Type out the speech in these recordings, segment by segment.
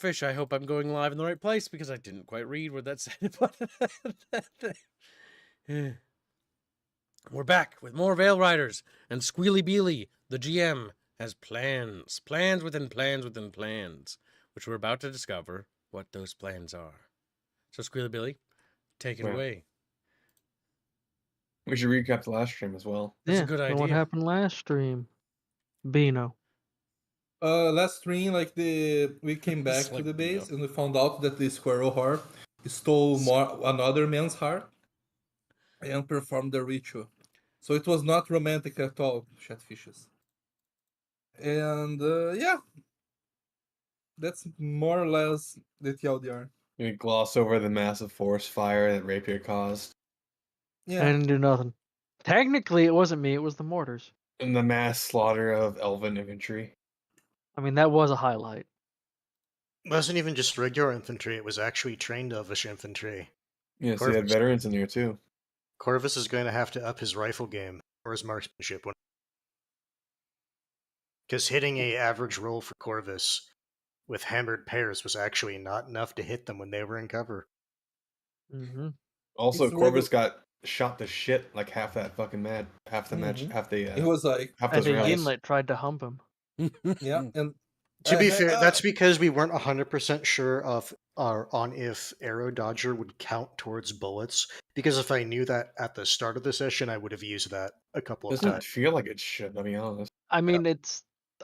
Chatfish. I hope I'm going live in the right place because I didn't quite read where that said. We're back with more Veil Riders, and Squealy Beely, the GM, has plans. Plans within plans within plans, which we're about to discover what those plans are. So, Squealy Beely, take it away. We should recap the last stream as well. That's a good idea. What happened last stream? Bino. Last stream, we came back to the base and we found out that the squirrel heart stole another man's heart and performed the ritual. So it was not romantic at all, Chatfishes. And that's more or less the TLDR. We gloss over the massive forest fire that Rapier caused. Yeah. I didn't do nothing. Technically, it wasn't me, it was the mortars. And the mass slaughter of elven infantry. I mean, that was a highlight. It wasn't even just regular infantry, it was actually trained elvish infantry. Yeah, so you had veterans in there too. Corvus is going to have to up his rifle game, or his marksmanship. Because hitting a average roll for Corvus with hammered pairs was actually not enough to hit them when they were in cover. Mm-hmm. Also, Corvus got shot to shit like half that fucking match. It was like... And the Yinlet tried to hump him. Yeah, and... To be fair, that's because we weren't 100% sure on if Arrow Dodger would count towards bullets. Because if I knew that at the start of the session, I would have used that a couple of times. Doesn't feel like it should, to be honest. I mean,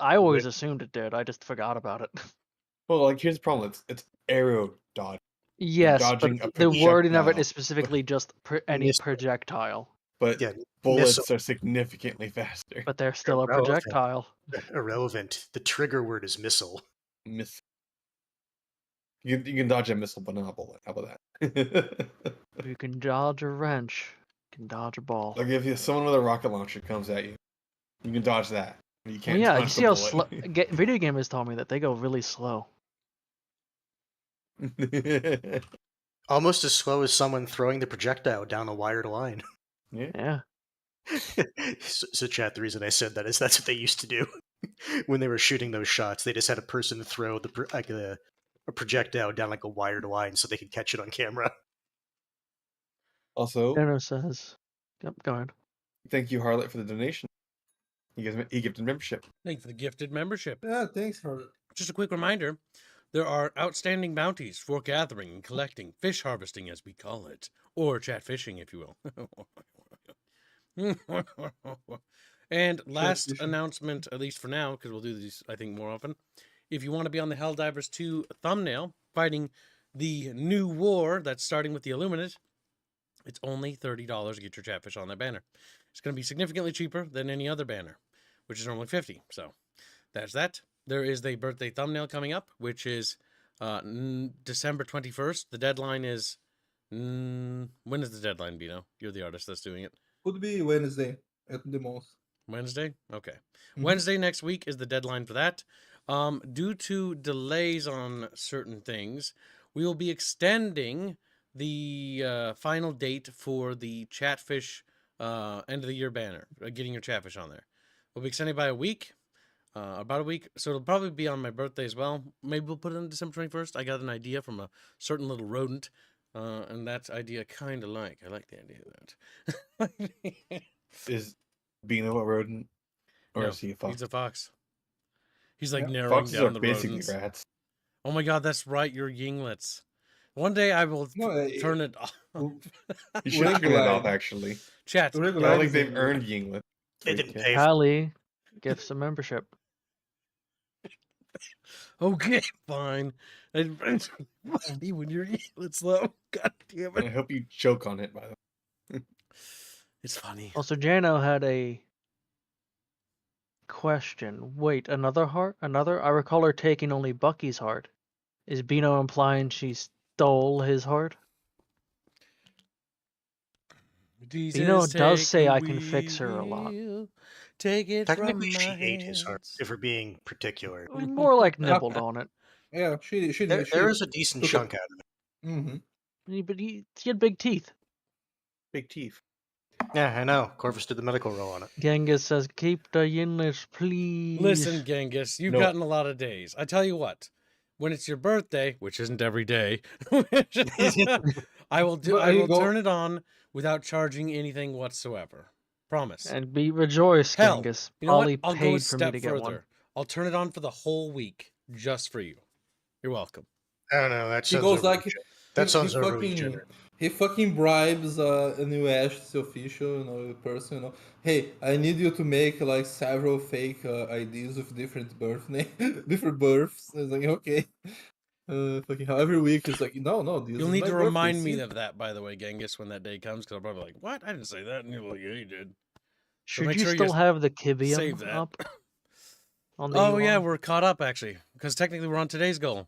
I always assumed it did. I just forgot about it. Well, here's the problem. It's Arrow Dodge. Yes, but the wording of it is specifically just any projectile. But bullets are significantly faster. But they're still a projectile. Irrelevant. The trigger word is missile. Missile. You can dodge a missile, but not a bullet. How about that? You can dodge a wrench. You can dodge a ball. Like if someone with a rocket launcher comes at you, you can dodge that. You can't. Well, yeah, you see how slow. Video gamers told me that they go really slow. Almost as slow as someone throwing the projectile down a wired line. Yeah. So, chat, the reason I said that is that's what they used to do when they were shooting those shots. They just had a person throw a projectile down like a wired line so they could catch it on camera. Also, Dano says, "Yep, go ahead." Thank you, Harlot, for the donation. He gifted membership. Thank you for the gifted membership. Yeah, thanks, Harlot. Just a quick reminder. There are outstanding bounties for gathering and collecting, fish harvesting as we call it, or chat fishing, if you will. And last announcement, at least for now, because we'll do these, I think, more often. If you want to be on the Helldivers 2 thumbnail, fighting the new war that's starting with the Illuminate, it's only $30 to get your Chatfish on that banner. It's going to be significantly cheaper than any other banner, which is normally $50. So that's that. There is the birthday thumbnail coming up, which is December 21st. The deadline is... when is the deadline, Bino? You're the artist that's doing it. Could be Wednesday at the most. Wednesday? Okay. Wednesday next week is the deadline for that. Due to delays on certain things, we will be extending the final date for the Chatfish end of the year banner, getting your Chatfish on there. We'll be extending by a week. About a week, so it'll probably be on my birthday as well. Maybe we'll put it on December 21st. I got an idea from a certain little rodent, and that idea I like the idea of that. Is Bino a rodent? Or is he a fox? He's a fox. He's like narrowing down the rodents. Rats. Oh my god, that's right, you're yinglets. One day I will turn it off. You should turn it off, actually. Chat. I don't think they've earned yinglet. They didn't pay for Hallie gifts a membership. Okay, fine. When you're yinglets, though. God damn it. I hope you choke on it, by the way. It's funny. Also, Jano had a question. Wait, another heart? Another? I recall her taking only Bucky's heart. Is Bino implying she stole his heart? Bino does say I can fix her a lot. Take it Technically, she ate his heart, if we're being particular. More like nibbled on it. Yeah, there is a decent chunk out of it. Mm-hmm. But he had big teeth. Big teeth. Yeah, I know. Corvus did the medical roll on it. Genghis says, keep the yinlets, please. Listen, Genghis, you've gotten a lot of days. I tell you what, when it's your birthday, which isn't every day, I will But I you will go- turn it on without charging anything whatsoever. Promise. And be rejoiced, Hell, Genghis. you know what? Polly I'll go a paid for me step to get one. further. I'll turn it on for the whole week just for you. You're welcome. I don't know. That He sounds goes overly like gen- that sounds he overly fucking generous. he fucking bribes a new USD official, person, Hey, I need you to make like several fake IDs with different birth name, different births. It's like okay, fucking how every week it's like no, this You'll is need my to birthday. remind me see? of that, by the way, Genghis, when that day comes, because I'll probably be like, "What? I didn't say that." And you're like, "Yeah, you did." Should make you sure you still have the save Kibium that. up on the Oh UI? yeah, we're caught up actually, because technically we're on today's goal.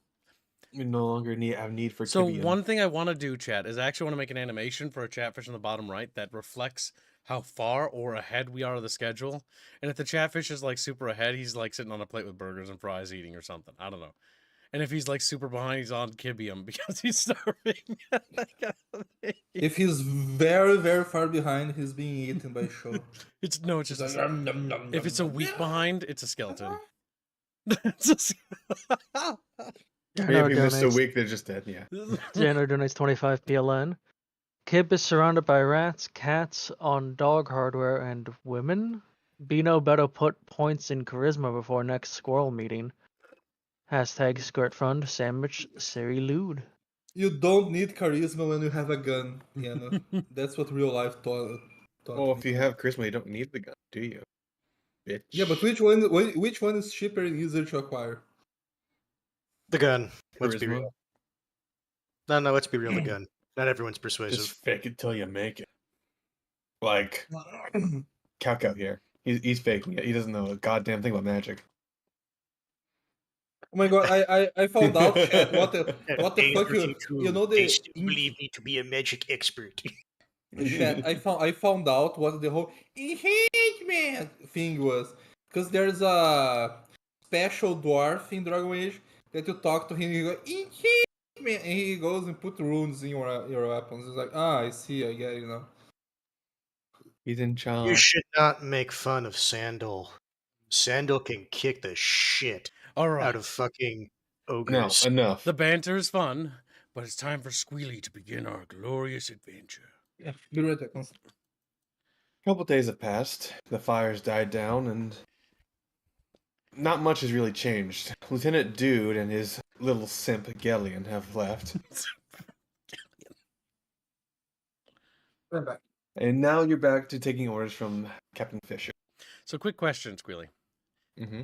We no longer have need for So Kibium. one thing I want to do, chat, is I actually want to make an animation for a chatfish on the bottom right that reflects how far or ahead we are of the schedule. And if the chatfish is like super ahead, he's like sitting on a plate with burgers and fries eating or something. I don't know. And if he's like super behind, he's on Kibium because he's starving. If he's very very far behind, he's being eaten by show. It's He's just like, a, "Nom, nom, nom, if nom, it's a nom." week behind, it's a skeleton. It's a Maybe Jano if we missed a donates, week, they're just dead. Yeah. Jano donates 25 PLN. Kib is surrounded by rats, cats, on dog hardware, and women. Bino better put points in charisma before next squirrel meeting. Hashtag skirt fund sandwich Siri lewd. You don't need charisma when you have a gun, That's what real life taught Well, me. if you have charisma, you don't need the gun, do you? Bitch. Yeah, but which one is cheaper and easier to acquire? The gun. Let's be Charisma. real. No, let's be real. The gun. Not everyone's persuasive. Just fake it till you make it. Like Cow here. He's faking it. He doesn't know a goddamn thing about magic. Oh my god, I found out, chat. What the They fuck you know the still believe me to be a magic expert. chat, I found out what the whole engagement thing was. Because there's a special dwarf in Dragon Age that you talk to him and you go engagement, and he goes and put runes in your weapons. It's like, I see, I get it now. He's in You charge. should not make fun of Sandal. Sandal can kick the shit All right. out of fucking No, ogres. enough. The banter is fun, but it's time for Squealy to begin our glorious adventure. Yeah, be right back. A couple days have passed. The fires died down, and not much has really changed. Lieutenant Dude and his little simp Gellion have left, Right back. and now you're back to taking orders from Captain Fisher. So, quick question, Squealy. Mm-hmm.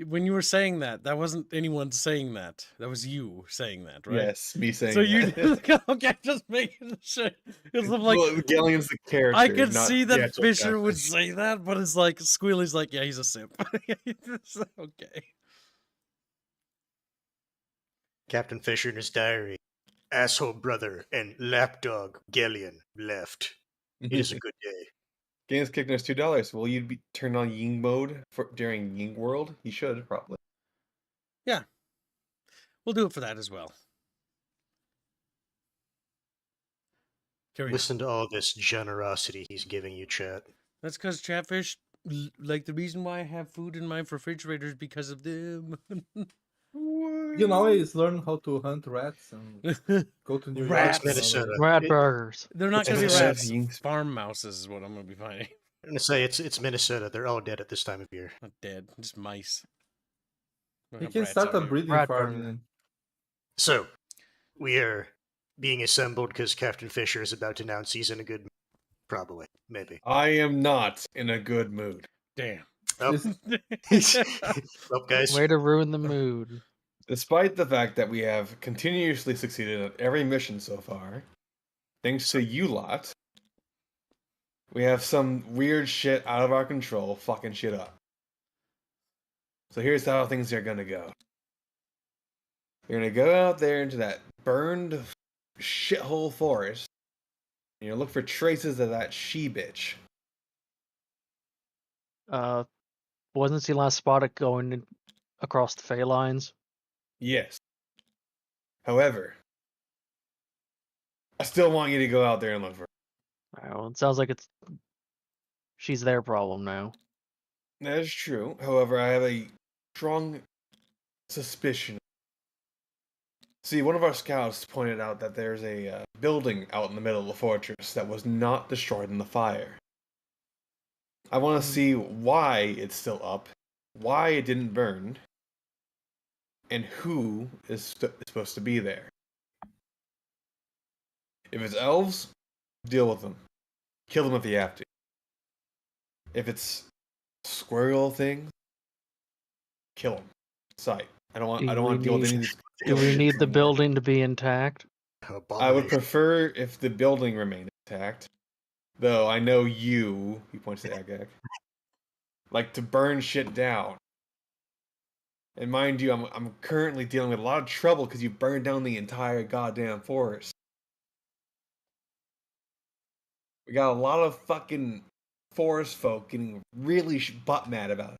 When you were saying that, that wasn't anyone saying that. That was you saying that, right? Yes, me saying So you that. okay? Just making sure. Because I'm like, well, Gellion's the character. I could not see the that actual Fisher would catfish. say that, but it's like Squealy's like, yeah, he's a simp. Okay. Captain Fisher in his diary. Asshole brother and lapdog Gellion left. It is a good day. Game's kicking us $2. Will you be turned on Ying mode during Ying World? He should probably. Yeah. We'll do it for that as well. Carry on. Listen to all this generosity he's giving you, chat. That's because Chatfish, like the reason why I have food in my refrigerator is because of them. You can always learn how to hunt rats and go to New Rats. York. It's Minnesota. Rat burgers. They're not It's going to be Minnesota. rats. Ying's- Farm mouses is what I'm going to be finding. I'm gonna say it's Minnesota. They're all dead at this time of year. Not dead, just mice. We don't You have can rats start out a here. breeding Rat farm. burger. So, we are being assembled because Captain Fisher is about to announce he's in a good mood. Probably. Maybe. I am not in a good mood. Damn. Oh, This- well, guys. Way to ruin the mood. Despite the fact that we have continuously succeeded at every mission so far, thanks to you lot, we have some weird shit out of our control fucking shit up. So here's how things are gonna go. You're gonna go out there into that burned shithole forest, and you'll look for traces of that she-bitch. Wasn't he last spotted going across the Fey lines? Yes. However, I still want you to go out there and look for her. Well, it sounds like she's their problem now. That is true. However, I have a strong suspicion See, one of our scouts pointed out that there's a building out in the middle of the fortress that was not destroyed in the fire. I want to see why it's still up, why it didn't burn, and who is supposed to be there. If it's elves, deal with them. Kill them if you have to. If it's squirrel things, kill them. Sight. I don't want to deal with any of these. Do we need the building to be intact? I would prefer if the building remained intact. Though I know you, he points to Agag, like to burn shit down. And mind you, I'm currently dealing with a lot of trouble because you burned down the entire goddamn forest. We got a lot of fucking forest folk getting really butt mad about it.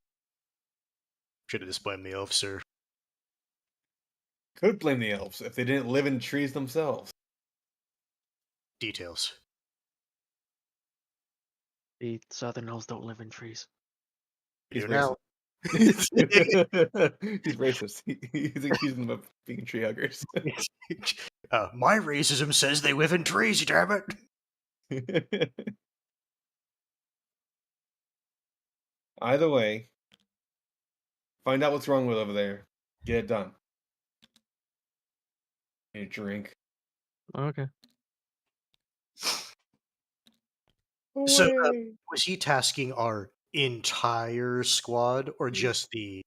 Should have just blamed the elves, sir. Could blame the elves if they didn't live in trees themselves. Details. The southern elves don't live in trees. He's You know. racist. He's racist. He's accusing them of being tree huggers. My racism says they live in trees, damn it. Either way, find out what's wrong with over there. Get it done. Need a drink. Okay. So, was he tasking our entire squad, or just the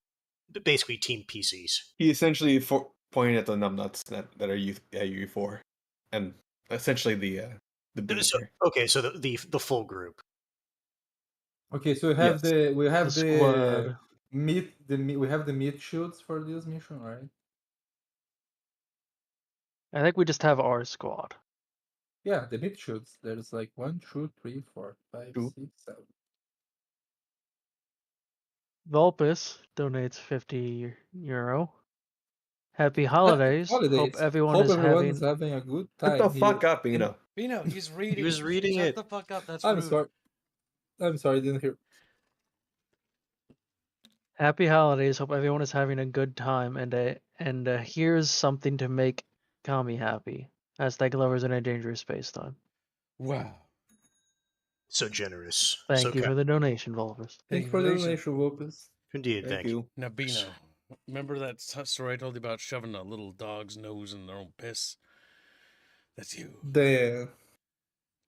basically team PCs? He essentially pointed at the numbnuts that are U4, and essentially the beater. Okay, so the full group. Okay, so we have Yes. we have The the squad. we have the meat shields for this mission, right? I think we just have our squad. Yeah, the meat shields. There's like 1, 2, 3, 4, 5, Two. 6, 7. Vulpus donates €50. Happy holidays. Hope everyone is having. having a good Shut time. the fuck up, Bino. Bino, he's reading. He was reading Shut it. the fuck up. That's I'm rude. sorry. I'm sorry, I didn't hear. Happy holidays. Hope everyone is having a good time. And here's something to make Kami happy. Hashtag lovers in a dangerous space time. Wow. So generous. Thank you for the donation, Vulpus. Thank you for the donation, Lopez. Indeed, thank you. Now, Bino, remember that story I told you about shoving a little dog's nose in their own piss? That's you. Damn.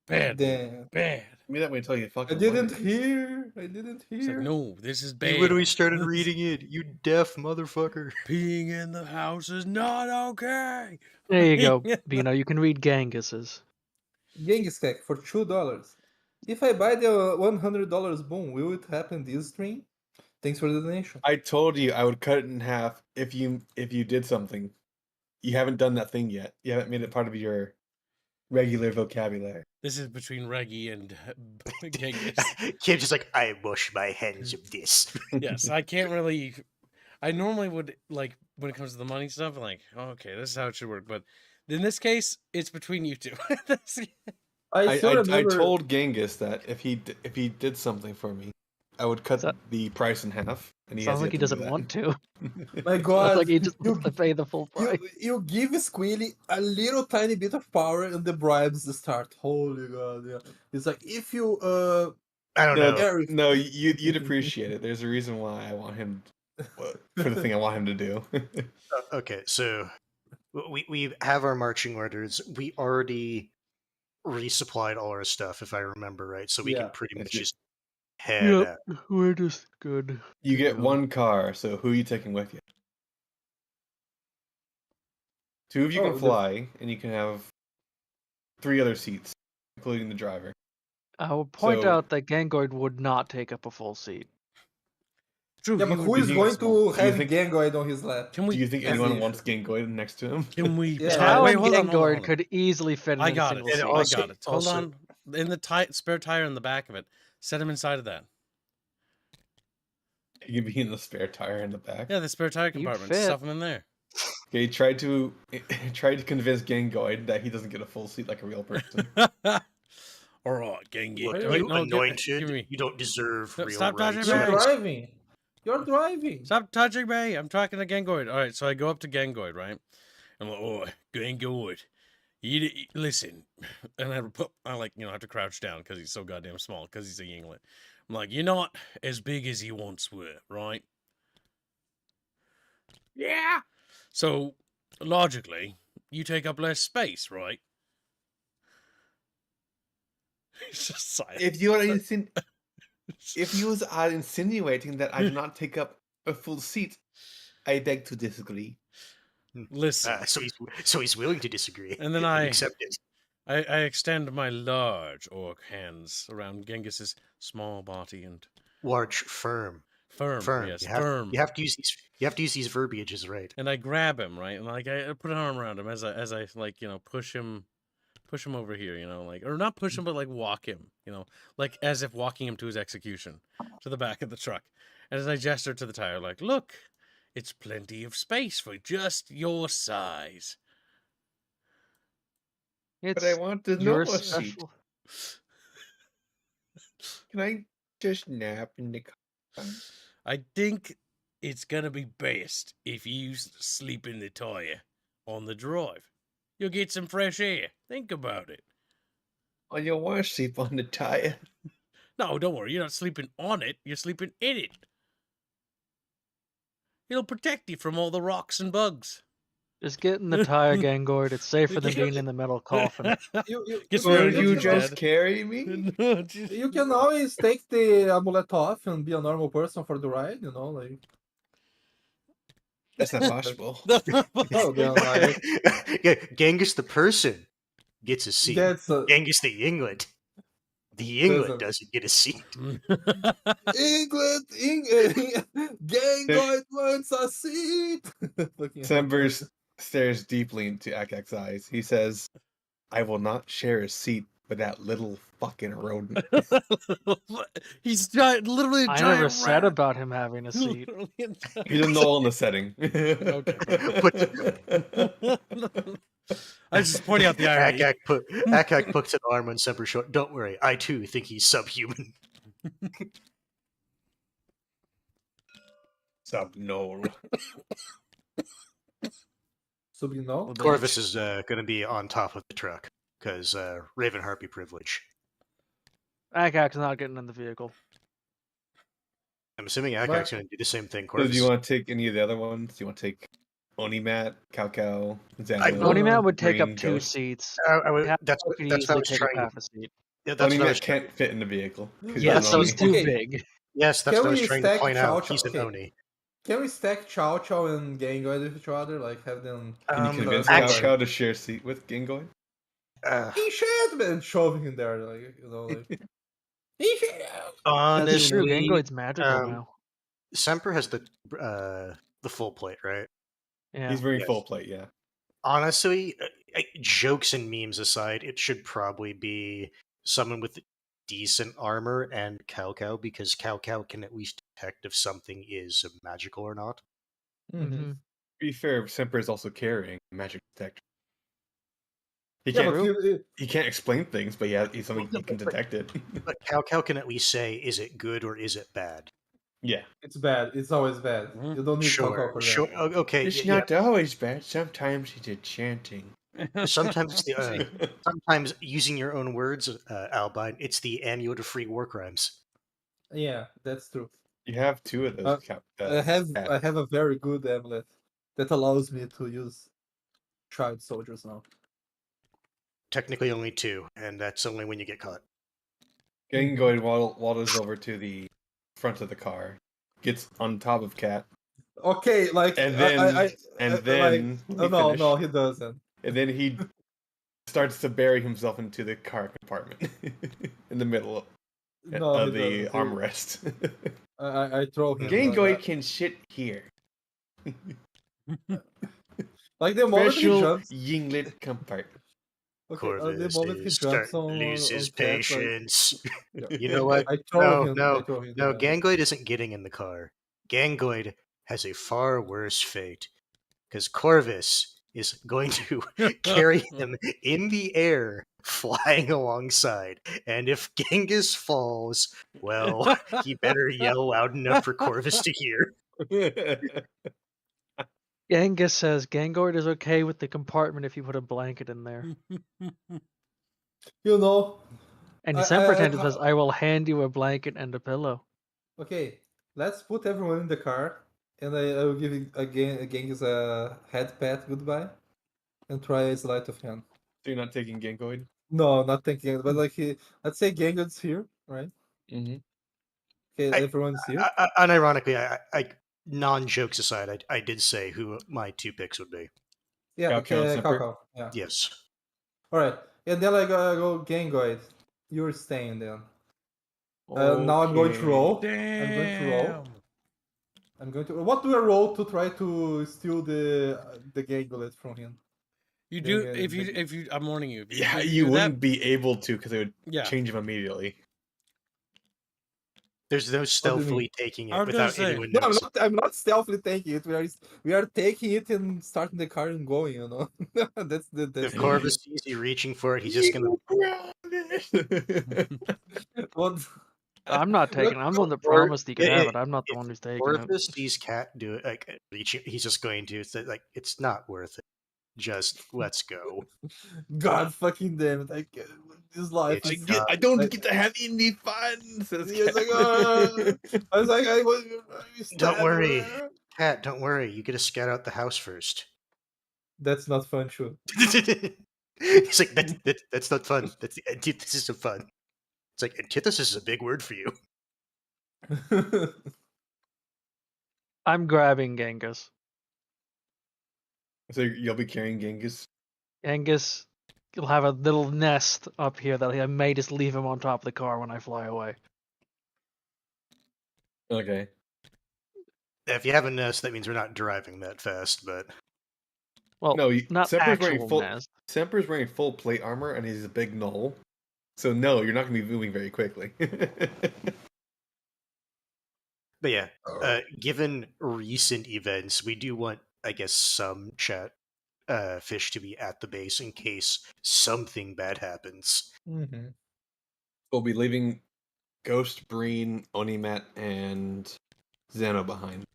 Bad. Damn. Bad. I mean, that way until you I fucking. didn't hear. It's like, no, this is bad. You literally started reading it, you deaf motherfucker. Peeing in the house is not okay. There you go, Bino. You can read Genghis's. Genghis Khan for $2. If I buy the $100 boom, will it happen this stream? Thanks for the donation. I told you I would cut it in half if you did something. You haven't done that thing yet. You haven't made it part of your regular vocabulary. This is between Reggie and Genghis. Kim's just like, I wash my hands of this. Yes, I can't really. I normally would, like, when it comes to the money stuff, like, oh, okay, this is how it should work. But in this case, it's between you two. I told Genghis that if he did something for me, I would cut the price in half. And he Sounds like he doesn't want to. My God, Sounds like he just wants to pay the full price. You give Squilly a little tiny bit of power and the bribes start. Holy God, yeah. It's like, if you I don't know. No, you'd appreciate it. There's a reason why I want him for the thing I want him to do. Okay, so we have our marching orders. We already resupplied all our stuff, if I remember right. So we can pretty much just head out. We're just good. You get one car, so who are you taking with you? 2 of you can fly, and you can have 3 other seats, including the driver. I will point out that Gangoid would not take up a full seat. True. Yeah, but who is going to have Gangoid on his lap? Do you think anyone wants Gangoid next to him? Can we? How hold on. Gangoid could easily fit in I a got single it. seat. I got it. Hold on. In the spare tire in the back of it. Set him inside of that. You can be in the spare tire in the back. Yeah, the spare tire compartment. Stuff him in there. Okay, try to convince Gangoid that he doesn't get a full seat like a real person. Or Genghis. Look, you anointed. You don't deserve real Stop rights. touching me. You're driving. You're driving. Stop touching me. I'm talking to Gangoid. All right, so I go up to Gangoid, right? I'm like, oh, going good. Listen, and I have to crouch down because he's so goddamn small because he's a yinglet. I'm like, you're not as big as you once were, right? Yeah. So logically, you take up less space, right? It's just silent. If you are insinuating that I do not take up a full seat, I beg to disagree. Listen. So he's willing to disagree. And then and I accept it. I extend my large orc hands around Genghis's small body and Large, firm. yes, You have, firm. You have to use these. You have to use these verbiages, right? And I grab him, right, and like I put an arm around him as I like push him over here, or not push him, but like walk him, like as if walking him to his execution, to the back of the truck. And as I gesture to the tire, like, look, it's plenty of space for just your size. It's But I want the your normal seat. special. Can I just nap in the car? I think it's gonna be best if you sleep in the tire on the drive. You'll get some fresh air. Think about it. Oh, you want to sleep on the tire? No, don't worry. You're not sleeping on it. You're sleeping in it. It'll protect you from all the rocks and bugs. Just get in the tire, Gangoid. It's safer than being in the metal coffin. Gets Will around you his just head. carry me? No, just- You can always take the amulet off and be a normal person for the ride, like. That's not possible. That's not Oh, then, like, Yeah, Genghis the person gets a seat. that's Genghis the Yinglet. The Yinglet doesn't get a seat. England, Gangoid wants a seat. Semper stares deeply into Akak's eyes. He says, I will not share a seat with that little fucking rodent. He's literally a I giant never said rat. about him having a seat. He's a null in the setting. I was just pointing out the irony. Akak puts an arm on Semper's shoulder. Don't worry, I too think he's subhuman. Subnull. Subnull? Corvus is going to be on top of the truck because Raven Harpy privilege. Akak's not getting in the vehicle. I'm assuming Akak's going to do the same thing. So Corvus. do you want to take any of the other ones? Do you want to take Onimat, Cao, Zano? Onimat would take up Green 2 Ghost? seats. That's what Could I easily was take trying up to. half a seat. Yeah, that's what I was Onimat can't fit in the vehicle. 'cause Yeah, he's an so it's Oni. too Okay. big. Yes, that's Can what I was we trying to stack point out. Chow He's an Chow? Oni. Can we stack Chow Chow and Gangoid with each other? Like, have them. Can you convince actually- Cao to share a seat with Gingoy? He should be shoving him there, like, like. He should. That's true. Honestly, Gangoid's magical now. Semper has the full plate, right? Yeah. He's wearing Yes. full plate, yeah. Honestly, jokes and memes aside, it should probably be someone with decent armor and Cao because Cao can at least detect if something is magical or not. Mm-hmm. To be fair, Semper is also carrying a magic detector. He Yeah, can't, but he can't explain things, but yeah, he's something he can detect it. But Cao can at least say, is it good or is it bad? Yeah. it's bad. It's always bad. You don't need Chow Chow for Sure. that. Okay. It's yeah, not always bad. Sometimes he did chanting. Sometimes sometimes using your own words, Albine, it's the amulet of free war crimes. Yeah, that's true. You have 2 of those. I have a very good amulet that allows me to use child soldiers now. Technically only 2, and that's only when you get caught. Gangoid waddles over to the front of the car, gets on top of Cat, Okay, like and then no, he doesn't. And then he starts to bury himself into the car compartment in the middle of the doesn't. armrest. I throw him. Gangoid can sit here. Like the moment he Special jumps. Yinglet compartment. Okay, the Corvus moment he is jumps starting to lose his on Cat, like, patience. yeah. You know what? I throw him. No, I throw him no, down. Gangoid isn't getting in the car. Gangoid has a far worse fate. Because Corvus is going to carry him in the air, flying alongside. And if Genghis falls, well, he better yell loud enough for Corvus to hear. Angus says Gangoid is okay with the compartment if you put a blanket in there. You know. And I- Semper I- Tangent says, I will hand you a blanket and a pillow. Okay, let's put everyone in the car, and I will give Genghis a head pat goodbye, and try a sleight of hand. So you're not taking Gankoid? No, not thinking, but like let's say Genghis here, right? Mm-hmm. Okay, everyone's here. Unironically, I non-jokes aside, I did say who my 2 picks would be. Yeah, Cow okay, count Semper? Cow. Yeah. Yes. All right, and then I go Gangoid. You're staying then. Now I'm going to roll. Damn. I'm going to roll. I'm going to. What do I roll to try to steal the Ganglet from him? You do if you. I'm warning you. If you Yeah, do you that- wouldn't be able to because it would Yeah. change him immediately. There's no mean? stealthily taking I it was gonna without say- anyone No, noticing. I'm not stealthily taking it. We are taking it and starting the car and going. You know, that's If Corvus sees you reaching for it, he's just gonna. what. I'm not taking it. I'm the one that Or- promised he could have i- it. I'm not the if one who's taking Corvus it. sees Cat do it, like reaching, he's just going to. It's like it's not worth it. Just let's go. God fucking damn it! This life. It's is- not- I don't like- get to have any fun. Says He was Cat. like, I was like, Don't worry. everywhere. Cat, don't worry. You get to scout out the house first. That's not fun, too. He's like, that's not fun. That's the antithesis of fun. It's like antithesis is a big word for you. I'm grabbing Genghis. So you'll be carrying Genghis. Angus, you'll have a little nest up here that I may just leave him on top of the car when I fly away. Okay. If you have a nest, that means we're not driving that fast. But Well, No, not Semper's wearing actual full. nest. Semper's wearing full plate armor and he's a big gnoll. So no, you're not going to be moving very quickly. but yeah, given recent events, we do want, I guess, some chat fish to be at the base in case something bad happens. Mm-hmm. We'll be leaving Ghost, Breen, Onimat, and Xano behind.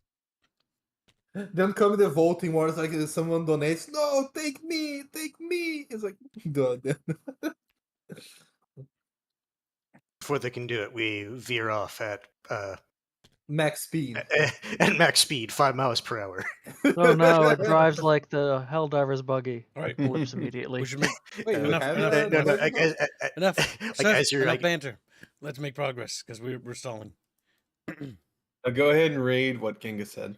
Then come the voting wars, like someone donates. No, take me. It's like, God. Before they can do it, we veer off at Max speed. at max speed, 5 miles per hour. Oh no, it drives like the Helldiver's buggy. All right. Flips immediately. We should make Wait, you enough- have enough- it? No, enough. like Seth, as you're enough like, banter. Let's make progress because we're stalling. Go ahead and read what Genghis said.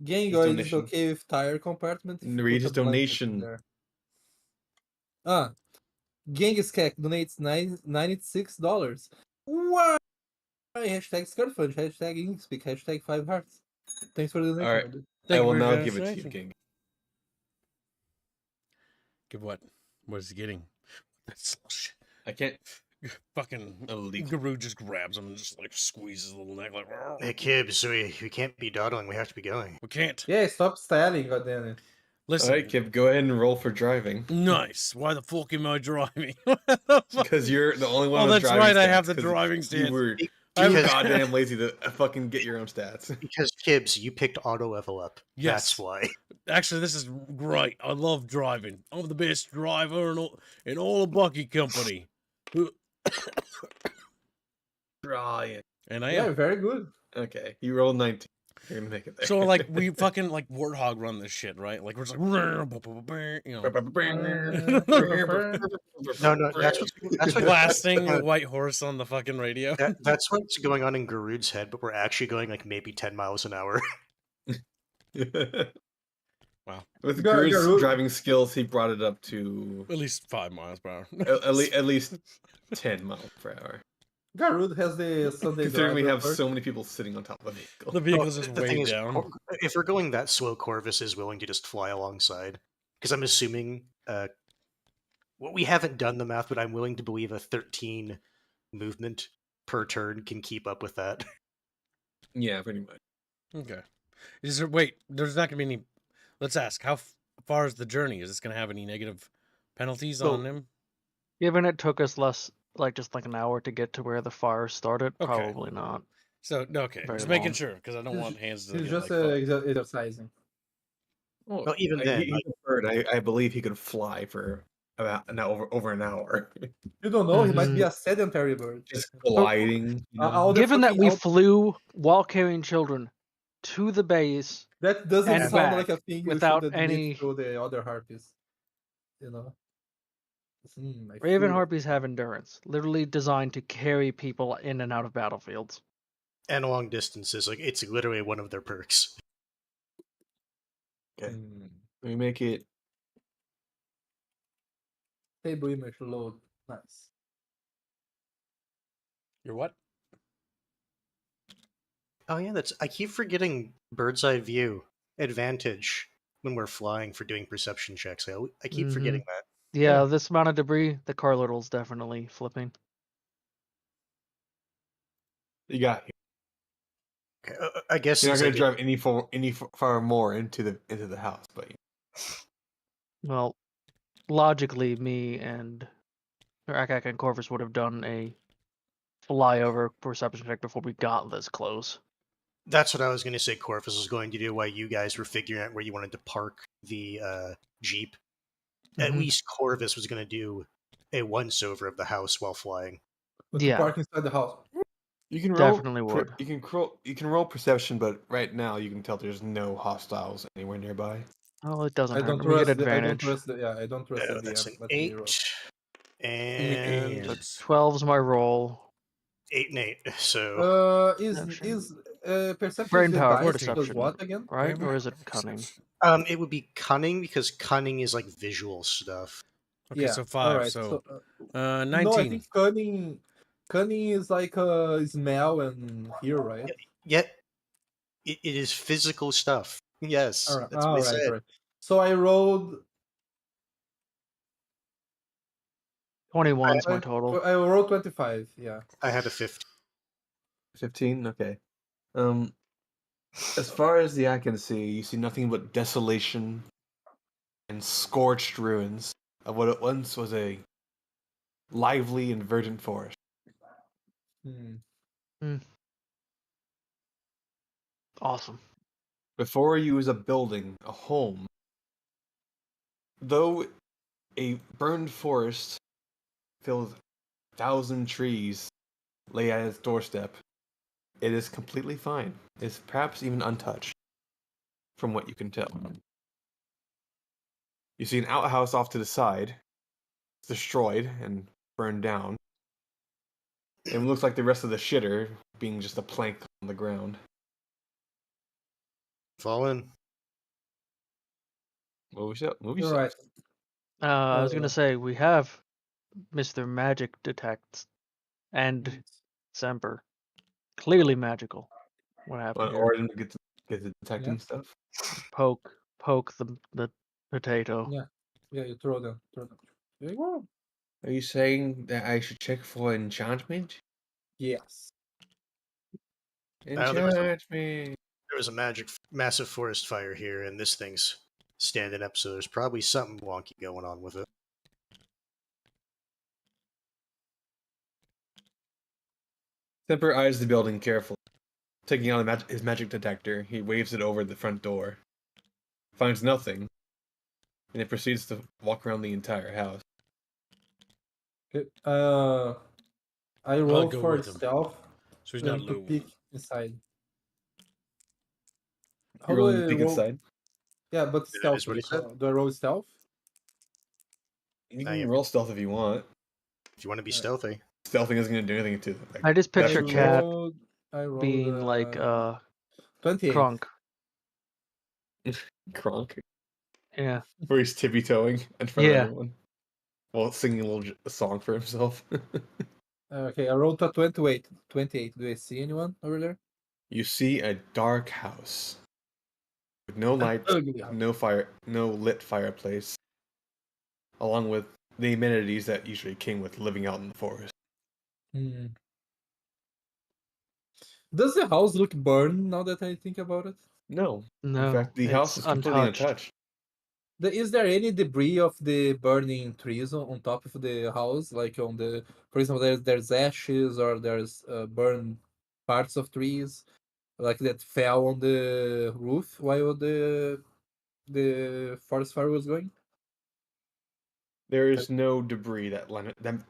Gangoid is donation. okay with tire compartment. if you Read put his a blanket in donation. there. Genghis Kek donates $96. Why? Hashtag Scarfudge, hashtag Inkspeak, hashtag 5 hearts. Thanks for the donation. Alright. dude. Thank I you will for your now give it to you, donation. King. Give what? What is he getting? That's shit. I can't. Fucking Elite. Guru just grabs him and just like squeezes his little neck like. hey Kibbs, we can't be dawdling. We have to be going. We can't. Yeah, stop styling, goddammit. Listen. Alright, Kip, go ahead and roll for driving. Nice. Why the fuck am I driving? Because you're the only one Oh, with that's driving right, I stats, have the 'cause driving You stance. were I'm- too goddamn lazy to fucking get your own stats. Because Kibbs, you picked auto level up. Yes. That's why. Actually, this is great. I love driving. I'm the best driver in all of Bucky Company. Brian. And I Yeah, am. very good. Okay, you rolled 19. You're gonna make it there. So like we fucking like warthog run this shit, right? Like we're just like you know, No, that's what blasting the white horse on the fucking radio. that's what's going on in Garud's head, but we're actually going like maybe 10 miles an hour. Wow. With Garud- Gru's driving skills, he brought it up to At least 5 miles per hour. at least 10 miles per hour. Garud has the Sunday Considering we driver have perk. so many people sitting on top of the vehicle. The vehicle's just The way thing is, down. if we're going that slow, Corvus is willing to just fly alongside. Because I'm assuming, well, we haven't done the math, but I'm willing to believe a 13 movement per turn can keep up with that. Yeah, pretty much. Okay. Is there wait? There's not gonna be any. Let's ask. How far is the journey? Is this gonna have any negative penalties So- on him? Given it took us less, like just like an hour to get to where the fire started, Okay. probably not. So okay, Very just making long. sure because I don't He's want hands to He's get just like fucked. exercising. Well, Well, even then, he's a bird. I believe he could fly for about over an hour. You don't know. He might be Mhm. a sedentary bird. Just gliding. All the Given that fucking we out- flew while carrying children to the base that doesn't and sound like back a thing you without should admit any to the other harpies. You know. I Raven feel harpies have endurance, literally designed to carry people in and out of battlefields. and long distances, like it's literally one of their perks. Okay. Mm. Let me make it. Table image load. Nice. You're what? Oh yeah, I keep forgetting bird's eye view advantage when we're flying for doing perception checks. I keep forgetting that. Yeah, this amount of debris, the car little's definitely flipping. You got. Okay, I guess You're not since going to drive any far more into the house, but Well, logically, me and Rakak and Corvus would have done a flyover perception check before we got this close. that's what I was going to say. Corvus was going to do while you guys were figuring out where you wanted to park the jeep. At Mhm. least Corvus was going to do a once over of the house while flying. But Yeah. to park inside the house. you can roll. Definitely would. You can roll perception, but right now you can tell there's no hostiles anywhere nearby. Oh, it doesn't I hurt. don't We get trust. I don't advantage. trust. I don't trust the That's DM. an Let me roll. 8 and So 12's my roll. 8 and 8. So Is perception Brain the power, dice deception. plus what again? Right? Or is it cunning? it would be cunning because cunning is like visual stuff. Okay, Yeah. so All 5. right. So No, I 19. think cunning is like smell and hear, right? Yet it is physical stuff. Yes, All right. that's what I said. All right. So I rolled. 21's my total. I rolled 25. Yeah. I had a 50. 15. Okay. As far as the eye can see, you see nothing but desolation and scorched ruins of what once was a lively and verdant forest. Awesome. Before you is a building, a home. Though a burned forest filled with 1,000 trees lay at its doorstep, it is completely fine. It's perhaps even untouched, from what you can tell. You see an outhouse off to the side, destroyed and burned down. It looks like the rest of the shitter being just a plank on the ground. Fall in. Movie You're right. stuff. I was gonna say we have Mr. Magic Detect and Semper. Clearly magical. What happened here? Origin gets the detecting stuff. Poke the potato. Yeah. You throw them. There you go. Are you saying that I should check for enchantment? Yes. Enchantment. There was a massive forest fire here, and this thing's standing up, so there's probably something wonky going on with it. Semper eyes the building carefully. Taking out his magic detector, he waves it over the front door. Finds nothing, and it proceeds to walk around the entire house. Okay. I roll go for with him. stealth. So he's not to low. peek inside. How You're do rolling I to peek roll? inside? Yeah, but That is stealth. what he said. Do I roll stealth? You Now can you- roll stealth if you want. If you want to be Alright. stealthy. Stealthing isn't going to do anything to them. I just picture That's Cat I rolled being like 28. Crunk. Kronk. Yeah. Where he's tippy-toeing in front of Yeah. everyone. While singing a song for himself. Okay, I rolled a 28. 28. Do I see anyone over there? You see a dark house. With no lights, Ugly house. no lit fireplace. Along with the amenities that usually came with living out in the forest. Does the house look burned now that I think about it? No. No. In fact, the house it's is completely untouched. Is there any debris of the burning trees on top of the house? Like on the, for example, there's ashes or there's burned parts of trees, like that fell on the roof while the forest fire was going? There is no debris that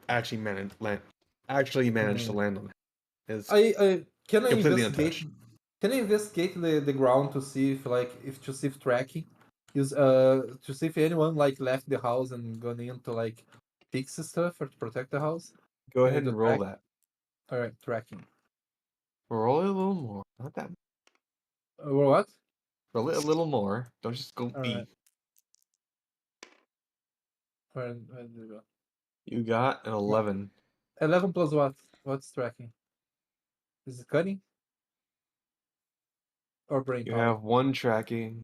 actually managed to land on it. It's I can I completely investigate? untouched. Can I investigate the ground to see if tracking is to see if anyone like left the house and gone in to like fix the stuff or to protect the house? Go Can I ahead do and roll track? that. All right, tracking. Roll it a little more. Not that. What? Roll it a little more. Don't just go All E. right. Where did it go? You got an 11. 11 plus what? What's tracking? Is it cutting or brain You power? have 1 tracking,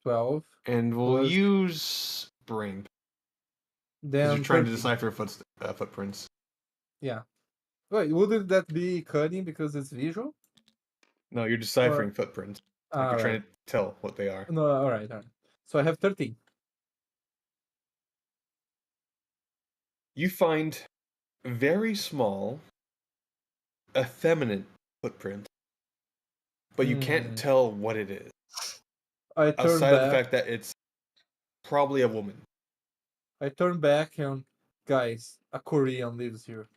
12 and we'll plus use brain because you're then trying to 13. decipher footprints. Yeah. Wait, wouldn't that be cutting because it's visual? No, you're Or deciphering footprints. Like all you're right. trying to tell what they are. No, all right, all right. So I have 13. You find very small, effeminate footprint, but you can't Hmm. tell what it is. I turn Outside of the back. fact that it's probably a woman. I turn back and guys, a Korean lives here.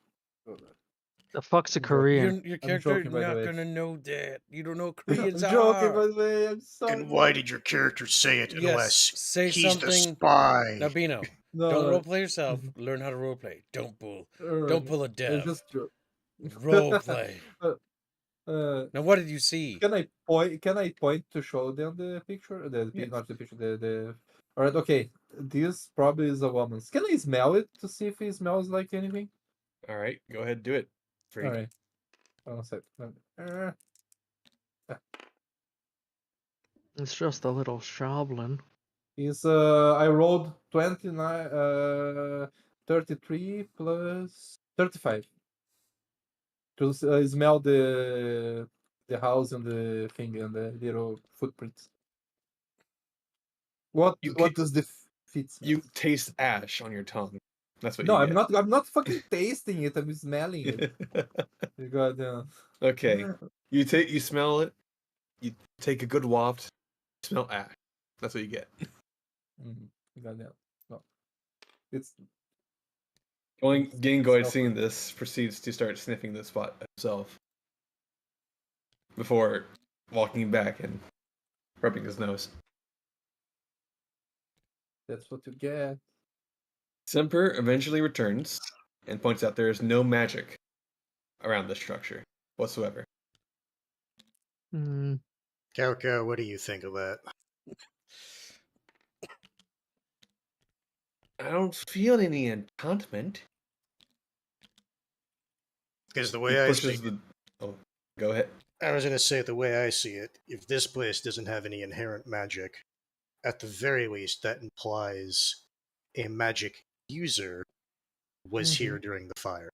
The fuck's a I'm joking. Korean? Your I'm character joking, by the not way. gonna know that. You don't know what Koreans I'm joking, by are. the way. I'm sorry. And why did your character say it Yes, unless say he's the something. spy? Now, Bino, No, don't no. roleplay yourself. Learn how to roleplay. Don't pull a I dev. just joke. Roleplay. Uh, uh, Now, what did you see? can I point? Can I point to show them the picture? Yes. Not the picture. The. All right. Okay. This probably is a woman's. Can I smell it to see if it smells like anything? All right, go ahead, do it. All Freak. right. One sec. Uh, It's just a little shoblin. Is I rolled 29 33 plus 35 to smell the house and the thing and the little footprints. What You what ca- does the feet smell? you taste ash on your tongue. That's what No, you I'm get. not. I'm not fucking tasting it. I'm smelling it. You got Okay. You smell it. You take a good waft. Smell ash. That's what you get. You got that. No, it's Gingoid, smell seeing good. this, proceeds to start sniffing the spot himself before walking back and rubbing his nose. That's what you get. Semper eventually returns and points out there is no magic around this structure whatsoever. Hmm. Kauko, what do you think of that? I don't feel any enchantment. Because the He way I see pushes the. Oh, go ahead. I was going to say, the way I see it, if this place doesn't have any inherent magic, at the very least, that implies a magic user was here during the fire.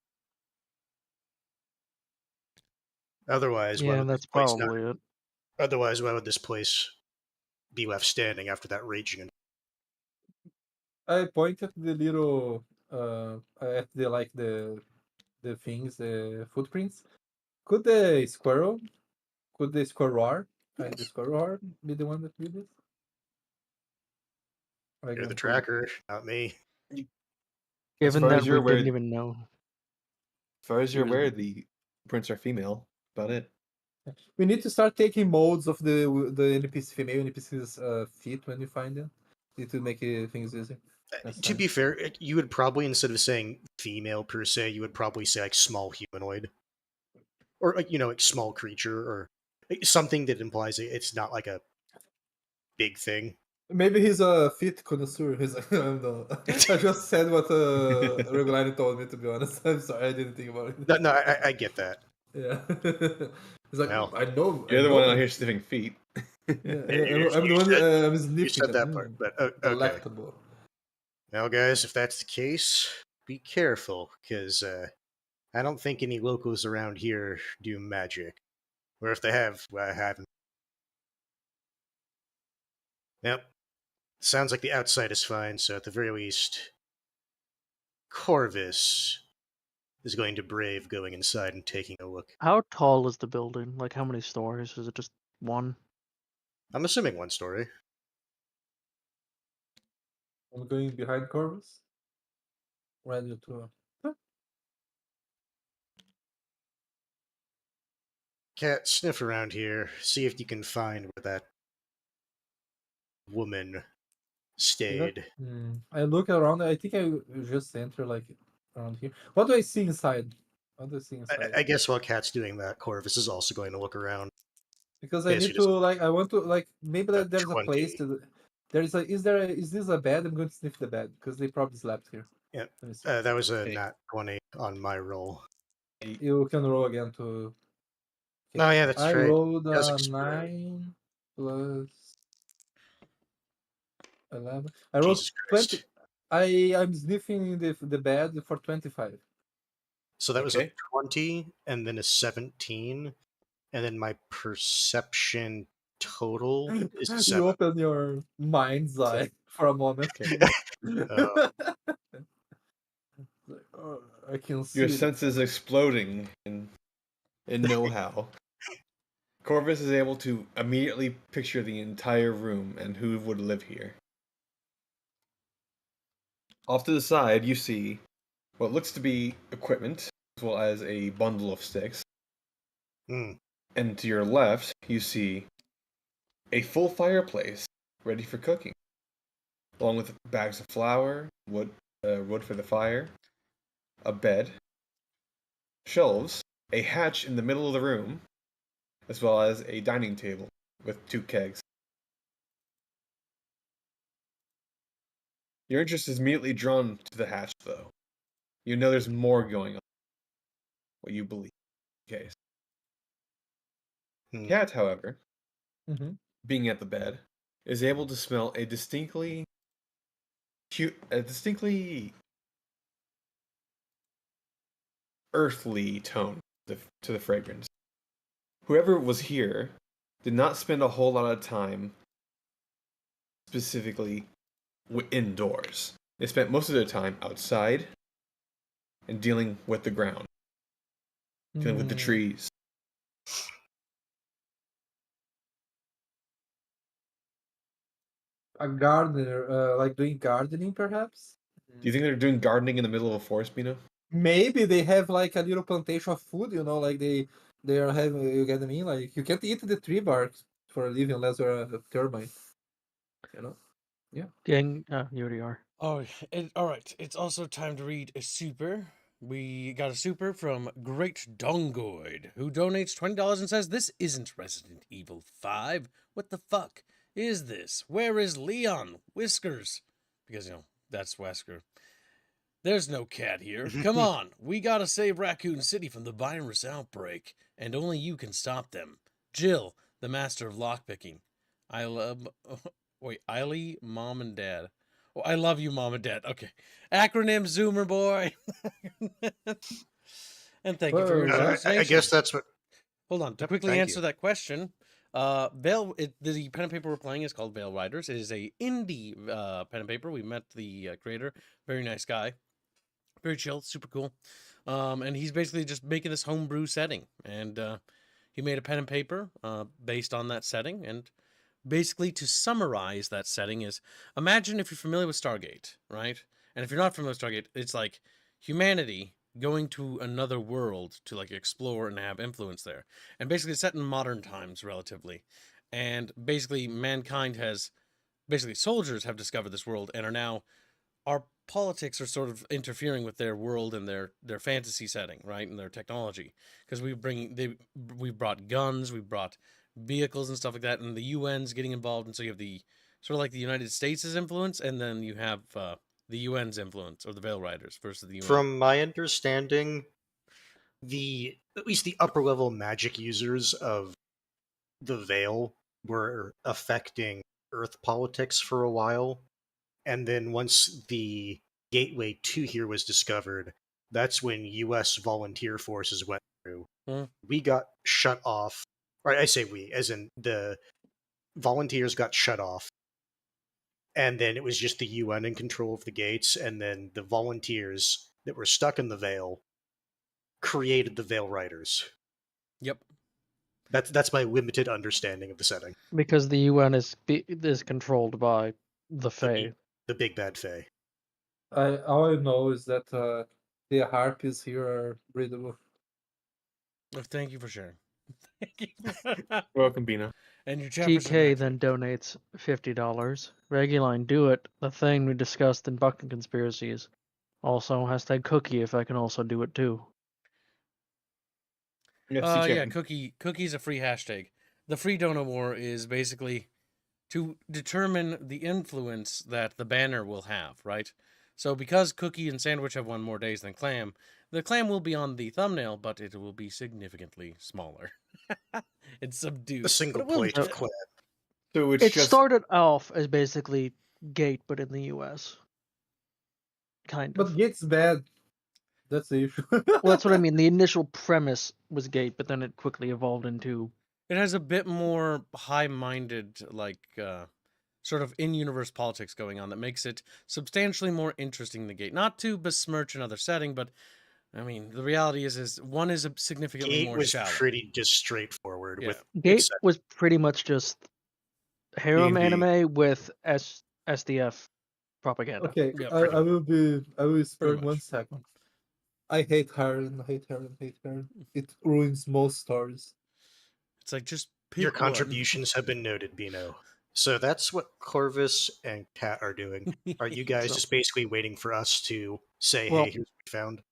Otherwise, why Yeah, would this that's place not? probably it. Otherwise, why would this place be left standing after that raging? I pointed the little at the like the things, the footprints. Could the squirrel, could the squirrel, the squirrel be the one that did this? Like, You're the could tracker, not me. As Given far as that you're we aware, didn't even know. the prints are female. About it. we need to start taking molds of the NPC female NPC's feet when we find them. Need to make things easier. Next To time. be fair, you would probably, instead of saying female per se, you would probably say like small humanoid, or like like small creature, or something that implies it's not like a big thing. Maybe he's a feet connoisseur. He's I don't know. I just said what Regulani told me. To be honest, I'm sorry. I didn't think about it. No, I get that. Yeah. He's like, Well, I You're the one know out here it. sniffing feet. Yeah, you, I'm the you one. said I'm you sniffing said that them. part, but okay. Delectable. Now, guys, if that's the case, be careful, because I don't think any locals around here do magic. Or if they have, well, I haven't. Yep. Sounds like the outside is fine, so at the very least, Corvus, is going to brave going inside and taking a look. How tall is the building? Like, how many stories? Is it just one? I'm assuming 1 story. I'm going behind Corvus. Ready to. Cat, sniff around here. See if you can find where that woman stayed. I look around. I think I just enter like around here. What do I see inside? What do I see inside? I guess while Cat's doing that, Corvus is also going to look around. Because I Yes, need you to like. I want to like. Maybe that there's a 20. place to. There is like. Is this a bed? I'm going to sniff the bed because they probably slept here. Yeah, Let me see. that was a Okay. nat 20 on my roll. You can roll again to. Oh, yeah, that's I right. rolled Does a explode. 9 plus 11. I rolled Jesus 20. Christ. I'm sniffing the bed for 25. So that was a Okay. 20 and then a 17. And then my perception total is a You 7. open your mind's eye for a moment. Like, oh, I can see Your it. senses exploding in know-how. Corvus is able to immediately picture the entire room and who would live here. Off to the side, you see what looks to be equipment, as well as a bundle of sticks. Hmm. And to your left, you see a full fireplace ready for cooking, along with bags of flour, wood for the fire, a bed, shelves, a hatch in the middle of the room, as well as a dining table with 2 kegs. Your interest is immediately drawn to the hatch, though. You know there's more going on. What you believe. Case. Hmm. Cat, however, Mm-hmm. being at the bed, is able to smell a distinctly earthly tone to the fragrance. Whoever was here did not spend a whole lot of time specifically indoors. They spent most of their time outside and dealing with the ground, dealing with the trees. A gardener, like doing gardening, perhaps. Do you think they're doing gardening in the middle of a forest, Bino? Maybe they have like a little plantation of food. Like they are having. You get me? Like you can't eat the tree bark for a living unless you're a termite. You know. Yeah. Gang, you already are. Oh, all right. It's also time to read a super. We got a super from Great Dongoid, who donates $20 and says, "This isn't Resident Evil 5. What the fuck is this? Where is Leon? Whiskers?" Because, that's Wesker. "There's no cat here. Come on. We gotta save Raccoon City from the virus outbreak, and only you can stop them. Jill, the master of lockpicking. I love... Wait, Eiley, Mom and Dad. Oh, I love you, Mom and Dad. Okay. Acronym Zoomer Boy. And thank you for your Well, I guess that's what. Hold on. To Yep, quickly thank answer you. that question, the pen and paper we're playing is called Veil Riders. It is a indie pen and paper. We met the creator. Very nice guy. Very chill. Super cool. And he's basically just making this homebrew setting. And he made a pen and paper based on that setting. And basically, to summarize that setting is, imagine if you're familiar with Stargate, right? And if you're not familiar with Stargate, it's like humanity going to another world to like explore and have influence there. And basically it's set in modern times relatively. And basically soldiers have discovered this world and are now, our politics are sort of interfering with their world and their fantasy setting, right? And their technology. Because we've brought guns, we've brought vehicles and stuff like that, and the UN's getting involved, and so you have the sort of like the United States' influence, and then you have the UN's influence, or the Veil Riders versus the UN. From my understanding, at least the upper level magic users of the Veil were affecting Earth politics for a while, and then once the gateway to here was discovered, that's when U.S. volunteer forces went through. We got shut off, or I say we, as in the volunteers got shut off, and then it was just the UN in control of the gates, and then the volunteers that were stuck in the Veil created the Veil Riders. Yep. That's my limited understanding of the setting. Because the UN is controlled by the Fae. The big bad Fae. All I know is that the harpies here are breedable. Oh, thank you for sharing. Welcome, Bina. And your chapters are TK next. then donates $50. Reguline, do it. The thing we discussed in Bucking Conspiracies. Also, hashtag cookie if I can also do it too. Yes, Yeah, cookie's a free hashtag. The free donor war is basically to determine the influence that the banner will have, right? So because Cookie and Sandwich have won more days than Clam, the Clam will be on the thumbnail, but it will be significantly smaller. It's subdued. A single but it will plate be of there. Clam. So it's It just started off as basically Gate, but in the US. Kind of. But Gate's bad. That's the issue. Well, that's what I mean. The initial premise was Gate, but then it quickly evolved into. It has a bit more high-minded, sort of in-universe politics going on that makes it substantially more interesting than Gate. Not to besmirch another setting, but I mean, the reality is one is significantly Gate more was shallow. pretty just straightforward Yeah. with Gate its was pretty much just harem D&D. anime with SDF propaganda. Okay, Yeah, I pretty will spare much. 1 second. I hate Heron, hate Heron, hate Heron. It ruins most stories. It's like just pick Your one. contributions have been noted, Bino. So that's what Corvus and Kat are doing. Are you guys So- just basically waiting for us to say, Well- hey, here's what we found?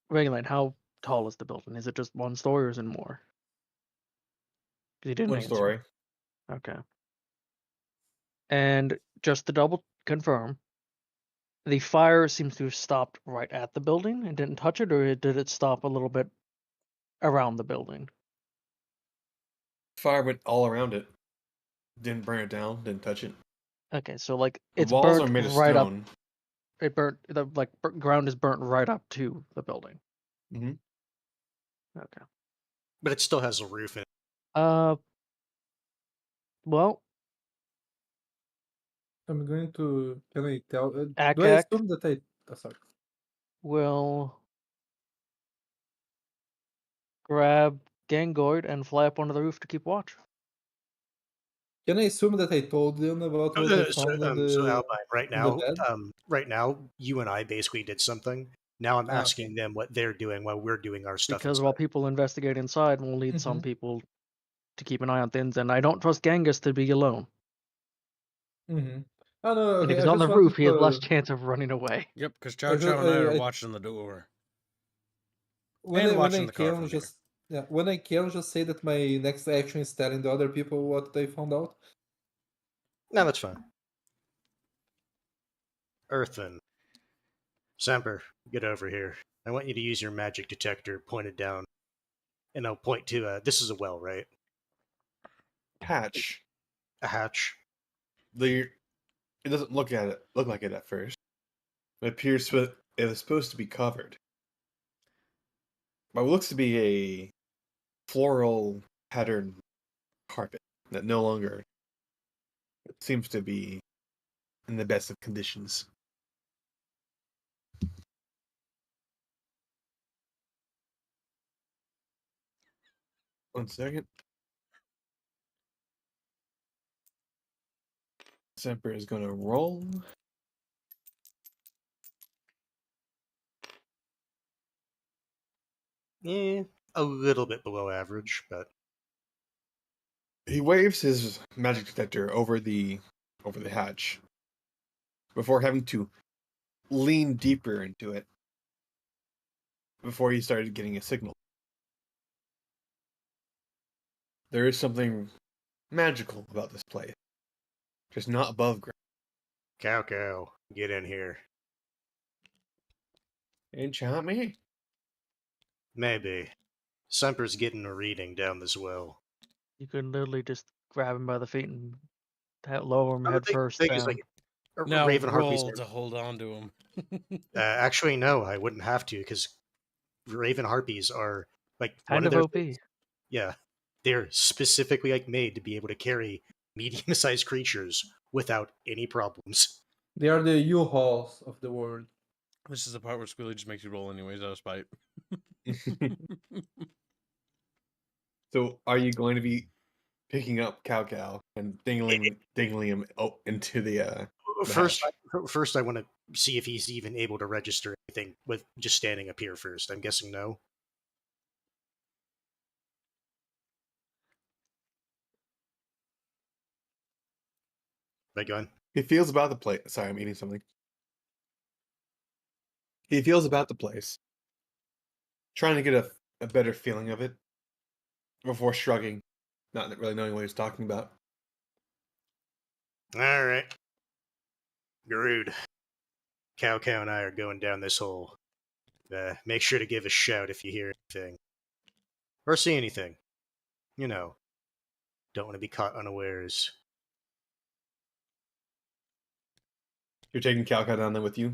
Reguline, how tall is the building? Is it just one story or is it more? 'Cause you didn't one answer. story. Okay. And just to double confirm, the fire seems to have stopped right at the building and didn't touch it, or did it stop a little bit around the building? Fire went all around it. Didn't burn it down. Didn't touch it. Okay, so like The it's walls burnt are made of right up. stone. It burnt the ground is burnt right up to the building. Mhm. Okay. But it still has a roof in it. Well, I'm going to. Can I tell? Do I Akak assume that I? Oh, sorry. will grab Gangoid and fly up onto the roof to keep watch. Can I assume that I told them about what I found on the So Albine, bed? right now, you and I basically did something. Now I'm Ah. asking them what they're doing while we're doing our stuff. Because inside. while people investigate inside, we'll need some Mhm. people to keep an eye on things, and I don't trust Genghis to be alone. Mm-hmm. Oh no. And Okay, if he's I on the just roof, wanted he has less to. chance of running away. Yep, because Chow Chow and I are watching the door. When watching I the car can from just when I can just say that my next action is telling the other people what they found out. No, that's fine. Earthen. Semper, get over here. I want you to use your magic detector pointed down. And I'll point to, this is a well, right? Hatch. A hatch. It doesn't look like it at first. It appears it is supposed to be covered. But it looks to be a floral pattern carpet that no longer seems to be in the best of conditions. One second. Semper is going to roll. Yeah, a little bit below average, but He waves his magic detector over the hatch before having to lean deeper into it before he started getting a signal. There is something magical about this place, just not above ground. Cow, get in here. Enchant me? Maybe. Semper's getting a reading down this well. You could literally just grab him by the feet and lower him head first Thing down. is, like, Now Raven Harpies. roll to hold on to him. Actually, no, I wouldn't have to because Raven Harpies are like Kind one of their OP. things- Yeah, they're specifically like made to be able to carry medium-sized creatures without any problems. They are the U-Hauls of the world. This is the part where Squealy just makes you roll anyways out of spite. So, are you going to be picking up Cow and dingling him into the First, hatch? I want to see if he's even able to register anything with just standing up here first. I'm guessing no. Right, go on. He feels about the place. Sorry, I'm eating something. He feels about the place, trying to get a better feeling of it before shrugging, not really knowing what he's talking about. All right. Garood. Cow and I are going down this hole. Make sure to give a shout if you hear anything. Or see anything. You know, don't want to be caught unawares. You're taking Cow down there with you?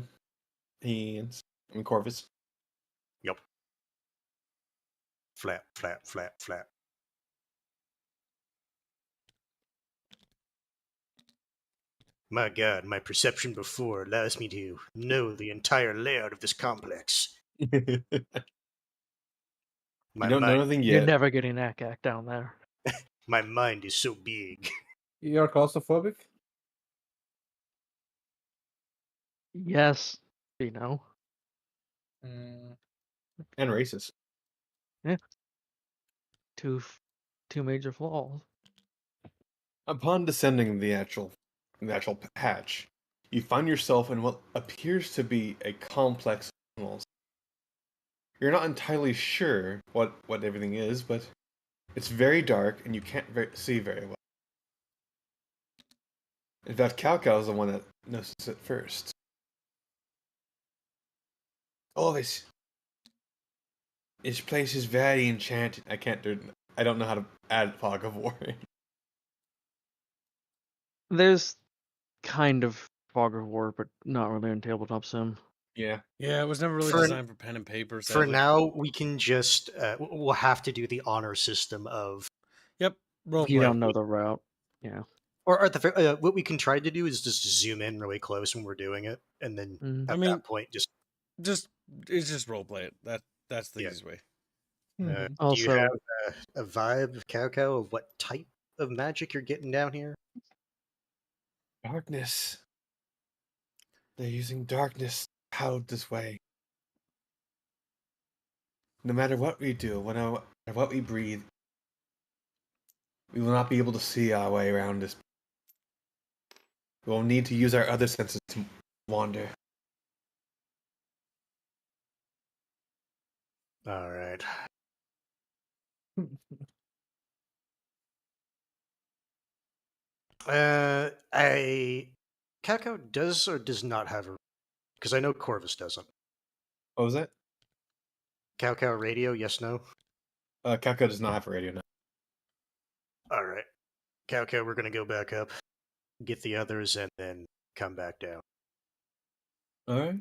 And Corvus? Yup. Flap, flap, flap, flap. My god, my perception before allows me to know the entire layout of this complex. You My don't know mind, anything You're yet. never getting ACAC down there. my mind is so big. You're claustrophobic? Yes, Bino. Mm. And racist. Two major flaws. Upon descending the actual hatch, you find yourself in what appears to be a complex of tunnels. You're not entirely sure what everything is, but it's very dark and you can't see very well. In fact, Cow is the one that notices it first. Oh, this place is very enchanted. I don't know how to add fog of war. There's kind of fog of war, but not really in tabletop sim. Yeah. Yeah, it was never really For- designed for pen and paper. For Sadly. now, we can just we'll have to do the honor system of, Yep. Role You play. don't know the route. Yeah. or at the what we can try to do is just zoom in really close when we're doing it, and then Mhm. at I mean, that point, just it's just role play it. That's the Yeah. easiest way. Mhm. do you Also, have a vibe of Cow of what type of magic you're getting down here? Darkness. They're using darkness out this way. No matter what we do, no matter what we breathe, we will not be able to see our way around this. We will need to use our other senses to wander. All right. Cow does or does not have a, because I know Corvus doesn't. What was that? Cow radio, yes, no. Cow does not have a radio now. All right. Cow, we're going to go back up, get the others, and then come back down. Alright.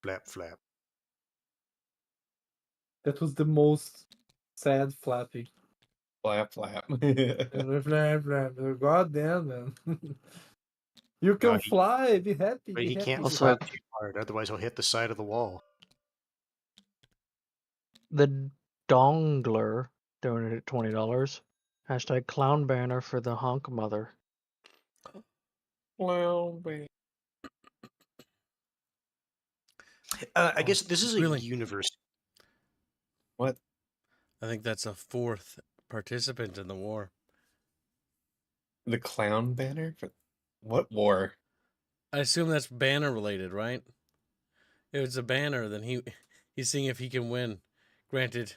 Flap, flap. That was the most sad flapping. Flap, flap. Flap, flap. God damn, man. You can fly. Be happy. But Be he happy. can't Also- flap too hard, otherwise he'll hit the side of the wall. the Dongler donated $20. Hashtag clown banner for the honk mother. Well, wait. I guess this is a Really? universe. What? I think that's a fourth participant in the war. The clown banner? For what war? I assume that's banner related, right? If it's a banner, then he's seeing if he can win. Granted,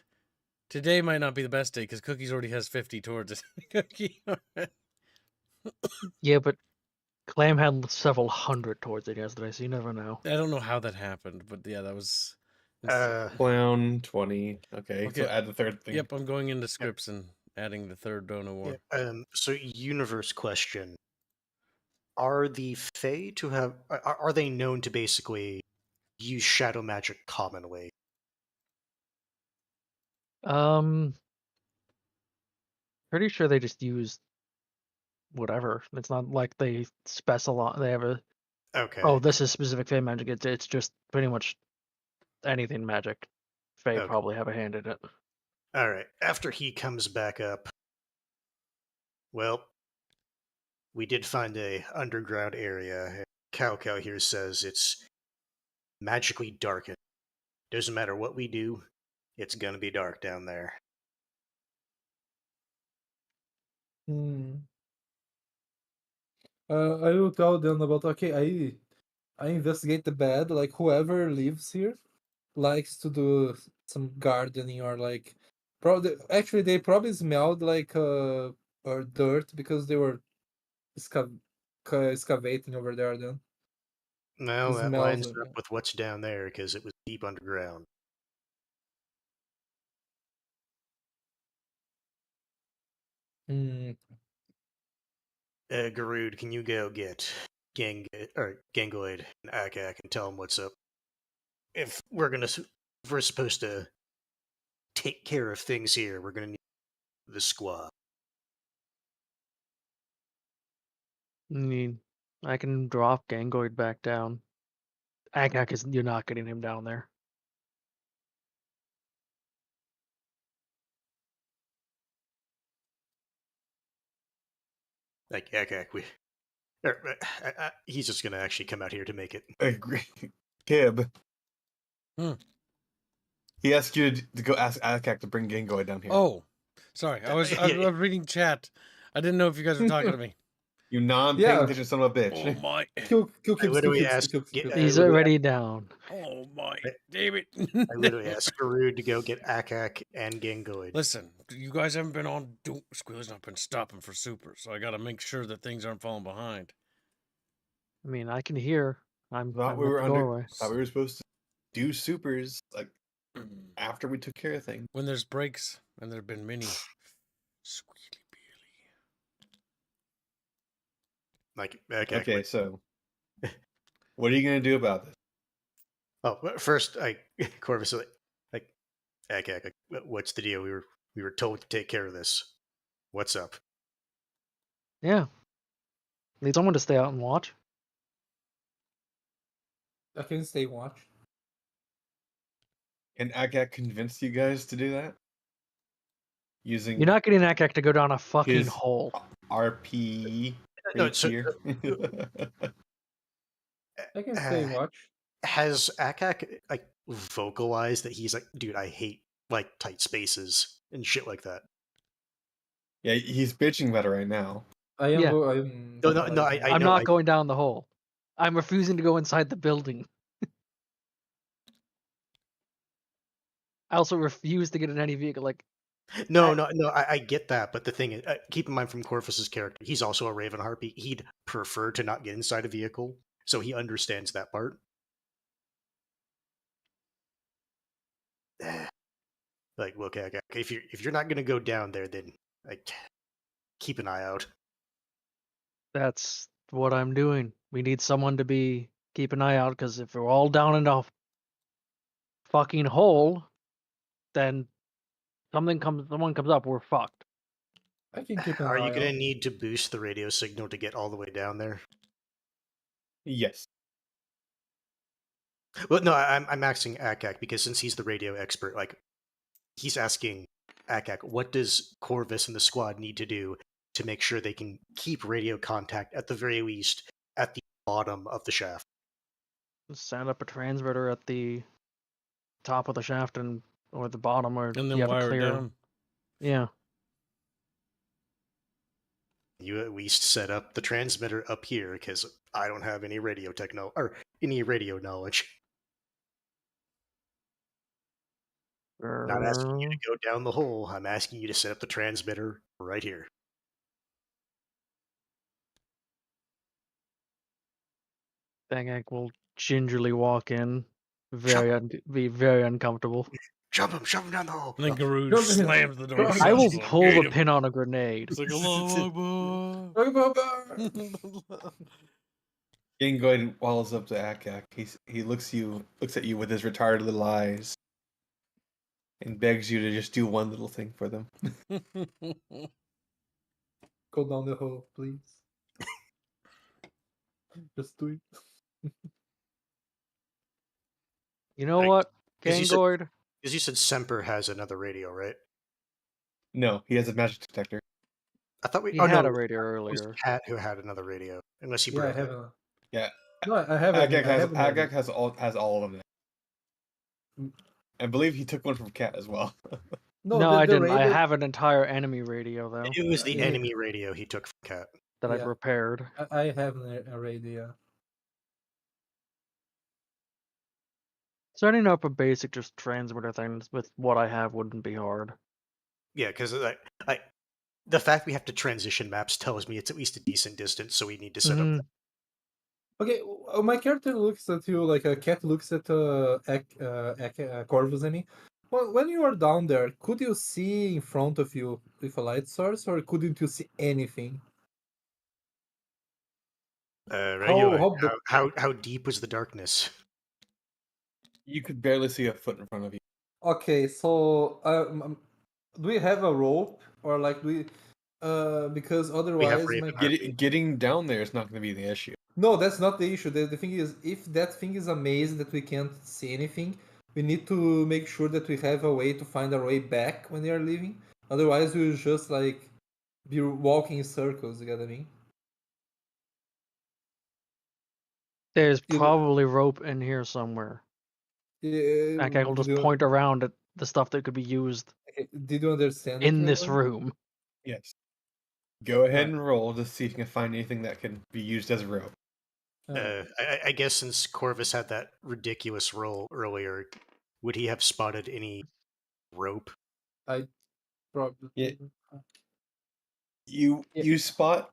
today might not be the best day because Cookies already has 50 towards it. Cookie. Yeah, but Clam had several hundred towards it yesterday, so you never know. I don't know how that happened, but yeah, that was. Clown 20. Okay, Okay. so add the third thing. Yep, I'm going into scripts and adding the third Dono war. So universe question. Are the Fae to have, are they known to basically use shadow magic commonly? Pretty sure they just use whatever. It's not like they specify. They have a Okay. oh, this is specific Fey magic. It's just pretty much anything magic. Faye Okay. probably have a hand in it. All right. After he comes back up, well, we did find a underground area. Cow here says it's magically darkened. Doesn't matter what we do, it's gonna be dark down there. I will tell them about I investigate the bed. Like whoever lives here likes to do some gardening or like probably actually they probably smelled like or dirt because they were excavating over there. Then Well, it that smells lines like up with what's down there because it was deep underground. Garud, can you go get Gangoid and Akak and tell them what's up? If we're supposed to take care of things here, we're gonna need the squad. I mean, I can drop Gangoid back down. Agak is you're not getting him down there. Like Akak, he's just gonna actually come out here to make it. Agree. Kib. Hmm. He asked you to go ask Akak to bring Gengoy down here. Oh, sorry. I was reading chat. I didn't know if you guys were talking to me. You non-paying attention son of a bitch. Oh my. kill I literally asked. He's already down. Oh my. Damn it. I literally asked Garud to go get Akak and Gangoid. Listen, you guys haven't been on. Squeal's not been stopping for super, so I got to make sure that things aren't falling behind. I mean, I can hear. I'm Thought at we were the doorway. Thought we were supposed to do supers like after we took care of things. When there's breaks, and there have been many. Squealy Like Akak. Okay, so what are you gonna do about this? Oh, first, Corvus, like Akak, what's the deal? We were told to take care of this. What's up? Yeah. Need someone to stay out and watch. I can stay watch. Can Akak convince you guys to do that? Using You're not getting Akak to go down a fucking his hole. RP No, right so- here. I can stay watch. Has Akak like vocalized that he's like, dude, I hate like tight spaces and shit like that? Yeah, he's bitching about it right now. I am. Yeah. No, I'm know, not going down the hole. I'm refusing to go inside the building. I also refuse to get in any vehicle. Like, No, I get that, but the thing is, keep in mind from Corvus's character, he's also a Raven Harpy. He'd prefer to not get inside a vehicle, so he understands that part. Like, look, if you're not gonna go down there, then like keep an eye out. that's what I'm doing. We need someone to keep an eye out, because if we're all down in a fucking hole, then someone comes up, we're fucked. I can keep an Are eye you gonna out. need to boost the radio signal to get all the way down there? Yes. Well, no, I'm asking Akak because since he's the radio expert, like he's asking Akak, what does Corvus and the squad need to do to make sure they can keep radio contact at the very least at the bottom of the shaft? Set up a transmitter at the top of the shaft or the bottom, or And you then have a wire it clear. down. Yeah. You at least set up the transmitter up here because I don't have any radio or any radio knowledge. Not asking you to go down the hole. I'm asking you to set up the transmitter right here. Bangak will gingerly walk in, be very uncomfortable. Shove him down the hole. And then Garud Go ahead. slams the door Go shut. I will He's like, pull "Get the him." pin on a grenade. It's like, Allahu Akbar. Gengoy walls up to Akak. He looks at you with his retarded little eyes and begs you to just do one little thing for them. Go down the hole, please. Just do it. You know Like, what, 'cause you said- Gangoid? Because you said Semper has another radio, right? No, he has a magic detector. I thought we. He Oh had no, a radio it was earlier. Cat who had another radio, unless he Yeah, I broke have it. a. Yeah, No, I have a. Agag I has have an Agag idea. has all of them. I believe he took one from Cat as well. No, No, I the didn't. I radio. have an entire enemy radio though It was the Yeah. enemy radio he took from Cat. that I've Yeah. repaired. I have a radio. Setting up a basic just transmitter things with what I have wouldn't be hard. Yeah, because the fact we have to transition maps tells me it's at least a decent distance, so we need to set up. Okay, my character looks at you like a cat looks at Corvus, I mean. Well, when you are down there, could you see in front of you with a light source, or couldn't you see anything? Radio, How how deep was the darkness? You could barely see a foot in front of you. Okay, so do we have a rope, or like do we? Because We have otherwise, Raven my Harpy. Getting down there is not going to be the issue. no, that's not the issue. The thing is, if that thing is amazing that we can't see anything, we need to make sure that we have a way to find our way back when we are leaving. Otherwise, we'll just like be walking in circles. You get what I mean? There's You- probably rope in here somewhere. Like I will did just point around at the stuff that could be used did you understand it, in this Raven? room. Yes. Go ahead and roll to see if you can find anything that can be used as a rope. I guess since Corvus had that ridiculous roll earlier, would he have spotted any rope? I probably. Yeah. You spot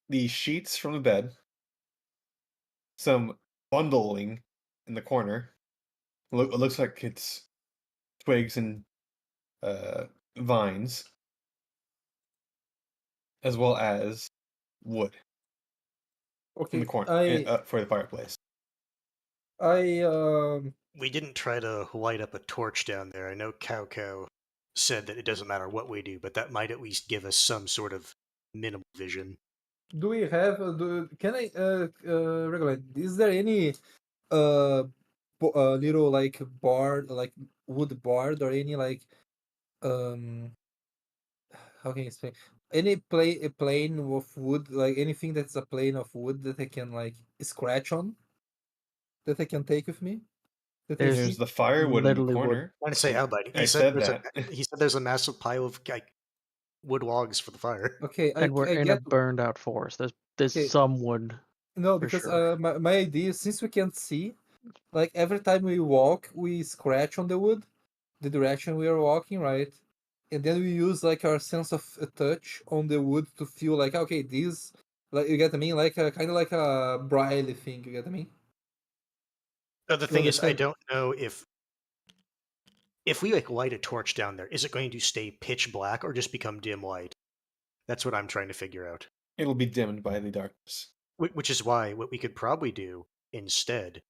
the sheets from the bed, some bundling in the corner. It looks like it's twigs and vines, as well as wood in Okay, the corner for the fireplace. We didn't try to light up a torch down there. I know Cow said that it doesn't matter what we do, but that might at least give us some sort of minimal vision. do we have? Can I regulate? Is there any little like board, like wood board, or any like um how can I explain? Any a plane of wood, like anything that's a plane of wood that I can like scratch on, that I can take with me. That I There's see. There's the firewood in the literally wood. corner. I want to say how, buddy. I said that. He said there's a massive pile of wood logs for the fire. Okay, And we're I in a get. burned out forest. There's Okay. some wood. No, for because sure. my idea is, since we can't see, like every time we walk, we scratch on the wood, the direction we are walking, right? And then we use like our sense of touch on the wood to feel like, okay, this, like, you get what I mean, like a kind of like a braille thing. You get what I mean? The thing is, I understand? don't know if we like light a torch down there, is it going to stay pitch black or just become dim light? That's what I'm trying to figure out. It'll be dimmed by the darkness. Which is why what we could probably do instead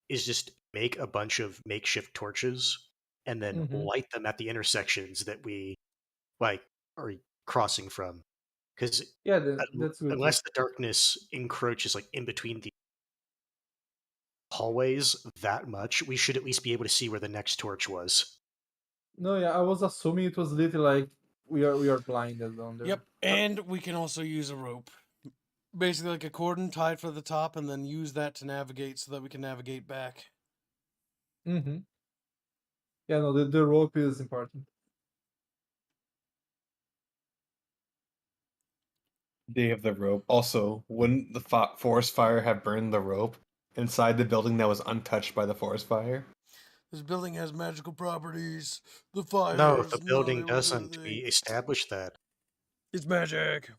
is just make a bunch of makeshift torches and then light them at the intersections that we like are crossing from. Because Yeah, that's good. unless the darkness encroaches like in between the hallways that much, we should at least be able to see where the next torch was. No, yeah, I was assuming it was literally like we are blinded on there. Yep, and we can also use a rope. Basically like a cordon tied for the top and then use that to navigate so that we can navigate back. Mm-hmm. Yeah, no, the rope is important. They have the rope. Also, wouldn't the forest fire have burned the rope inside the building that was untouched by the forest fire? This building has magical properties. The fire. No, the building doesn't. We established that. It's magic.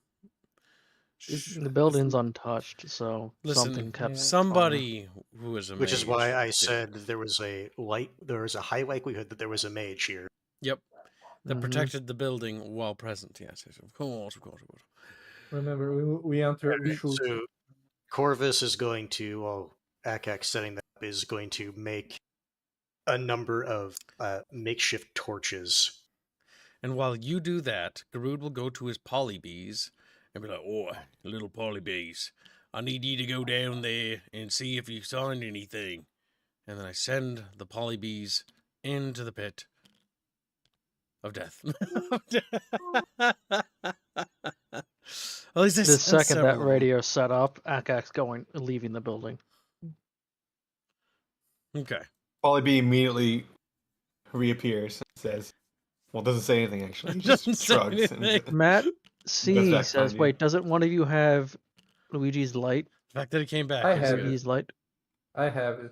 The building's untouched, so Listen, something kept somebody who is a which mage is why I said there was a high likelihood that there was a mage here. Yep. That protected the building while present. Yes, of course. Remember, we enter. We shoot. So Corvus is going to, well, Akak setting that up is going to make a number of makeshift torches. And while you do that, Garud will go to his polybees and be like, "Oh, little polybees, I need you to go down there and see if you find anything." And then I send the polybees into the pit of death. At least I The sent second that several of them. radio set up, Akak's leaving the building. Okay. Polyb immediately reappears and says, well, doesn't say anything actually. He just Doesn't say shrugs. anything. Matt Goes C back says, behind you. "Wait, doesn't one of you have Luigi's light? The fact that he came back I is have good. Luigi's light? I have it.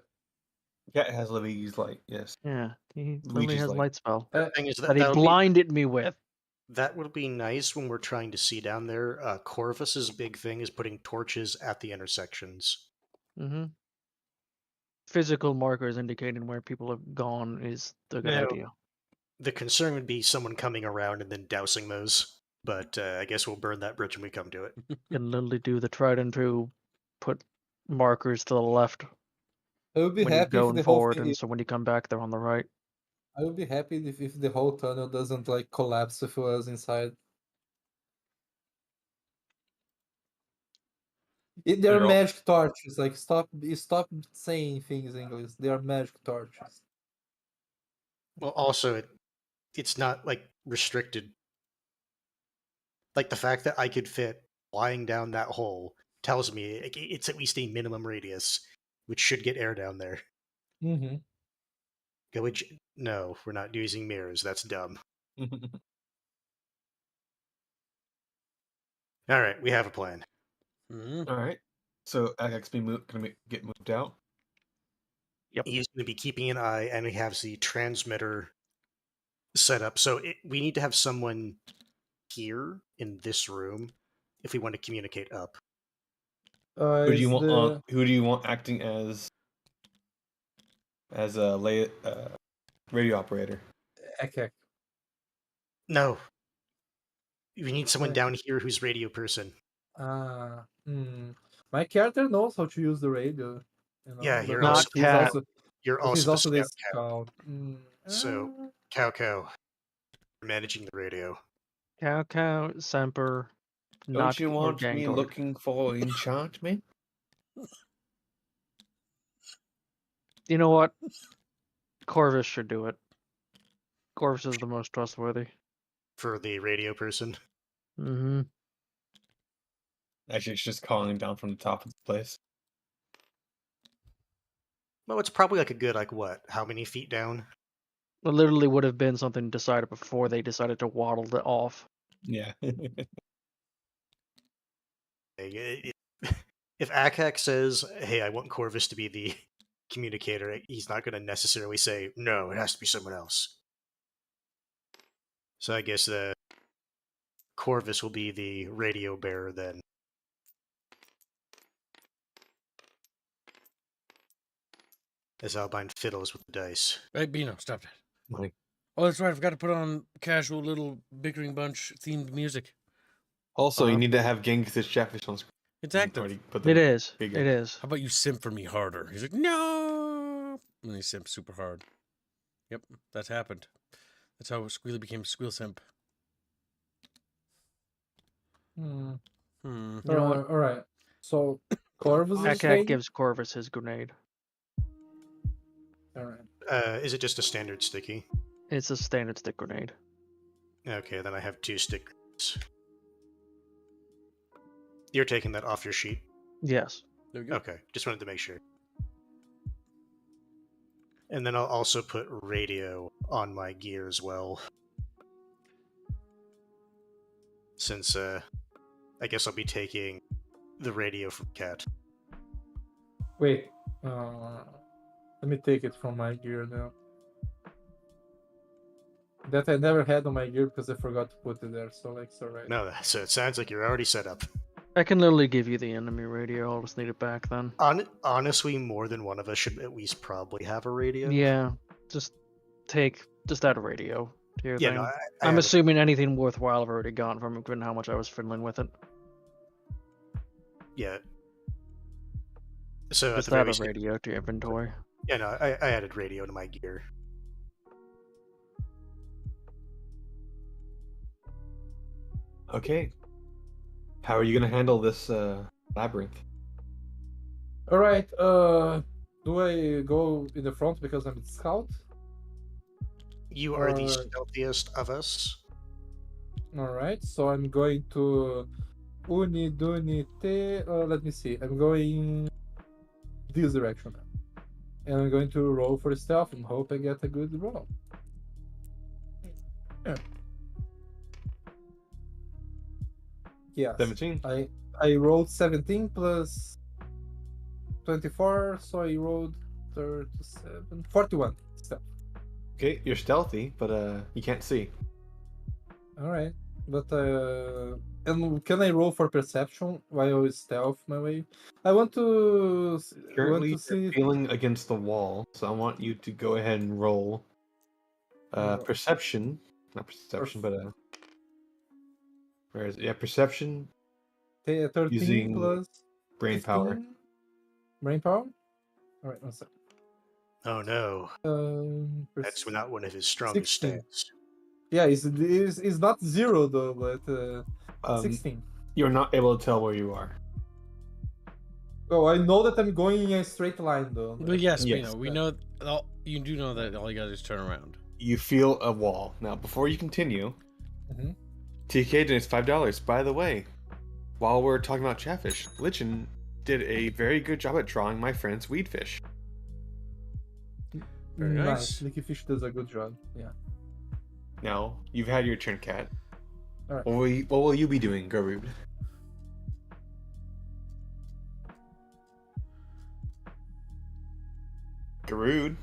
Cat has Luigi's light, yes. Yeah, he literally Luigi's has light. light spell Uh, Thing is that he would be, blinded me with." that would be nice when we're trying to see down there. Corvus's big thing is putting torches at the intersections. Mm-hmm. Physical markers indicating where people have gone is the good No. idea. The concern would be someone coming around and then dousing those. But I guess we'll burn that bridge when we come to it. You can literally do the tried and true, put markers to the left I would be when you're happy if going the whole forward, thing. and so when you come back, they're on the right. I would be happy if the whole tunnel doesn't like collapse with us inside. They're Well- magic torches. Like stop saying things in English. They are magic torches. Well, also, it's not like restricted. Like the fact that I could fit flying down that hole tells me it's at least a minimum radius, which should get air down there. Mm-hmm. No, we're not using mirrors. That's dumb. All right, we have a plan. Mhm. All right. So Akak's gonna get moved out. Yep. He's going to be keeping an eye, and he has the transmitter set up. So we need to have someone here in this room if we want to communicate up. Who do you want? Who do you want acting as a radio operator? Okay. No, we need someone Okay. down here who's radio person. My character knows how to use the radio. You know, Yeah, but you're Not also he's Cat. also you're but he's also also the this scout cat. scout. So, Cow, managing the radio. Cow, Semper, Don't not you or want me Gangor. looking for enchantment? You know what? Corvus should do it. Corvus is the most trustworthy. For the radio person. Mm-hmm. Actually, it's just calling down from the top of the place. Well, it's probably like a good, how many feet down? It literally would have been something decided before they decided to waddle it off. Yeah. If Akak says, hey, I want Corvus to be the communicator, he's not going to necessarily say, no, it has to be someone else. So I guess the Corvus will be the radio bearer then. As Albine fiddles with the dice. Hey, Bino, stop that. Like, Oh, that's right. I forgot to put on casual little Bickering Bunch themed music. also, you need to have Genghis Chatfish on screen. It's You active. already put the It is. figure. It is. How about you simp for me harder? He's like, no! And he simps super hard. Yep, that's happened. That's how Squealy became Squeal Simp. You know All right. So Corvus is Akak saying. gives Corvus his grenade. All right. Is it just a standard sticky? It's a standard stick grenade. Okay, then I have 2 stick grenades. You're taking that off your sheet? Yes. There we go. Okay, just wanted to make sure. And then I'll also put radio on my gear as well. Since, I guess I'll be taking the radio from Cat. Wait. Let me take it from my gear now. That I never had on my gear because I forgot to put it there. So like, it's alright. No, so it sounds like you're already set up. I can literally give you the enemy radio. I'll just need it back then. Honestly, more than one of us should at least probably have a radio. Yeah. Just add a radio to your Yeah, thing. no, I'm have it. assuming anything worthwhile I've already gotten from it, given how much I was fiddling with it. Yeah. So Just at the add very a least, radio to your inventory. yeah, no, I added radio to my gear. Okay. How are you gonna handle this labyrinth? All right. Do I go in the front because I'm the scout? You are the stealthiest of us. Alright, so I'm going to Unidunite. Let me see. I'm going this direction. And I'm going to roll for stealth and hope I get a good roll. Yeah. Yes. 17. I rolled 17 plus 24, so I rolled 37, 41 stealth. Okay, you're stealthy, but you can't see. All right, but and can I roll for perception while I stealth my way? I want to Currently, want to see you're feeling against the wall, so I want you to go ahead and roll perception. Not perception, but where is it? Yeah, perception 13 using plus brain 15. power. Brain power. All right, one second. Oh no, that's not one of his strongest 16. stats. Yeah, it's not 0 though, but 16. You're not able to tell where you are. Oh, I know that I'm going in a straight line though. But yes, Yes. we know. You do know that all you gotta do is turn around. You feel a wall. Now, before you continue, Mhm. TK donates $5. By the way, while we're talking about Chatfish, Lichen did a very good job at drawing my friend's weedfish. Very nice. Licky Fish does a good job. Yeah. Now, you've had your turn, Cat. All right. What will you be doing, Garud? Garud?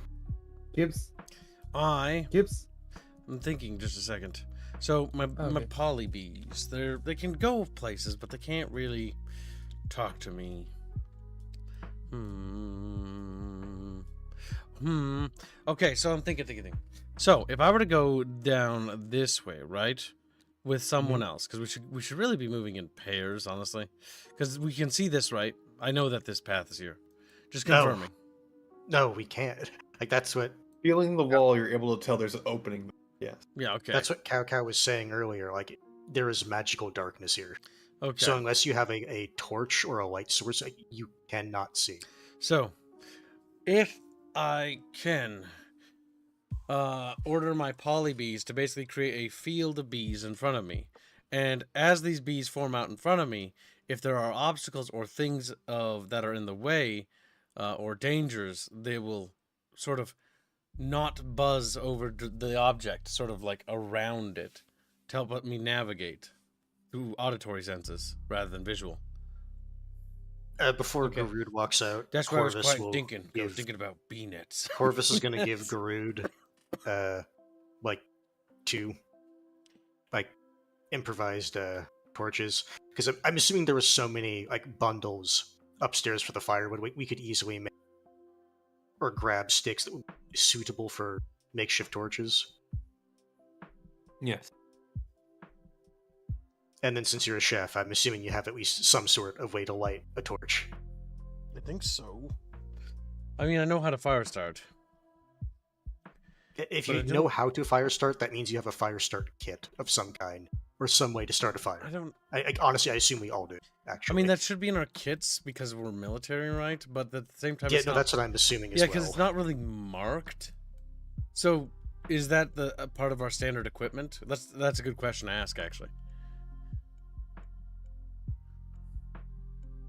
Gibbs. I'm thinking just a second. So my Okay. poly bees, they can go places, but they can't really talk to me. Okay, so I'm thinking. So if I were to go down this way, right, with someone else, because we should really be moving in pairs, honestly, because we can see this, right? I know that this path is here. Just confirming. No, we can't. Like that's what Feeling the wall, you're able to tell there's an opening. Yes. Yeah. Okay. that's what Cow was saying earlier. Like there is magical darkness here. Okay. So unless you have a torch or a light source, you cannot see. So, if I can order my poly bees to basically create a field of bees in front of me, and as these bees form out in front of me, if there are obstacles or things that are in the way or dangers, they will sort of not buzz over the object, sort of like around it, to help me navigate through auditory senses rather than visual. Before Garud walks out, That's why I was Corvus quite will thinking. I was give- thinking about bee nets. Corvus is going to give Garud, like 2, like improvised torches, because I'm assuming there was so many like bundles upstairs for the firewood. We could easily make or grab sticks that would be suitable for makeshift torches. Yes. And then since you're a chef, I'm assuming you have at least some sort of way to light a torch. I think so. I mean, I know how to fire start. If But you I know how to fire start, that means you have a fire start kit of some kind, or some way to start a fire. I don't. Honestly, I assume we all do, actually. I mean, that should be in our kits because we're military, right? But at the same time, Yeah, it's no, not, that's what I'm assuming as yeah, well. because it's not really marked. So, is that a part of our standard equipment? That's a good question to ask, actually.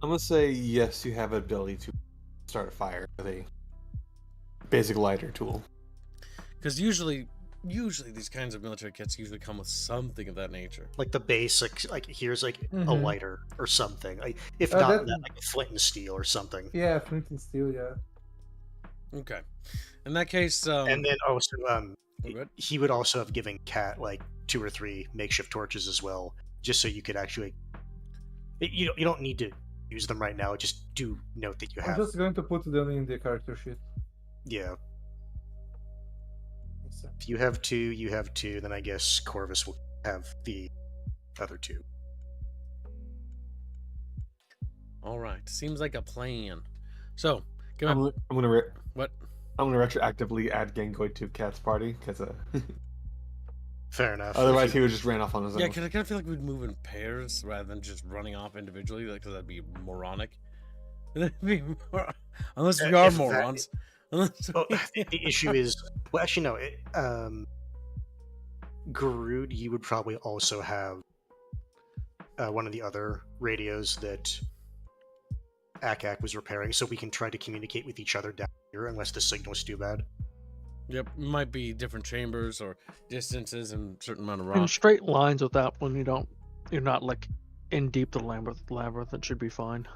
I'm gonna say yes, you have ability to start a fire with a basic lighter tool. Because usually these kinds of military kits usually come with something of that nature. Like the basics, like here's like a Mhm. lighter or something. Like, if Uh, not that- that, like a flint and steel or something. Yeah, flint and steel. Yeah. Okay. In that case, And then also, we're good. he would also have given Cat like 2 or 3 makeshift torches as well, just so you could actually. You don't need to use them right now. Just do note that you I'm have. just going to put them in the character sheet. Yeah. So, If you have 2, you have 2. Then I guess Corvus will have the other 2. All right. Seems like a plan. So, come I'm on. gonna What? I'm gonna retroactively add Gangoi to Cat's party because Fair enough. otherwise If he you- would just ran off on his Yeah, own. because I kind of feel like we'd move in pairs rather than just running off individually, because that'd be moronic. Unless we are If that- morons. Unless Well, the issue is, well, actually no. Garud, you would probably also have one of the other radios that Akak was repairing, so we can try to communicate with each other down here, unless the signal's too bad. Yep, might be different chambers or distances and certain amount of In rock. straight lines with that one, you're not like in deep the labyrinth. It should be fine.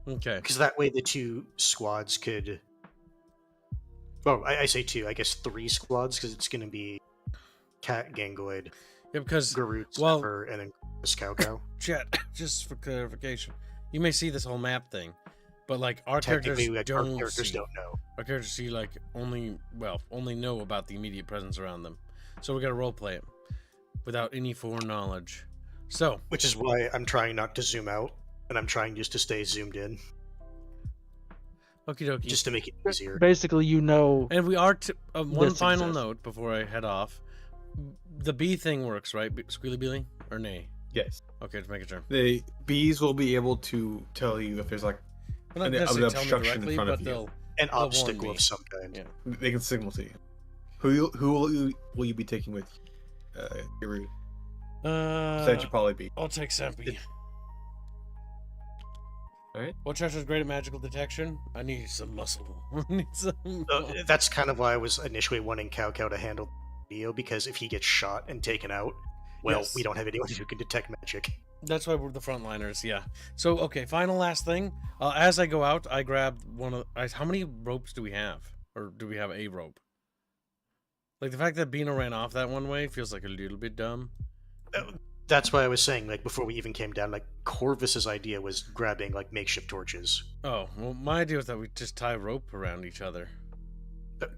Okay. Because that way the two squads could... Well, I say two, I guess 3 squads, because it's going to be Cat, Gangoid, Yeah, because Garud, well, Snapper, and then Cow. chat, just for clarification, you may see this whole map thing, but like our characters Technically, like, our don't characters see. don't know. Our characters see like only know about the immediate presence around them. So we got to role play it without any foreknowledge. So, Which is why I'm trying not to zoom out, and I'm trying just to stay zoomed in, okie dokie. just to make it easier. Basically, And we are one This final exists. note before I head off. The bee thing works, right? Squealy Beely or nay? Yes. Okay, just making sure. The bees will be able to tell you if there's like Well, not an necessarily tell me obstruction in directly, front of but you. they'll An warn obstacle me. of some kind. Yeah. They can signal to you. Who will you be taking with you? Garud. Besides your poly bee. I'll take Sempy. Alright. What character is great at magical detection? I need some muscle. I need some. That's kind of why I was initially wanting Cow to handle Neo, because if he gets shot and taken out, well, Yes. we don't have anyone who can detect magic. That's why we're the frontliners, yeah. So, okay, final last thing. As I go out, I grab one of... how many ropes do we have? Or do we have a rope? Like, the fact that Bino ran off that one way feels like a little bit dumb. That's why I was saying, like, before we even came down, like, Corvus's idea was grabbing, like, makeshift torches. Oh, well, my idea was that we just tie rope around each other.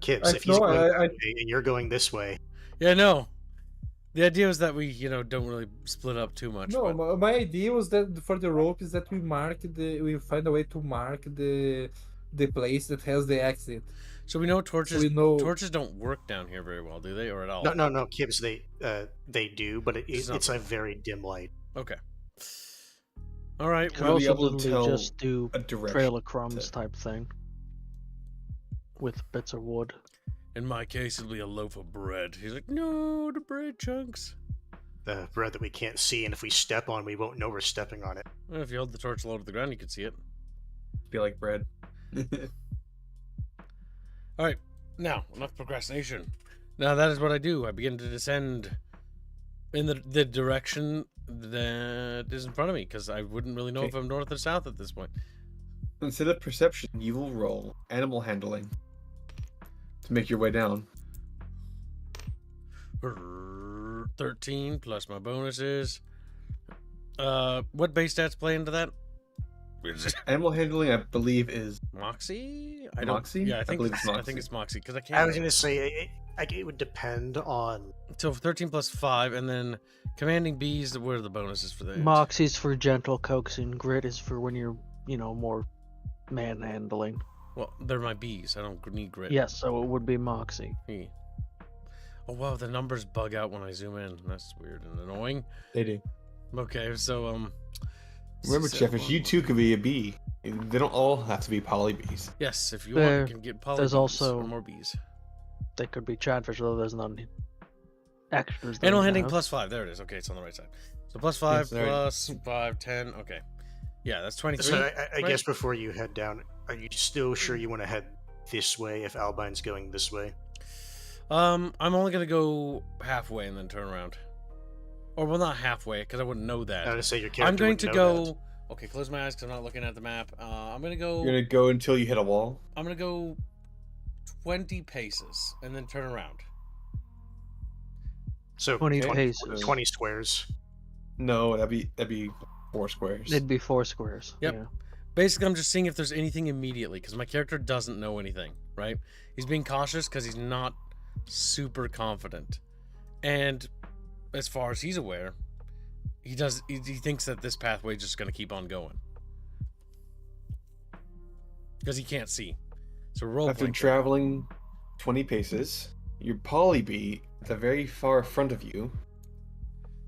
Kibbs, if he's going that way and you're going this way... Yeah, no. The idea was that we, don't really split up too much. No, but... my idea was that for the rope is that we find a way to mark the place that has the exit. So we know torches. We know Torches don't work down here very well, do they, or at all? No, Kibbs, they do, but It's not it's a very dim light. Okay. All right. could We'll be also able to literally tell just do a direction trail of crumbs to- type thing with bits of wood. In my case, it'll be a loaf of bread. He's like, no, the bread chunks. The bread that we can't see, and if we step on, we won't know we're stepping on it. Well, if you hold the torch low to the ground, you can see it. Be like bread. All right. Now, enough procrastination. Now, that is what I do. I begin to descend in the direction that is in front of me, because I wouldn't really know Okay. if I'm north or south at this point. Instead of perception, you will roll animal handling to make your way down. 13 plus my bonuses. What base stats play into that? Animal handling, I believe, is Moxie? Moxie? Yeah, I I think believe it's it's I Moxie. think it's Moxie because I can't. I was gonna say it would depend on. So 13 plus 5, and then commanding bees. What are the bonuses for that? Moxie's for gentle coaxing. Grit is for when you're, more manhandling. Well, they're my bees. I don't need grit. Yes, so it would be Moxie. Hmm. Oh wow, the numbers bug out when I zoom in. That's weird and annoying. they do. Okay, so Remember, so- Cheffish, you too could be a bee. They don't all have to be poly bees. Yes, if you There- want, you can get poly there's bees also- or more bees. They could be Chatfish, though there's none extras. that Animal we handling have. plus 5. There it is. Okay, it's on the right side. So plus 5 Yes, there it plus 5, 10. Okay. Yeah, that's 23. So I right? guess before you head down, are you still sure you want to head this way if Albine's going this way? I'm only gonna go halfway and then turn around. Or well, not halfway because I wouldn't know that. I would say your character. I'm going would to know go. that. Okay, close my eyes because I'm not looking at the map. I'm gonna go. You're gonna go until you hit a wall. I'm gonna go 20 paces and then turn around. So 20 Okay. paces. 20 squares. No, that'd be 4 squares. It'd be 4 squares. Yep. Yeah. Basically, I'm just seeing if there's anything immediately because my character doesn't know anything. Right? He's being cautious because he's not super confident, and as far as he's aware, he thinks that this pathway is just gonna keep on going because he can't see. So roll After blank. traveling 20 paces, your poly bee at the very far front of you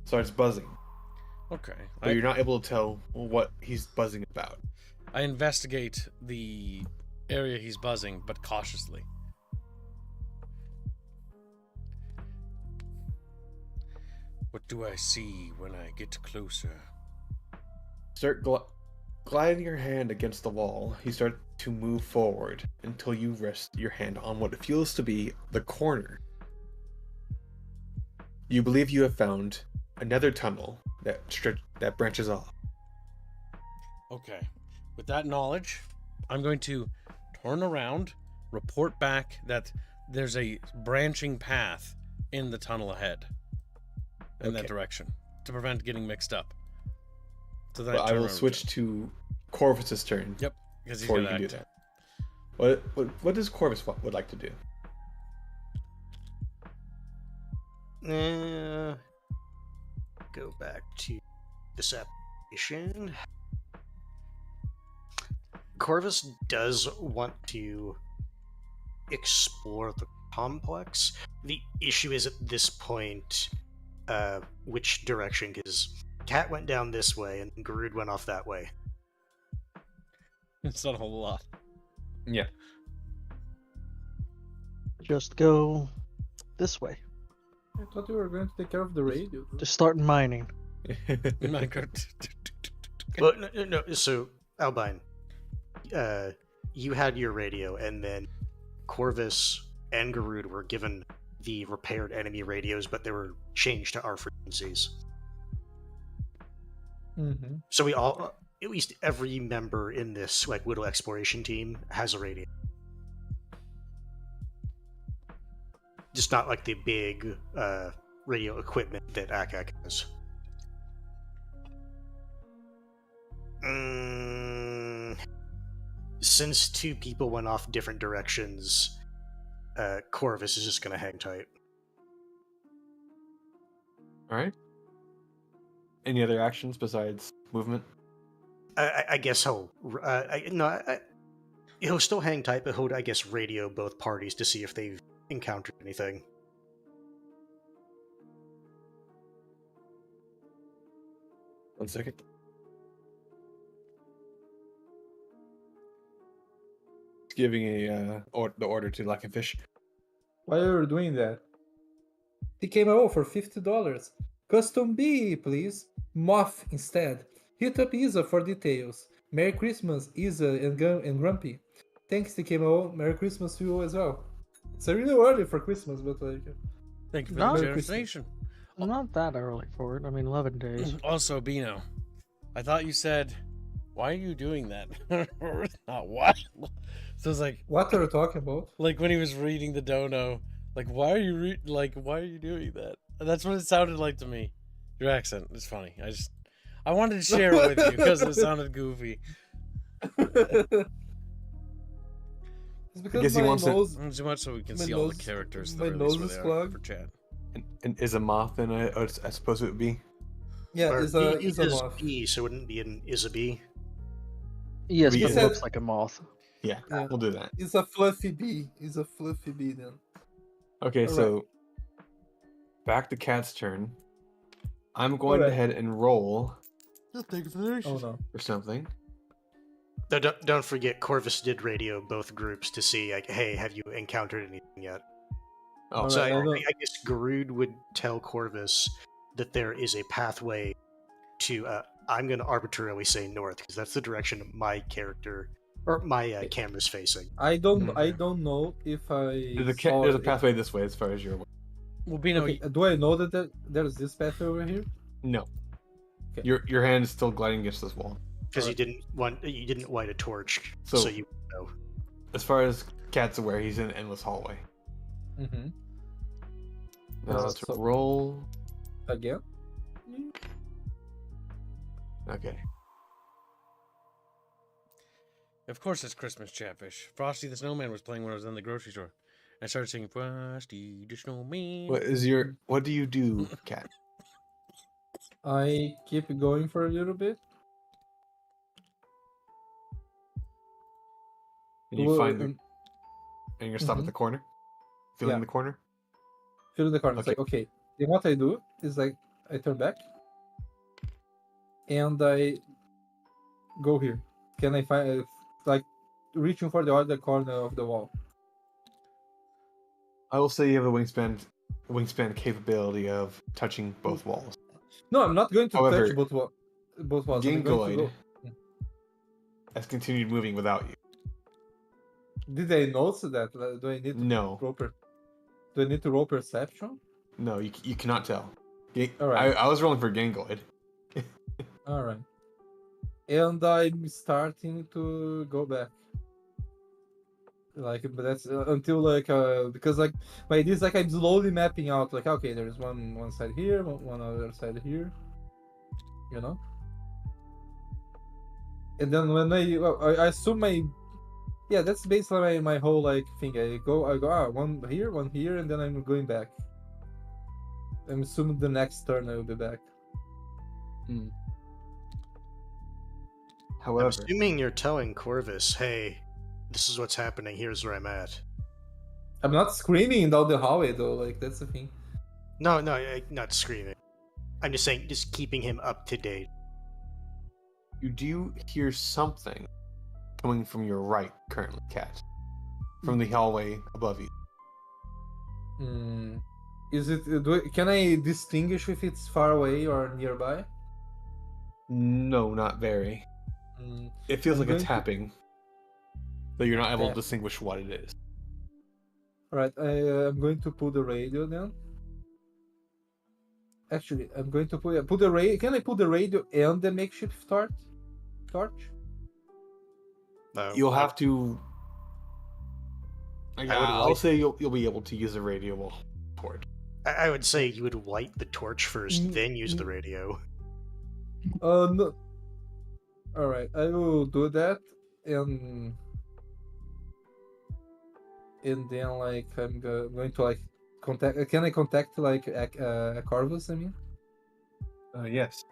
starts buzzing, Okay. but you're not able to tell what he's buzzing about. I investigate the area he's buzzing, but cautiously. What do I see when I get closer? Start gliding your hand against the wall. You start to move forward until you rest your hand on what feels to be the corner. You believe you have found another tunnel that branches off. Okay. With that knowledge, I'm going to turn around, report back that there's a branching path in the tunnel ahead in that direction to prevent getting mixed up. So then I will switch to Corvus's turn. Yep, because he's before you gonna can do act. that. What does Corvus would like to do? Go back to this application. Corvus does want to explore the complex. The issue is at this point, which direction? Because Cat went down this way and Garud went off that way. It's not a whole lot. Yeah. Just go this way. I thought you were going to take care of the radio. Just start mining. Well, no. So Albine, you had your radio, and then Corvus and Garud were given the repaired enemy radios, but they were changed to our frequencies. Mm-hmm. So we all, at least every member in this like Whittle exploration team, has a radio. Just not like the big radio equipment that Akak has. Since two people went off different directions, Corvus is just going to hang tight. Alright. Any other actions besides movement? I guess he'll still hang tight, but he'll, I guess, radio both parties to see if they've encountered anything. One second. Giving the order to BUCKETFISH. Why are you doing that? TKMO for $50. Custom B, please. Moth instead. Hit up Isa for details. Merry Christmas, Isa and Grumpy. Thanks, TKMO. Merry Christmas to you as well. It's really early for Christmas, but like... Thank you for Not the Merry generation. Not that early for it. I mean, 11 days. Also, Bino, I thought you said, why are you doing that? Not what? So it's like, What are you talking about? like when he was reading the dono, like why are you why are you doing that? That's what it sounded like to me. Your accent is funny. I wanted to share it with you because it sounded goofy. It's because guess he my wants to- nose... Too much so we can My see all the nose- characters my that are at least nose where is they are plugged. for chat. And is a moth then I suppose it would be? Yeah, Or it's a is moth. B, so it wouldn't be an Isabee. Yes, We but it said- looks like a moth. Yeah, Yeah. we'll do that. It's a fluffy bee. It's a fluffy bee then. Okay, Alright. so back to Cat's turn. I'm going Alright. ahead and roll Oh no. for something. Though don't forget, Corvus did radio both groups to see, like, hey, have you encountered anything yet? Oh, Alright, So I know. I guess Garud would tell Corvus that there is a pathway to, I'm going to arbitrarily say north, because that's the direction my character, or my camera's facing. I don't Mhm. know if I there's a pathway this way as far as you're aware. Well, Bino, Okay, do I know that there's this pathway over here? No. Okay. Your hand is still gliding against this wall. Because you didn't light a torch, So- so you know. As far as Cat's aware, he's in an endless hallway. Mm-hmm. Now let's so- roll. Again? Okay. of course it's Christmas Chatfish. Frosty the Snowman was playing when I was in the grocery store. I started singing Frosty the Snowman. What do you do, Cat? I keep going for a little bit. And you Well, find um, and you're stop at mhm. the corner? Feeling Yeah. the corner? Fill the corner. It's Okay. like, okay. Then what I do is like, I turn back. And I go here. Can I find, like, reaching for the other corner of the wall? I will say you have a wingspan wingspan capability of touching both walls. No, I'm not going to However, touch both walls. I'm going to Gingoid go. has continued moving without you. Did I notice that? Do I need to No. Do I need to roll perception? No, you cannot tell. All right. I was rolling for Gingoid. All right. And I'm starting to go back. Like, but that's until like because like my idea is like I'm slowly mapping out like okay, there's one side here, one other side here, you know. And then when I assume that's basically my whole like thing. I go one here, and then I'm going back. I'm assuming the next turn I will be back. I'm However, assuming you're telling Corvus, hey, this is what's happening, here's where I'm at. I'm not screaming down the hallway though, like that's the thing. No, not screaming. I'm just saying, just keeping him up to date. you do hear something coming from your right currently, Cat. From the hallway above you. Is it? Can I distinguish if it's far away or nearby? No, not very. It feels I'm like a going to- tapping, though you're not able to Yeah. distinguish what it is. Alright, I'm going to pull the radio then. Actually, I'm going to put the radio. Can I put the radio and the makeshift torch? You'll have to. I'll like- say you'll be able to use a radio torch. I would say you would light the torch first, then use the mm. radio. No. Alright, I will do that and then like I'm going to like contact. Can I contact like Corvus? I mean, Yes.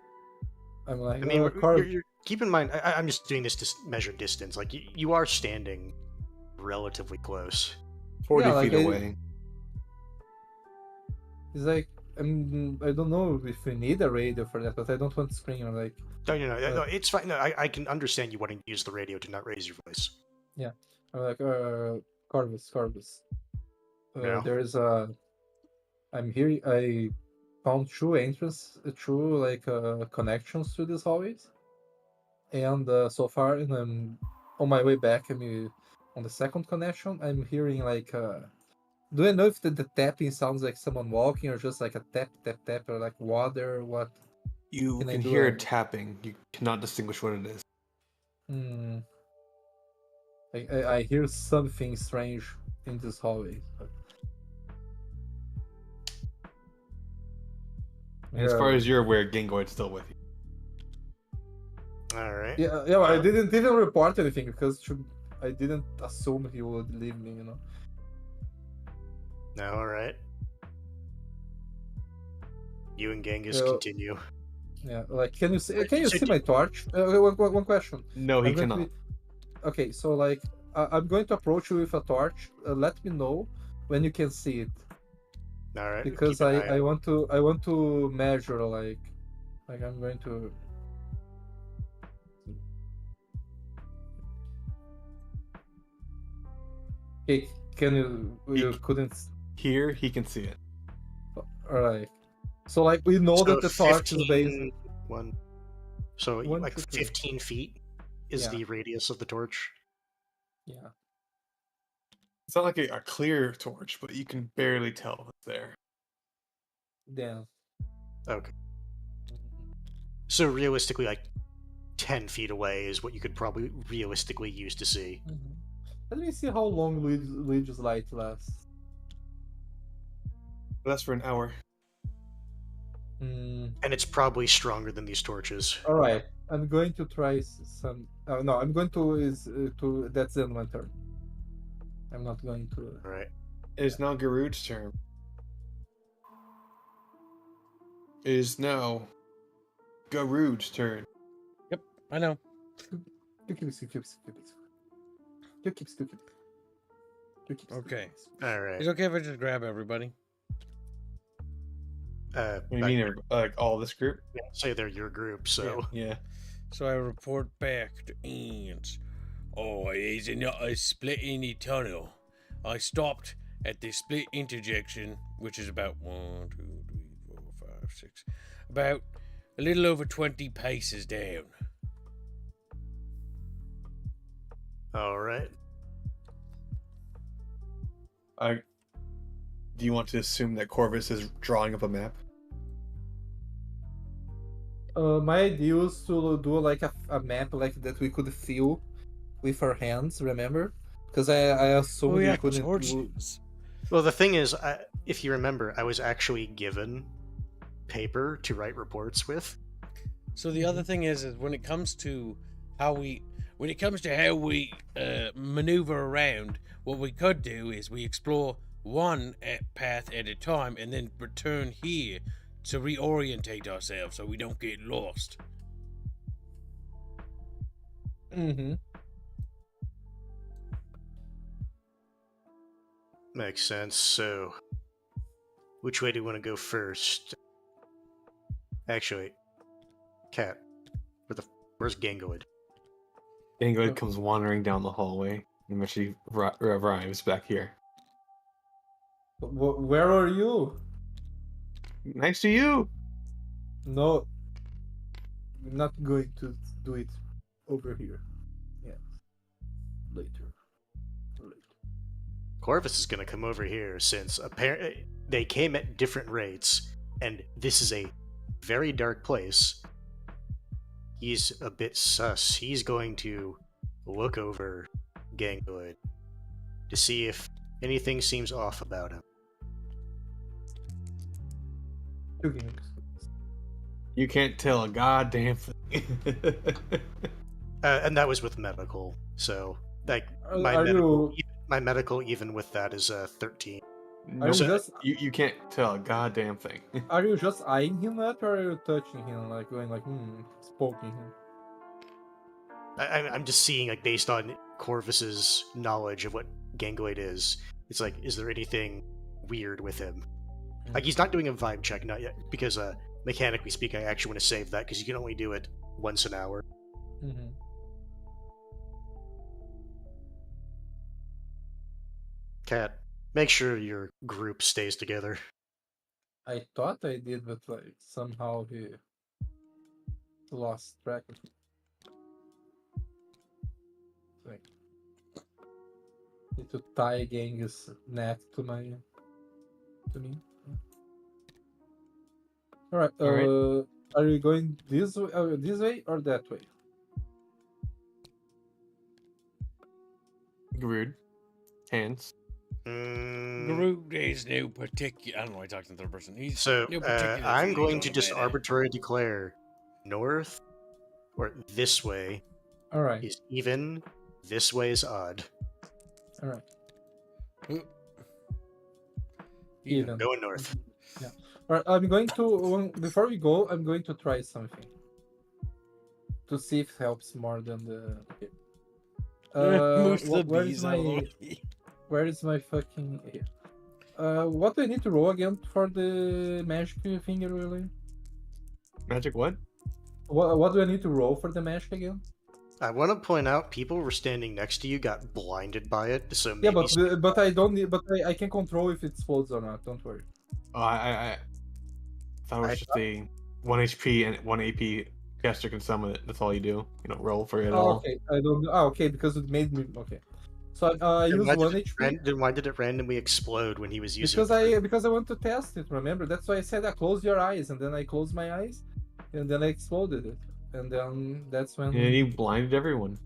I'm like I mean, Corvus. you're, keep in mind, I'm just doing this to measure distance. Like, you are standing relatively close. 40 Yeah, like feet away. It's like I don't know if we need a radio for that, but I don't want to scream or like. No, it's fine. No, I can understand you wanting to use the radio to not raise your voice. Yeah, I'm like Corvus. Yeah. There's I'm here. I found two like connections to these hallways, and so far, and I'm on my way back. I'm on the second connection. I'm hearing like. Do I know if the tapping sounds like someone walking or just like a tap or like water? What? You Can I can do hear a- it tapping. You cannot distinguish what it is. I hear something strange in this hallway. And as far as you're aware, Gingoid's still with you. All right. yeah, I didn't even report anything because I didn't assume he would leave me. You know. No, all right. You and Genghis Yeah. continue. Yeah, like can you see So my torch? One question. No, he I'm going to cannot. Okay, so like I'm going to approach you with a torch. Let me know when you can see it, All right. because keep an eye I out. want to measure like I'm going to. Okay, can you? You couldn't. Here, he can see it. All right. So like we know that the torch is 15 based. one. So One like to two. 15 feet is Yeah. the radius of the torch. Yeah. It's not like a clear torch, but you can barely tell it's there. Damn. Okay. So realistically, like 10 feet away is what you could probably realistically use to see. Mhm. Let me see how long Luigi's light lasts. That's for an hour. Mm. And it's probably stronger than these torches. All right, I'm going to try some. Oh, no, I'm going to. That's in my turn. I'm not going to. All right. It is now Garud's turn. It is now Garud's turn. I know. Okay. All right. It's okay if I just grab everybody. What do you mean, like all this group? Say they're your group, so Yeah. So I report back to Ains. Oh, he's not a split in the tunnel. I stopped at the split interjection, which is about 1, 2, 3, 4, 5, 6, about a little over 20 paces down. All right. Do you want to assume that Corvus is drawing up a map? My idea was to do like a map like that we could fill with our hands. Remember? Because I assumed we couldn't. torches. Well, the thing is, if you remember, I was actually given paper to write reports with. So the other thing is when it comes to how we maneuver around, what we could do is we explore one path at a time and then return here to reorientate ourselves so we don't get lost. Mm-hmm. Makes sense. So, which way do you want to go first? Actually, Cat, where's Gangoid? Gangoid comes wandering down the hallway, and eventually arrives back here. Where are you? Next to you! No, I'm not going to do it over here. Yeah, later. Corvus is going to come over here since apparently they came at different rates, and this is a very dark place. He's a bit sus. He's going to look over Gangoid to see if anything seems off about him. You can't tell a goddamn thing. And that was with medical, so like my medical even with that is 13. No, you can't tell a goddamn thing. Are you just eyeing him up, or are you touching him, like going like poking him? I'm just seeing, like, based on Corvus's knowledge of what Gangoid is, it's like, is there anything weird with him? Like, he's not doing a vibe check, not yet, because mechanically speaking, I actually want to save that because you can only do it once an hour. Mm-hmm. Cat, make sure your group stays together. I thought I did, but like somehow he lost track of it. Like, need to tie Genghis' neck to me. All right. Are you going this way or that way? Rude. Hands. Groot is no particular. I don't know why I talk in third person. He's So no particular I'm going feelings to on just about it. arbitrarily declare north or this way All right. is even, this way is odd. All right. Even. Going north. Yeah. All right. I'm going to before we go, I'm going to try something to see if it helps more than the. Moose the bees out of the way. Where is my fucking? What do I need to roll again for the magic thing, really? Magic what? What do I need to roll for the magic again? I want to point out people were standing next to you got blinded by it, so maybe... Yeah, but I don't need. But I can control if it explodes or not. Don't worry. Oh, I thought it was just a 1 HP and 1 AP caster can summon it. That's all you do. You don't roll for it at all. Okay. I don't. Okay, because it made me. Okay. So I use 1 HP. Then why did it randomly explode when he was using because I want to test it. Remember, that's why I said I close your eyes, and then I closed my eyes, and then I exploded it, and then that's when. And you blinded everyone.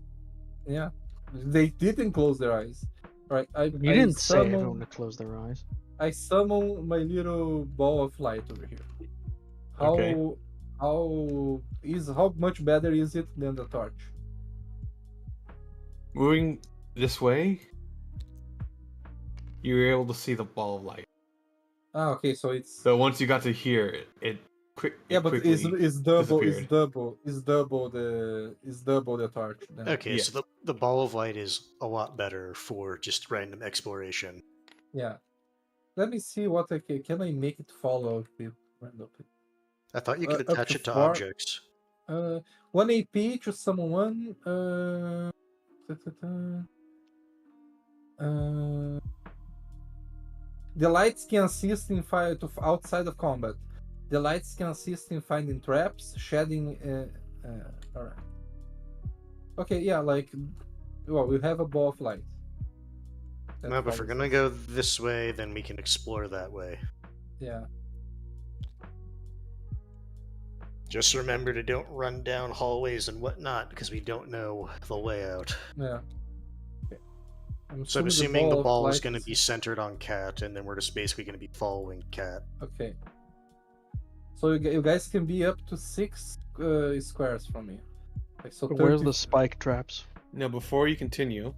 Yeah, they didn't close their eyes. Right. You didn't say everyone to close their eyes. I summon my little ball of light over here. Okay. How much better is it than the torch? Moving this way, you were able to see the ball of light. Ah, okay, so it's. So once you got to here, it quick. Yeah, but it's double the torch. Then. Okay, Yes. so the ball of light is a lot better for just random exploration. Yeah. Let me see what I can I make it follow random. I thought you could attach it to 4, objects. 1 AP to summon 1. The lights can assist in outside of combat. The lights can assist in finding traps, shedding. All right. Okay, yeah, like, well, we have a ball of light. No, but if we're gonna go this way, then we can explore that way. Yeah. Just remember to don't run down hallways and whatnot, because we don't know the layout. Yeah. Okay. So I'm assuming the of ball is light going to be centered on Cat, and then we're just basically going to be following Cat. Okay. So you guys can be up to 6 squares from me. Like, so Where's 30 the spike traps? Now, before you continue,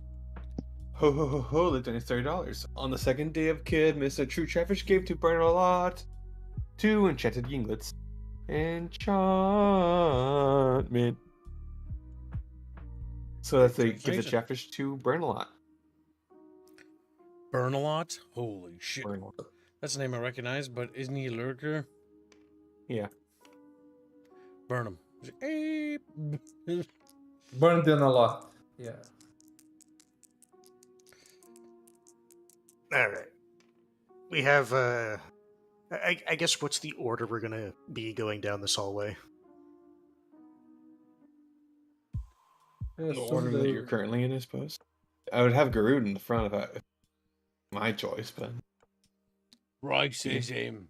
ho ho ho ho, the donate $30. On the second day of Kid, Mr. True Chatfish gave to burn a lot. 2 enchanted yinglets. Enchantment. So that they give the Translation. Chatfish to burn a lot. Burn a lot? Holy shit. Burn a lot. That's a name I recognize, but isn't he a lurker? Yeah. Burn him. burned in a lot. Yeah. Alright. We have, I guess what's the order we're going to be going down this hallway? Yeah, The so order that you're currently in, I suppose. I would have Garud in the front if my choice, but Racism.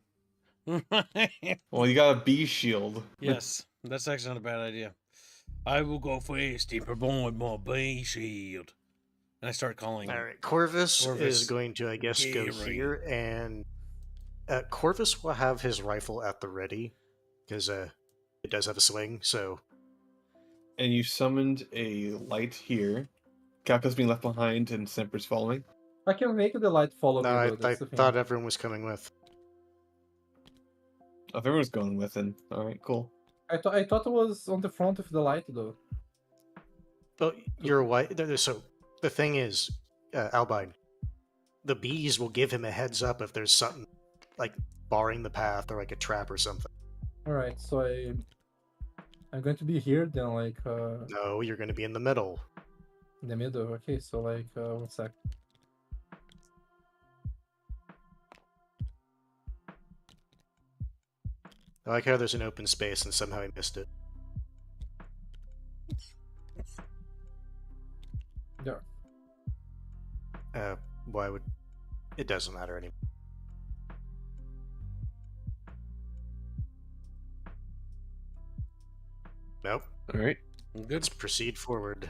well, you got a bee shield. Yes, that's actually not a bad idea. I will go first and provide my bee shield. And I start calling. Alright, Corvus is Corvus going to, I guess, go Bickering. here, and Corvus will have his rifle at the ready, because it does have a swing, so... And you summoned a light here. Calca's being left behind and Semper's following. I can make the light follow No, me. I though, that's the thing. thought everyone was coming with. Oh, if everyone's going with, then alright, cool. I thought it was on the front of the light though. Well, you're white. So the thing is, Albine, the bees will give him a heads up if there's something like barring the path or like a trap or something. All right, so I'm going to be here then, like No, you're going to be in the middle. in the middle. Okay, so like 1 sec. I like how there's an open space and somehow I missed it. There. Why would... It doesn't matter anymore. Nope. Alright. Good. Let's proceed forward.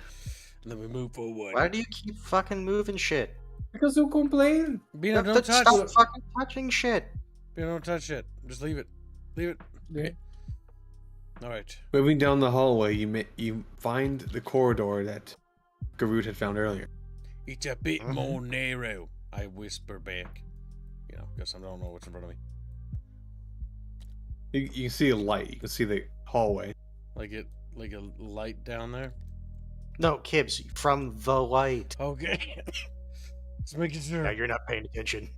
And then we move forward. Why do you keep fucking moving shit? Because you complain. Bino, don't touch. Stop fucking touching shit. Bino, don't touch it. Just leave it. Leave it. Yeah. All right. Moving down the hallway, you find the corridor that Garud had found earlier. It's a bit more narrow, I whisper back. You know, because I don't know what's in front of me. You can see a light. You can see the hallway. Like a light down there. No, Kibbs, from the light. Okay. Just making sure. Now you're not paying attention.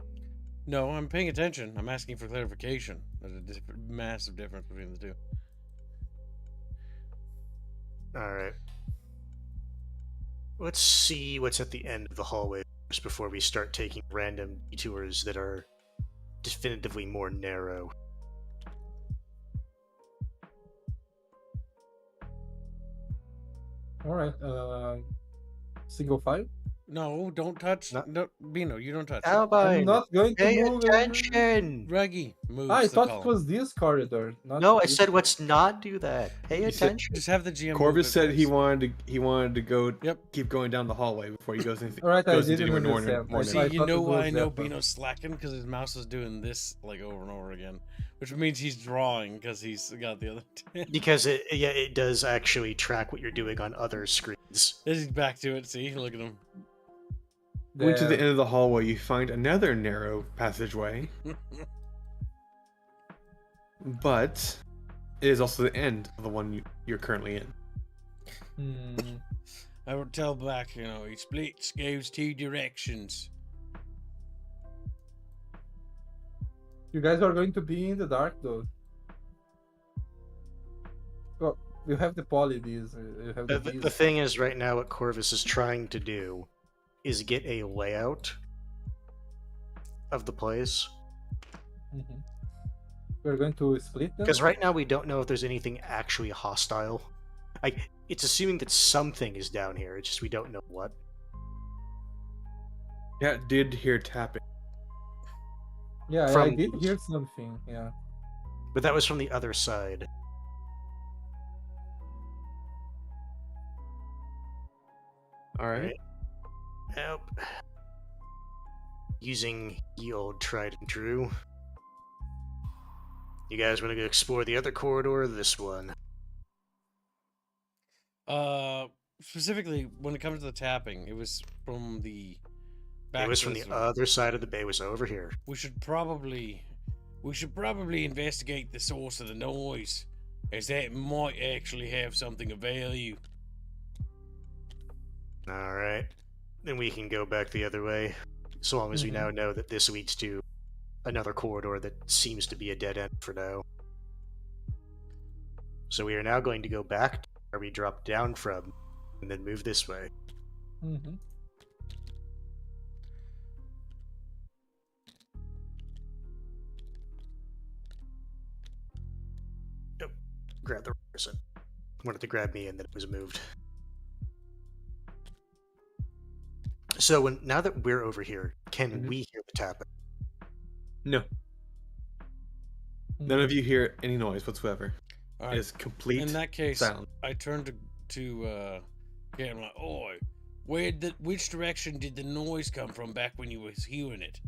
No, I'm paying attention. I'm asking for clarification. There's a massive difference between the two. Alright. Let's see what's at the end of the hallway first before we start taking random detours that are definitively more narrow. All right. Single file. No, don't touch. No. No, Bino, you don't touch. Albine, I'm not going to pay move. attention! Reggie moves. I the thought column. it was this corridor. Not No, I this. said let's not do that. Pay You said- attention. Just have the GM. Corvus move it said he first. wanted to go. Yep. Keep going down the hallway before he goes into. All right, I goes into didn't anywhere understand. more I See, thought you know it why was I know that one. Bino's slacking? Because his mouse is doing this like over and over again, which means he's drawing because he's got the other. Because it does actually track what you're doing on other screens. He's back to it. See, look at him. Going to the There. end of the hallway, you find another narrow passageway, but it is also the end of the one you're currently in. Hmm. I would tell Black, you know, he splits, goes 2 directions. You guys are going to be in the dark though. Well, you have the poly bees. You have the bees. The thing is, right now, what Corvus is trying to do is get a layout of the place. Mm-hmm. We're going to split them? Because right now we don't know if there's anything actually hostile. It's assuming that something is down here. It's just we don't know what. Yeah, did hear tapping. Yeah, From I did the- hear something, yeah. But that was from the other side. All right. Yep. Using the old tried and true. You guys want to go explore the other corridor or this one? Specifically, when it comes to the tapping, it was from the back. It was to from this the one. other side of the bay. It was over here. We should probably investigate the source of the noise, as that might actually have something of value. All right. Then we can go back the other way, so long as we now know that this leads to another corridor that seems to be a dead end for now. So we are now going to go back to where we dropped down from, and then move this way. Mm-hmm. Nope. Grab the person. Wanted to grab me, and then it was moved. So now that we're over here, can we hear the tapping? No. None of you hear any noise whatsoever. All It right. is complete In that case, silence. I turned to Kate. I'm like, "Oi, which direction did the noise come from back when you was hearing it?"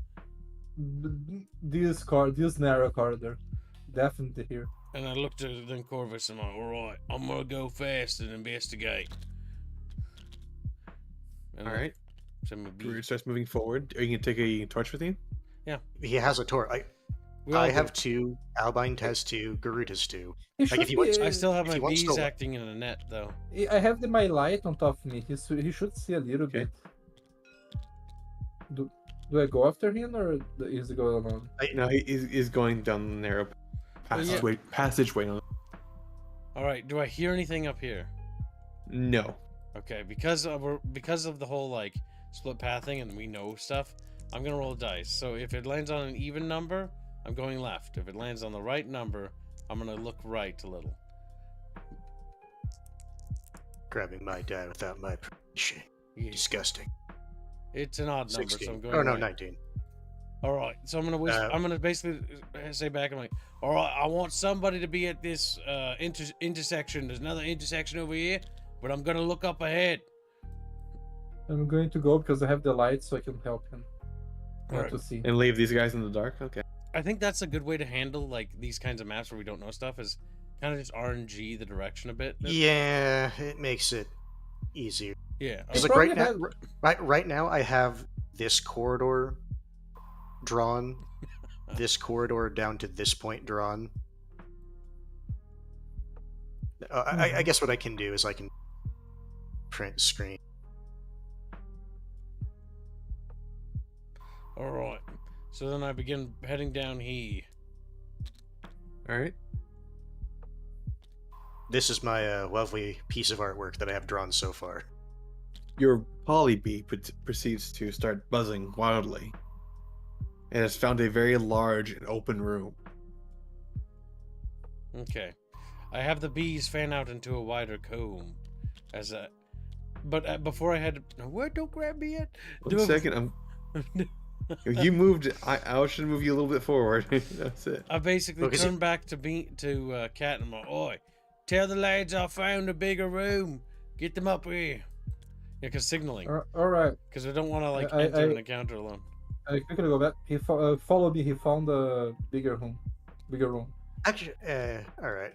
This narrow corridor. Definitely here. And I looked at then Corvus and I'm like, "All right, I'm gonna go fast and investigate." And All right. send me Groot beat. starts moving forward. Are you gonna take a torch with you? He has a torch. We all I do. have 2. Albine has 2. Garut has 2. He Like, should if you want be, I still have if my he wants bees to- acting in a net though. I have my light on top of me. He should see a little Okay. bit. Do I go after him or is he going alone? No, he's going down the narrow yeah. passageway. All right, do I hear anything up here? No. Okay, because of the whole like split pathing and we know stuff, I'm gonna roll a dice. So if it lands on an even number, I'm going left. If it lands on the right number, I'm gonna look right a little. Grabbing my die without my permission. Yeah. Disgusting. It's an odd number, 16. so I'm going. Oh no, right. 19. All right, so I'm gonna basically say back. I'm like, all right, I want somebody to be at this intersection. There's another intersection over here, but I'm gonna look up ahead. I'm going to go because I have the light so I can help him. Alright. To see. And leave these guys in the dark? Okay. I think that's a good way to handle like these kinds of maps where we don't know stuff. Is kind of just RNG the direction a bit. Yeah, it makes it easier. Yeah. Because They like probably right now I have this corridor drawn, this corridor down to this point drawn. I guess what I can do is I can print screen. All right. So then I begin heading down here. All right. This is my lovely piece of artwork that I have drawn so far. Your poly bee proceeds to start buzzing wildly. And has found a very large and open room. Okay. I have the bees fan out into a wider comb, but before I had to, what? Don't grab me yet. One second, if you moved, I should move you a little bit forward. That's it. I basically turned back to Cat and I'm like, oi, tell the lads I found a bigger room. Get them up here. Yeah, because signaling. All right. Because I don't want to enter an encounter alone. I quickly go back. He followed me. He found a bigger room. Actually, all right.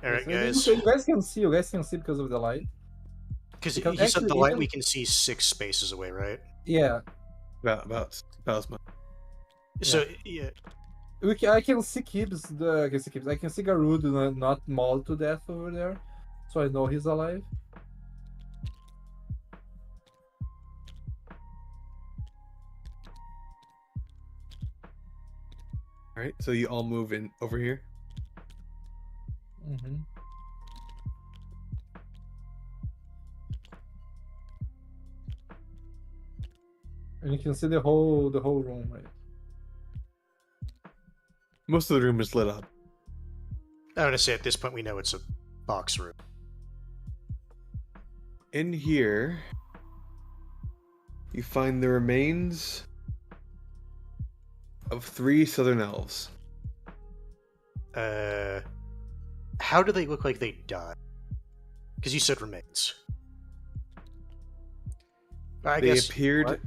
All right, So guys. You guys can see. You guys can see because of the light. Because Because he said actually the light even- we can see 6 spaces away, right? Yeah. About as much. So yeah, I can see Gibbs. I can see Garud not mauled to death over there, so I know he's alive. All right. So you all move in over here. Mm-hmm. And can see the whole room, right? Most of the room is lit up. I want to say at this point we know it's a box room. In here, you find the remains of 3 southern elves. How do they look like they died? Because you said remains. They appeared what?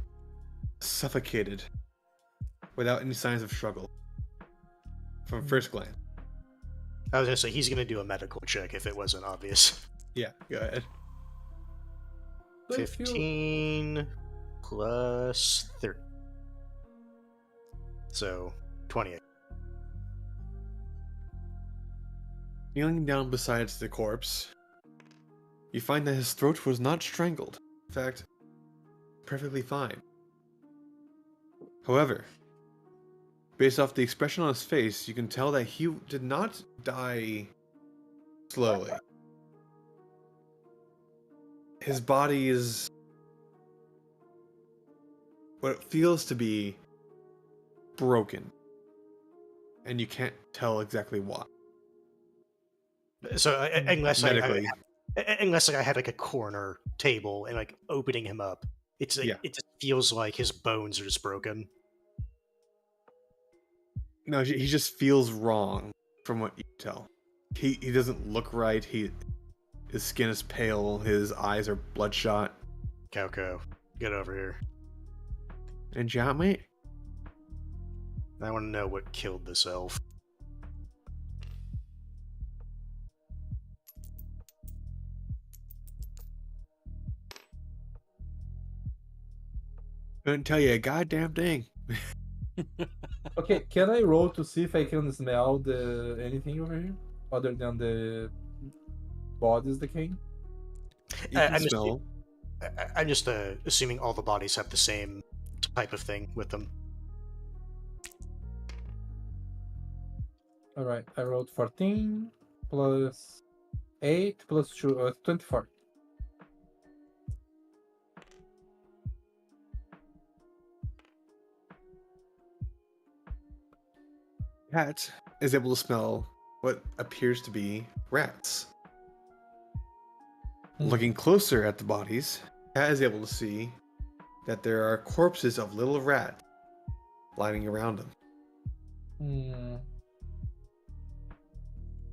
suffocated, without any signs of struggle. From first glance. I was gonna say he's gonna do a medical check if it wasn't obvious. Yeah, go ahead. So if you- 15 plus 30. So 28. Kneeling down beside the corpse, you find that his throat was not strangled. In fact, perfectly fine. However, based off the expression on his face, you can tell that he did not die slowly. His body is what it feels to be broken, and you can't tell exactly why. So unless Medically. unless I had like a corner table and like opening him up, it's like, Yeah. it just feels like his bones are just broken. No, he just feels wrong from what you tell. He doesn't look right. His skin is pale. His eyes are bloodshot. Calco, get over here. And you out, mate? I want to know what killed this elf. Couldn't tell you a goddamn thing. Okay, can I roll to see if I can smell anything over here other than the bodies decaying? You can I'm just- smell. I'm just assuming all the bodies have the same type of thing with them. All right, I rolled 14 plus 8 plus 2, 24. Cat is able to smell what appears to be rats. Looking closer at the bodies, Cat is able to see that there are corpses of little rats lining around them. Hmm.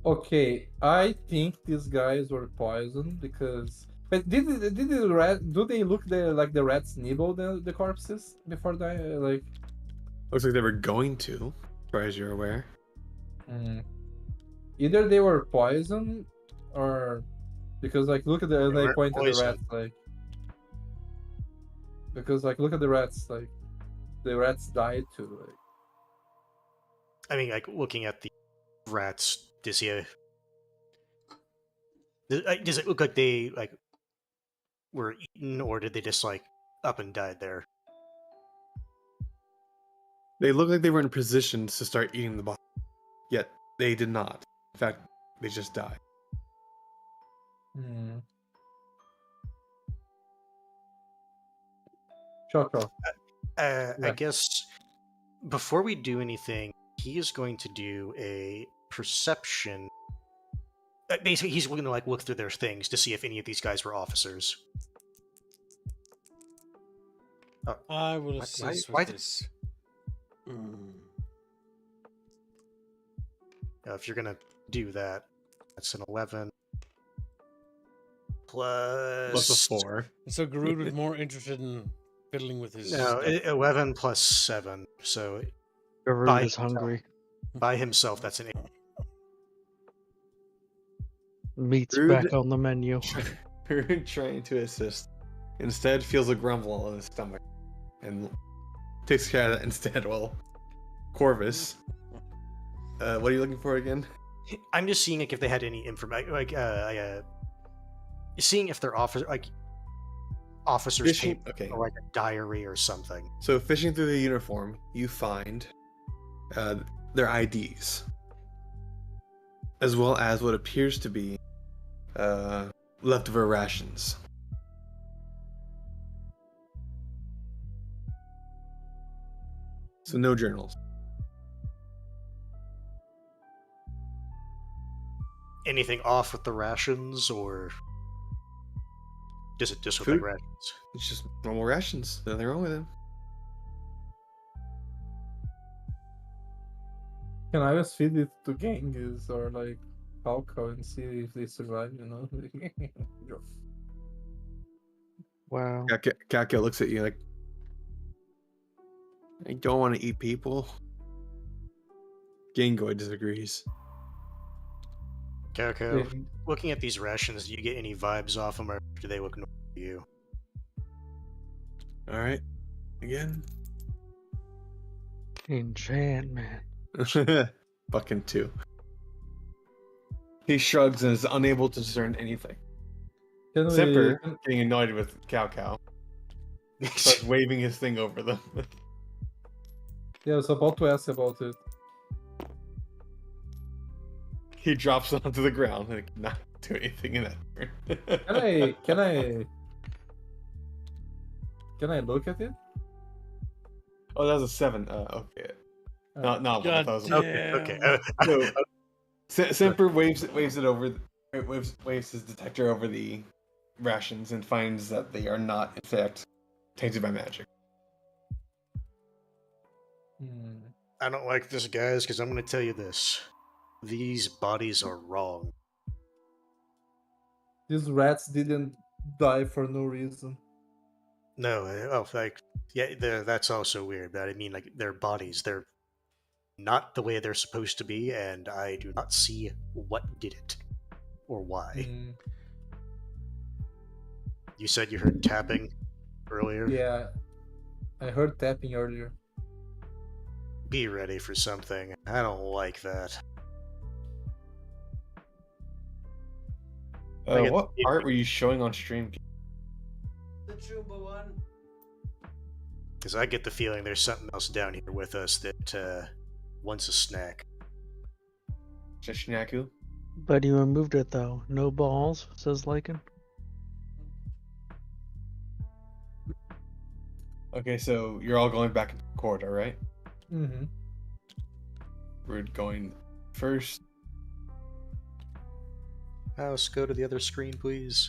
Okay, I think these guys were poisoned because. But did the rat? Do they look like the rats nibble the corpses before die? Like. Looks like they were going to, as far as you're aware. Either they were poisoned, or because like look at the They they weren't point at the poisoned. rats like. Because like look at the rats like, the rats died too. Like. I mean, like looking at the rats, does it look like they like were eaten, or did they just like up and died there? They look like they were in position to start eating the body, yet they did not. In fact, they just died. Sure. I Yeah. guess before we do anything, he is going to do a perception. Basically, he's going to like look through their things to see if any of these guys were officers. I will Why- assist why with did- this. If you're going to do that, that's an 11 plus Plus a 4. So Garud was more interested in fiddling with his No, stuff. 11 plus 7. So Garud By is hungry. by himself, that's an 8. Meat's Rude. back on the menu. Trying to assist. Instead, feels a grumble in his stomach. And takes care of that instead. Well, Corvus. What are you looking for again? I'm just seeing like if they had any information, seeing if they're officers Fishing. papers Okay. or like a diary or something. So, fishing through the uniform, you find their IDs, as well as what appears to be leftover rations. So no journals. Anything off with the rations, or does it just look like Food? rations? It's just normal rations. Nothing wrong with them. Can I just feed it to Genghis or like Falco and see if they survive? Wow. Kakyo looks at you like, I don't want to eat people. Gangoy disagrees. Kako, looking at these rations, do you get any vibes off them, or do they look normal to you? Alright. Again. Enchantment. Fucking 2. He shrugs and is unable to discern anything. Can we? Semper, getting annoyed with Cow, starts waving his thing over them. Yeah, I was about to ask about it. He drops it onto the ground and cannot do anything in that turn. Can I look at it? Oh, that was a 7. Okay. Not one. I thought it was a Okay. So, Semper waves it over. Waves his detector over the rations and finds that they are not, in fact, tainted by magic. I don't like this, guys, because I'm going to tell you this. These bodies are wrong. These rats didn't die for no reason. No, that's also weird, but I mean, like, their bodies, they're not the way they're supposed to be, and I do not see what did it, or why. You said you heard tapping earlier? Yeah, I heard tapping earlier. Be ready for something. I don't like that. What art were you showing on stream? The Chumba one. Because I get the feeling there's something else down here with us that wants a snack. Shishinaku? But you removed it though. No balls, says Lycan. Okay, so you're all going back into the corridor, right? Mm-hmm. We're going first. Mouse, go to the other screen, please.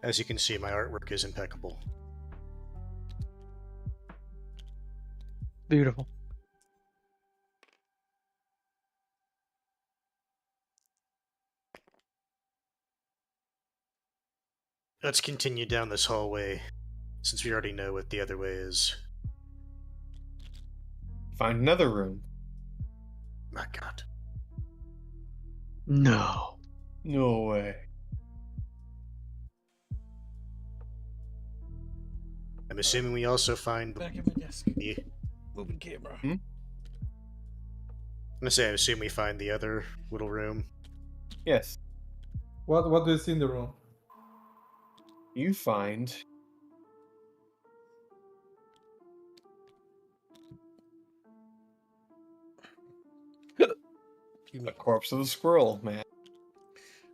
As you can see, my artwork is impeccable. Beautiful. Let's continue down this hallway, since we already know what the other way is. Find another room. My god. No. No way. I'm assuming we also find Back at my desk. the... Moving camera. I'm gonna say I assume we find the other little room. Yes. What do you see in the room? You find a corpse of a squirrel, man.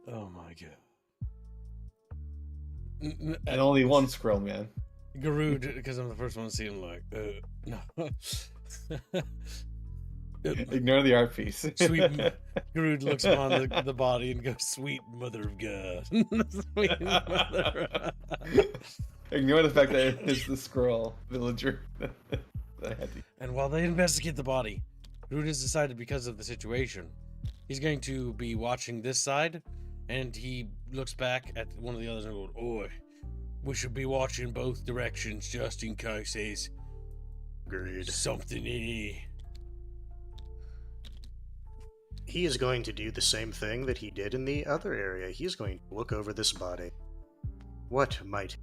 Oh my god. And only one squirrel, man. Garud, because I'm the first one to see him, like, no. Ignore the art piece. Sweet Garud looks upon the body and goes, "Sweet mother of God." Sweet mother. Ignore the fact that it's the squirrel villager. And while they investigate the body, Garud has decided, because of the situation, he's going to be watching this side, and he looks back at one of the others and goes, "Oi, we should be watching both directions just in case there's Agreed. something in here." He is going to do the same thing that he did in the other area. He's going to look over this body. What might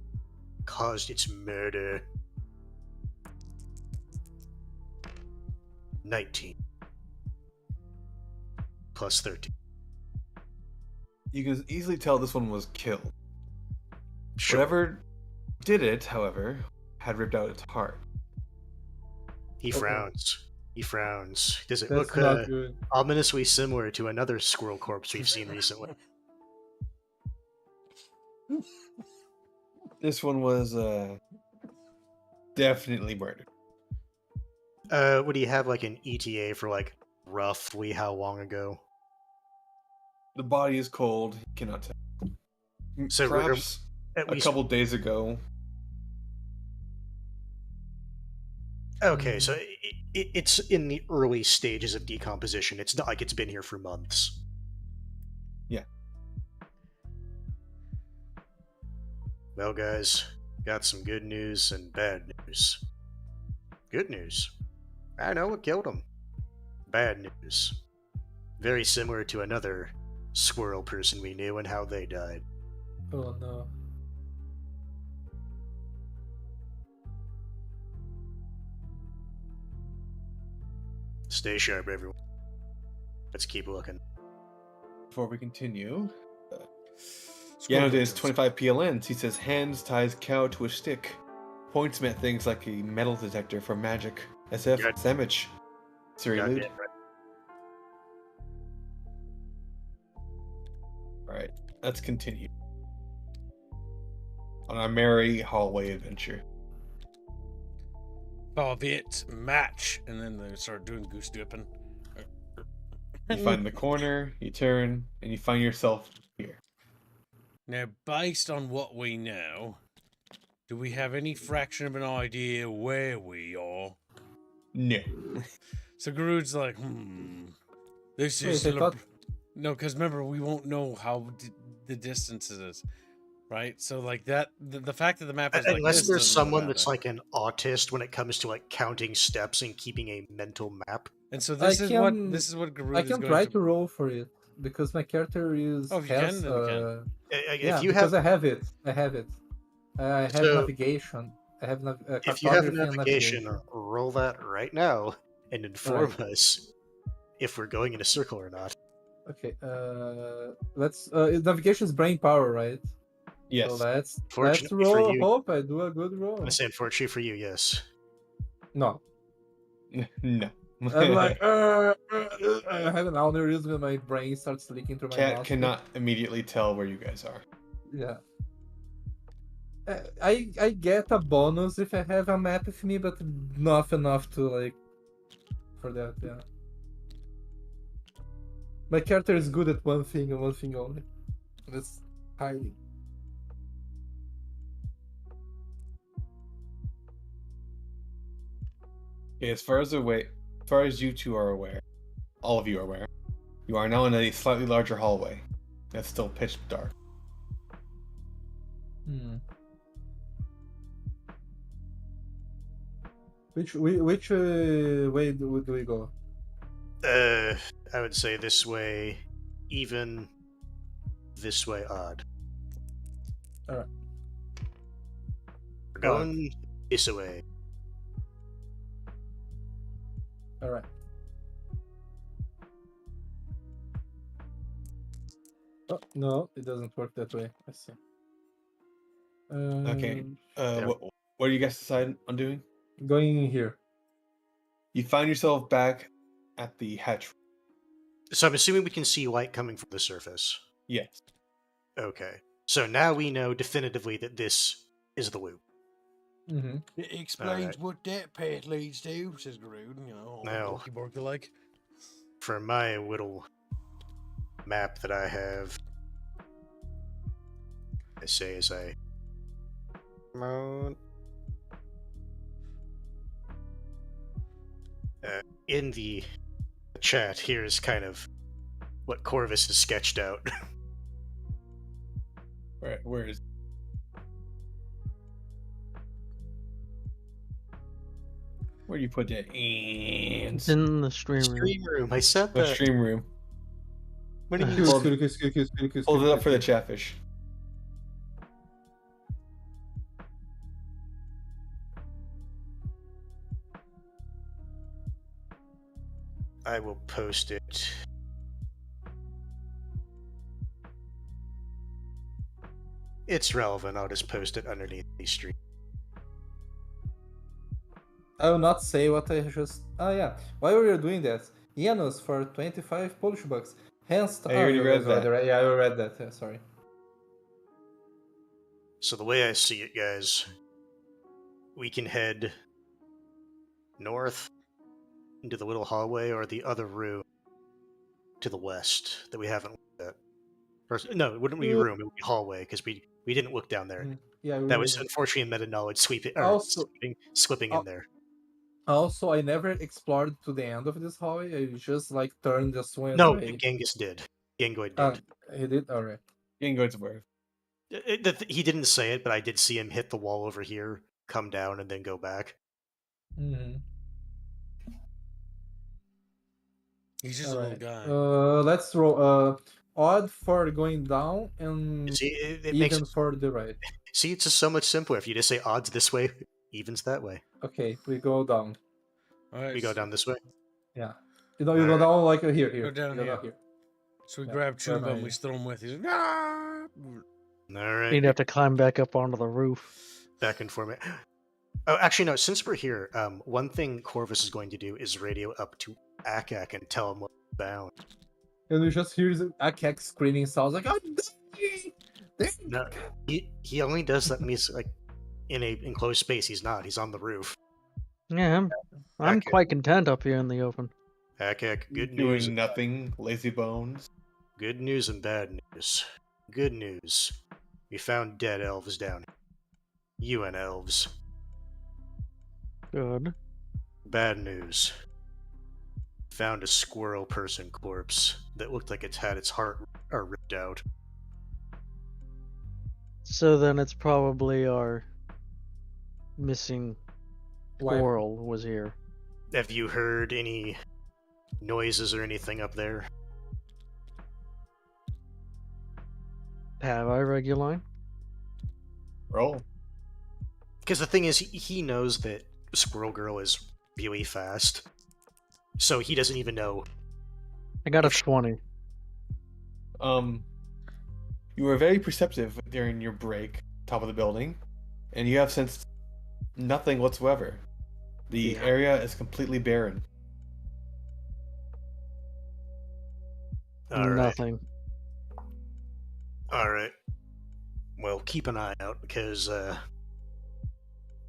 caused its murder? 19. Plus 13. You can easily tell this one was killed. Sure. Whatever did it, however, had ripped out its heart. He frowns. He frowns. Does it That's look not good. ominously similar to another squirrel corpse we've seen recently? This one was definitely murdered. Would he have like an ETA for like roughly how long ago? The body is cold. He cannot tell. So Perhaps at a least couple days ago. okay. So it's in the early stages of decomposition. It's not like it's been here for months. Yeah. Well, guys, got some good news and bad news. Good news. I know what killed him. Bad news. Very similar to another squirrel person we knew and how they died. Oh no. Stay sharp, everyone. Let's keep looking. Before we continue, Squirrel Yanoda's victims. 25 PLNs. He says hands ties cow to a stick. Points him at things like a metal detector for magic. SF God- Samich. Siri Goddamn Lude. right. Alright, let's continue. On our merry hallway adventure. Bobbitt match, and then they start doing goose dipping. You find the corner, you turn, and you find yourself here. Now, based on what we know, do we have any fraction of an idea where we are? No. So Garud's like, this is Wait, I still thought... no, because remember, we won't know how the distance is, right? So like that, the fact that the map is like Unless this there's doesn't someone matter. that's like an autist when it comes to like counting steps and keeping a mental map. And so I this is can- what Garud I is can going try to. to roll for it because my character is Oh, if you has can, then you can. yeah, If you because have, I have it. I have So- navigation. I have if you have cartography and navigation, roll that right now and inform Right. us if we're going in a circle or not. Okay. Let's. Navigation is brain power, right? Yes. So let's Fortunately for roll. you- Hope I do a good I'm roll. gonna say unfortunately for you, yes. No, No. I'm like, I have an aneurysm and my brain starts leaking through my Cat nostril. cannot immediately tell where you guys are. Yeah. I get a bonus if I have a map with me, but not enough to like for that. Yeah. My character is good at one thing and one thing only. That's hiding. Okay, as far as you two are aware, all of you are aware, you are now in a slightly larger hallway. That's still pitch dark. Which way do we go? I would say this way, even. This way, odd. Alright. We're going this way. All right. Oh no, it doesn't work that way. I see. Okay. Yeah. What do you guys decide on doing? Going in here. You find yourself back at the hatch. So I'm assuming we can see light coming from the surface. Yes. Okay. So now we know definitively that this is the loop. Mm-hmm. It explains Alright. what that path leads to, says Garud. You know, Now- Borky like. For my little map that I have, I say as I come on. In the chat, here is kind of what Corvus has sketched out. Where is? Where do you put that? It's in the stream room. Stream room. I said The that. stream room. What do you mean? Hold- Hold Hold it up for the chatfish. I will post it. It's relevant. I'll just post it underneath the stream. I will not say what I just. Oh yeah. While we were doing that, Janus for 25 Polish bucks. Hence. I already read that. Yeah, I read that. Yeah, sorry. So the way I see it, guys, we can head north, into the little hallway or the other room to the west that we haven't looked at? No, it wouldn't be room, it would be hallway, because we didn't look down there. Yeah, That was unfortunately meta knowledge slipping Also, in there. Also, I never explored to the end of this hallway. I just like turned, just went No, away. Genghis did. Gengoid did. He did? Alright. Gengoid's where? He didn't say it, but I did see him hit the wall over here, come down, and then go back. Mm-hmm. He's just a little guy. Let's roll. Odd for going down and See, it even makes it, for the right. see, it's just so much simpler if you just say odds this way, evens that way. Okay, we go down. All right, We go down this way. Yeah. You go down like here. Go down You here. here. So we Yeah, grab Chuba grab and we my- throw him with. He's like, ah! All right. You'd have to climb back up onto the roof. Back and forth. Oh, actually, no. Since we're here, one thing Corvus is going to do is radio up to Akak and tell him what we're bound. And we just hear Akak screaming sounds like, "Oh, No, he only does that when he's like in a enclosed space. He's not. He's on the roof. Yeah, I'm Okay. quite content up here in the open. Akak, good Doing news. nothing, lazy bones. Good news and bad news. Good news. We found dead elves down here. UN elves. Good. Bad news. Found a squirrel person corpse that looked like it's had its heart ripped out. So then it's probably our missing Why- squirrel was here. Have you heard any noises or anything up there? Have I, Reguline? Roll. Because the thing is, he knows that Squirrel Girl is really fast. So he doesn't even know. I got a 20. You were very perceptive during your break, top of the building, and you have sensed nothing whatsoever. The Yeah. area is completely barren. Alright. Nothing. Alright. Well, keep an eye out, because,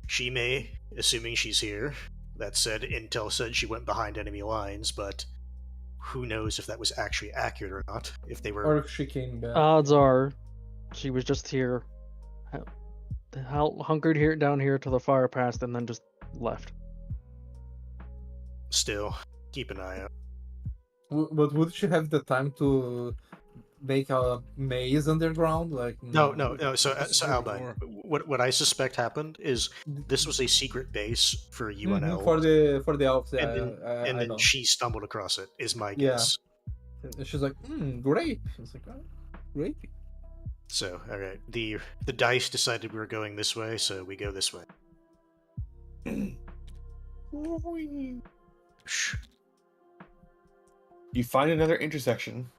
she may, assuming she's here. That said, Intel said she went behind enemy lines, but who knows if that was actually accurate or not. If they were... Or if she came back. Odds are she was just here, hunkered here down here till the fire passed, and then just left. Still, keep an eye out. But would she have the time to make a maze underground? Like No. So, This is so what Albine, we're- what I suspect happened is this was a secret base for UNL, for the elves. Yeah, and I then know. she stumbled across it. Is my Yeah. guess. And she's like, great. It's like, oh, great. So, all right, the dice decided we were going this way, so we go this way. Shh. You find another intersection.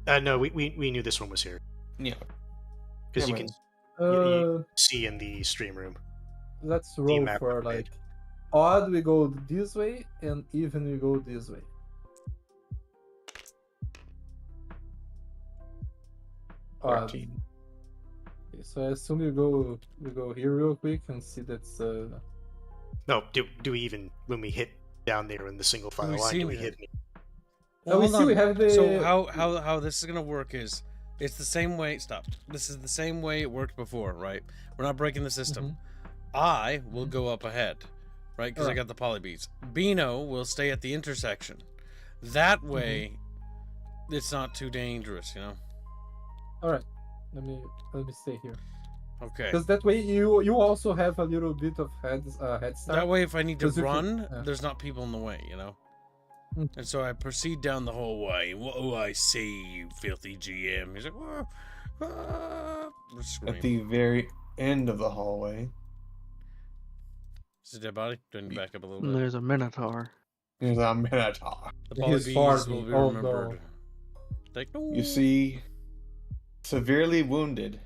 No, we knew this one was here Yeah. because you Yeah, can Uh, see in the stream room. let's roll map for we made. like odd. We go this way, and even we go this way. Odd. 13. Okay, so I assume we go here real quick and see that's No, do we even when we hit down there in the single file we line? see Do we it? hit? Oh, we hold see we on. have the So how this is gonna work is it's the same way. Stop. This is the same way it worked before, right? We're not breaking the system. Mhm. I will go up ahead, right? Because I Alright. got the poly beads. Bino will stay at the intersection. That way, it's not too dangerous, you know. All right. Let me stay here Okay. because that way you also have a little bit of head start. That way, if I need to 'Cause if you- run, yeah. there's not people in the way, you know. Mm. And so I proceed down the hallway. What do I see, you filthy GM? He's like, "Whoa, ah," scream. At the very end of the hallway, Is it a dead body? Do I need to back up a little And bit? there's a minotaur. there's a minotaur. The He's poly bees farting. will be Oh, remembered. Like, no. You see severely wounded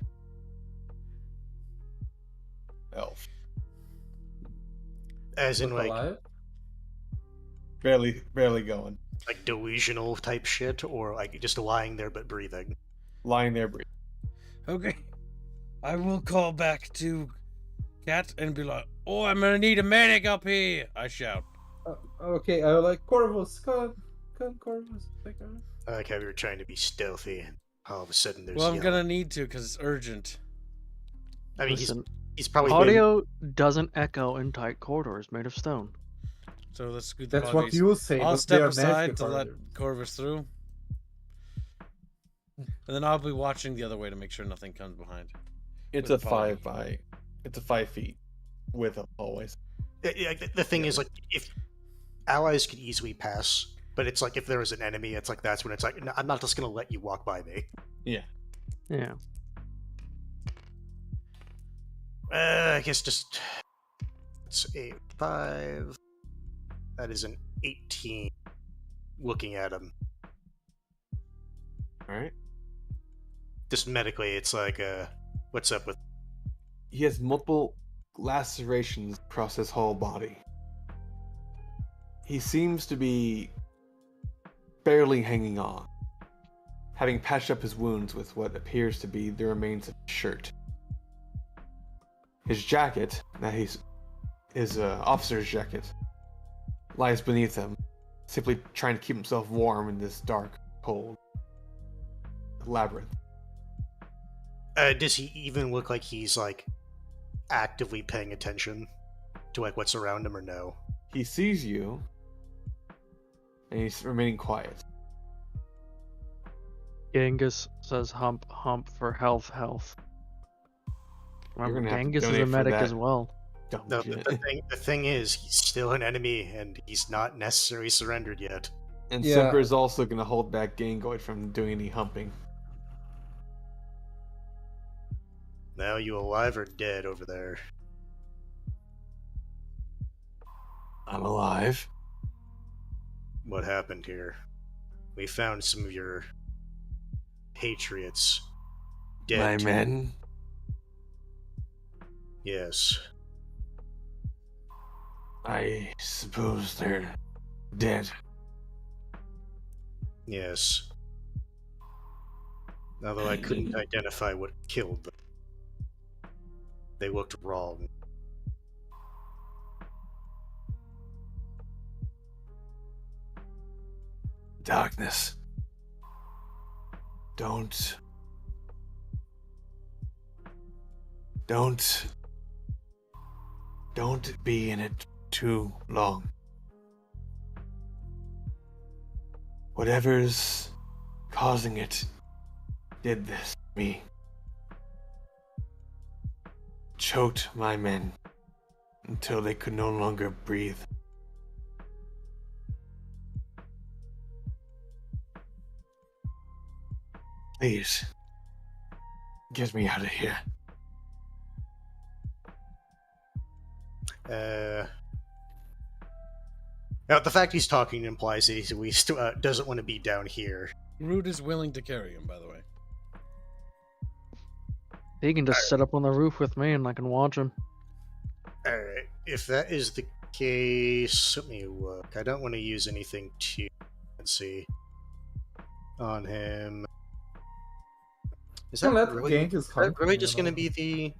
elf. As in Look like alive. Barely going. delusional type shit, or like just lying there but breathing. Lying there breathing. Okay. I will call back to Cat and be like, "Oh, I'm gonna need a medic up here!" I shout. Okay, I like Corvus. Come, Corvus. Take her. I like how we were trying to be stealthy, and all of a sudden there's Well, I'm yelling. gonna need to because it's urgent. I mean, Listen, he's probably been, audio doesn't echo in tight corridors made of stone. So let's scoot the That's what buggies. you say, I'll but they step are aside magic to let corridors. Corvus through. And then I'll be watching the other way to make sure nothing comes behind. It's With a the body. 5 feet width always. the thing is, like, if allies could easily pass, but it's like if there was an enemy, it's like that's when it's like, no, I'm not just gonna let you walk by me. Yeah. Yeah. I guess just it's a 5. That is an 18. Looking at him, All right. just medically, it's like, what's up with? He has multiple lacerations across his whole body. He seems to be barely hanging on, having patched up his wounds with what appears to be the remains of his shirt. His jacket, his officer's jacket, lies beneath him, simply trying to keep himself warm in this dark, cold labyrinth. Does he even look like he's like actively paying attention to like what's around him, or no? He sees you, and he's remaining quiet. Genghis says hump for health. Remember, gonna have to Genghis is a donate for medic that. as well. Dumb No, shit. the thing is, he's still an enemy, and he's not necessarily surrendered yet. And Yeah. Semper is also going to hold back Gangoid from doing any humping. Now, you alive or dead over there? I'm alive. What happened here? We found some of your patriots dead. My men. Yes. I suppose they're dead. Yes. Although I couldn't identify what killed them. They looked wrong. Darkness. Don't be in it too long. Whatever's causing it did this to me. Choked my men until they could no longer breathe. Please, get me out of here. Now, the fact he's talking implies that he doesn't want to be down here. Root is willing to carry him, by the way. He can just sit up on the roof with me and I can watch him. Alright, if that is the case, let me look. I don't want to use anything too fancy on him. Is that Let really, Genghis is that hunt really him, just you going to know. be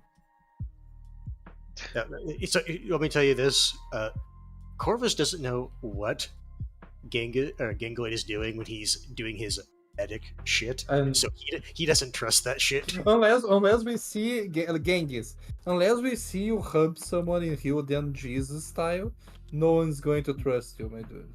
the... let me tell you this. Corvus doesn't know what Gangoid is doing when he's doing his medic shit, And- so he doesn't trust that shit. Unless we see Genghis, unless we see you hub someone in Hill then Jesus style, no one's going to trust you, my dude.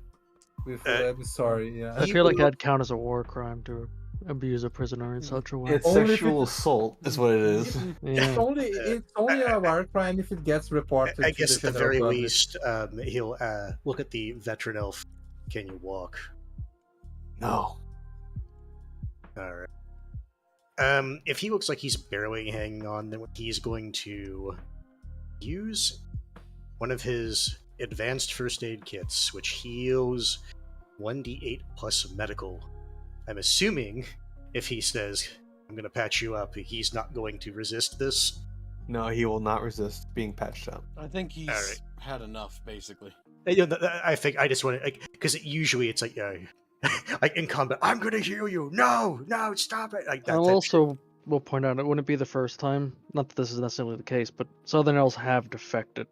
I'm sorry, yeah. I feel like that'd count as a war crime to abuse a prisoner in such a way. It's Only if sexual it's- assault, is what it is. Yeah. It's only a war crime if it gets reported I to guess the at the general very public. least, he'll look at the veteran elf. Can you walk? No. Alright. If he looks like he's barely hanging on, then he's going to use one of his advanced first aid kits, which heals 1d8 plus medical. I'm assuming if he says, I'm going to patch you up, he's not going to resist this. No, he will not resist being patched up. I think he's Alright. had enough, basically. I think I just want to, because usually it's like, like in combat, I'm going to heal you. No, stop it. Like that. I'll type also will point out it wouldn't be the first time. Not that this is necessarily the case, but Southern Elves have defected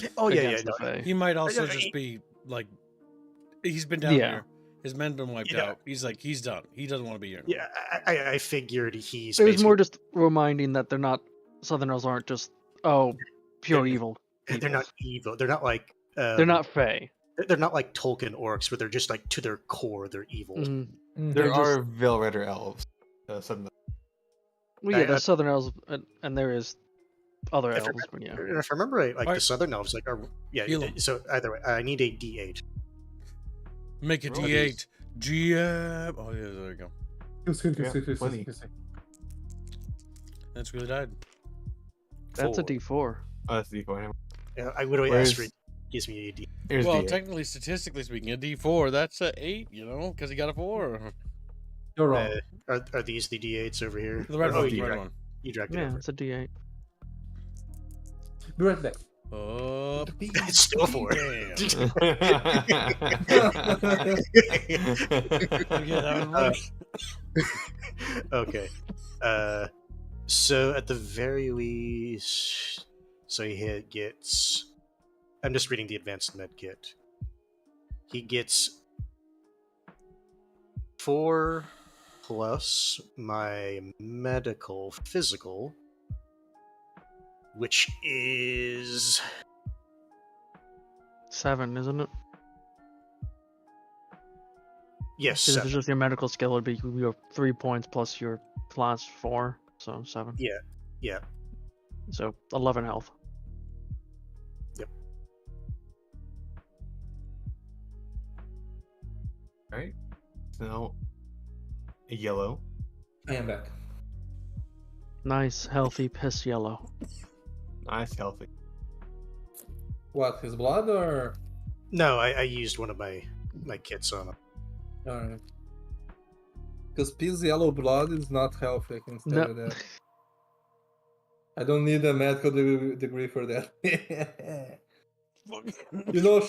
shit. Oh yeah, against no, the Fae. He might also Yeah, just be like he's been down Yeah. here. His men been wiped Yeah. out. He's like he's done. He doesn't want to be here. Yeah, I figured he's. It was more basically- just reminding that they're not Southern elves aren't just pure They're- evil. They're not evil. They're not like. They're not Fey. They're not like Tolkien orcs, where they're just like to their core, they're evil. Mhm. There They're are Veil Rider elves. Southern Well, yeah, I- there's Southern elves, and there is other If I elves, but yeah. And if I remember right, like Alright. the Southern elves, like are Heal 'em. So either way, I need a D8. Make a Roll D8. GM. Oh yeah, there you go. funny. That's really died. That's a 4. D4. Oh, that's D4. Yeah, I literally Where's- asked for it. Gives me a D. Here's Well, D8. technically, statistically speaking, a D4, that's a 8, because he got a 4. You're wrong. Are these the D8s over here? The red Oh, one, you the red dragged, one. you dragged it Yeah, over. it's a D8. Be right back. Oh, It's still 4. damn. Yeah, that was right. Okay. So at the very least, so he gets. I'm just reading the advanced med kit. He gets 4 plus my medical physical, which is 7, isn't it? yes, 'Cause if 7. it's just your medical skill, it'd be your 3 points plus your class 4, so 7. Yeah. So 11 health. Alright. Now, a yellow. I am back. Nice, healthy piss yellow. Nice, healthy. What, his blood or? No, I used one of my kits on him. Alright. Because piss yellow blood is not healthy, I can tell No. you that. I don't need a medical degree for that. You know,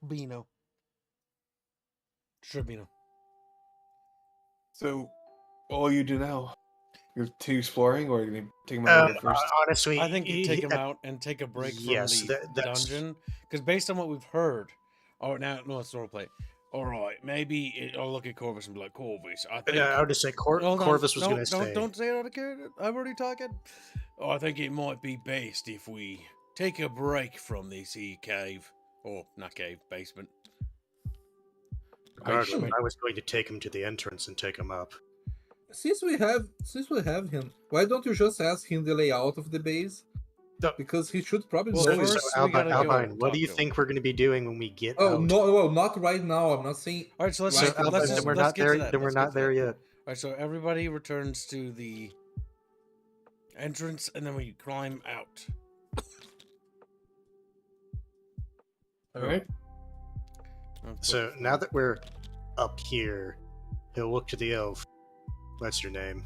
Beano. Tribino. So, what will you do now? You're exploring, or are you going to take him out here first? Honestly, I think you take him out and take a break yes, from the that's- dungeon. Because based on what we've heard... Oh, now, no, it's roleplay. Alright, maybe I'll look at Corvus and be like, Corvus, I think... I would just say Hold on, Corvus was no, going to say. Don't say it out of character. I'm already talking. Oh, I think it might be best if we take a break from this here cave. Or, not cave, basement. Regardless, I was going to take him to the entrance and take him up. since we have him, why don't you just ask him the layout of the base? No. Because he should probably Well, know first it. we gotta go Albine, and what talk do you to him. think we're going to be doing when we get Oh out? no, well, not right now. I'm not saying. Alright, so let's Right, just, so let's Albine, just then we're let's not get there. to that. Then we're Let's get not to there that. yet. Alright, so everybody returns to the entrance and then we climb out. Alright. So now that we're up here, he'll look to the elf. What's your name?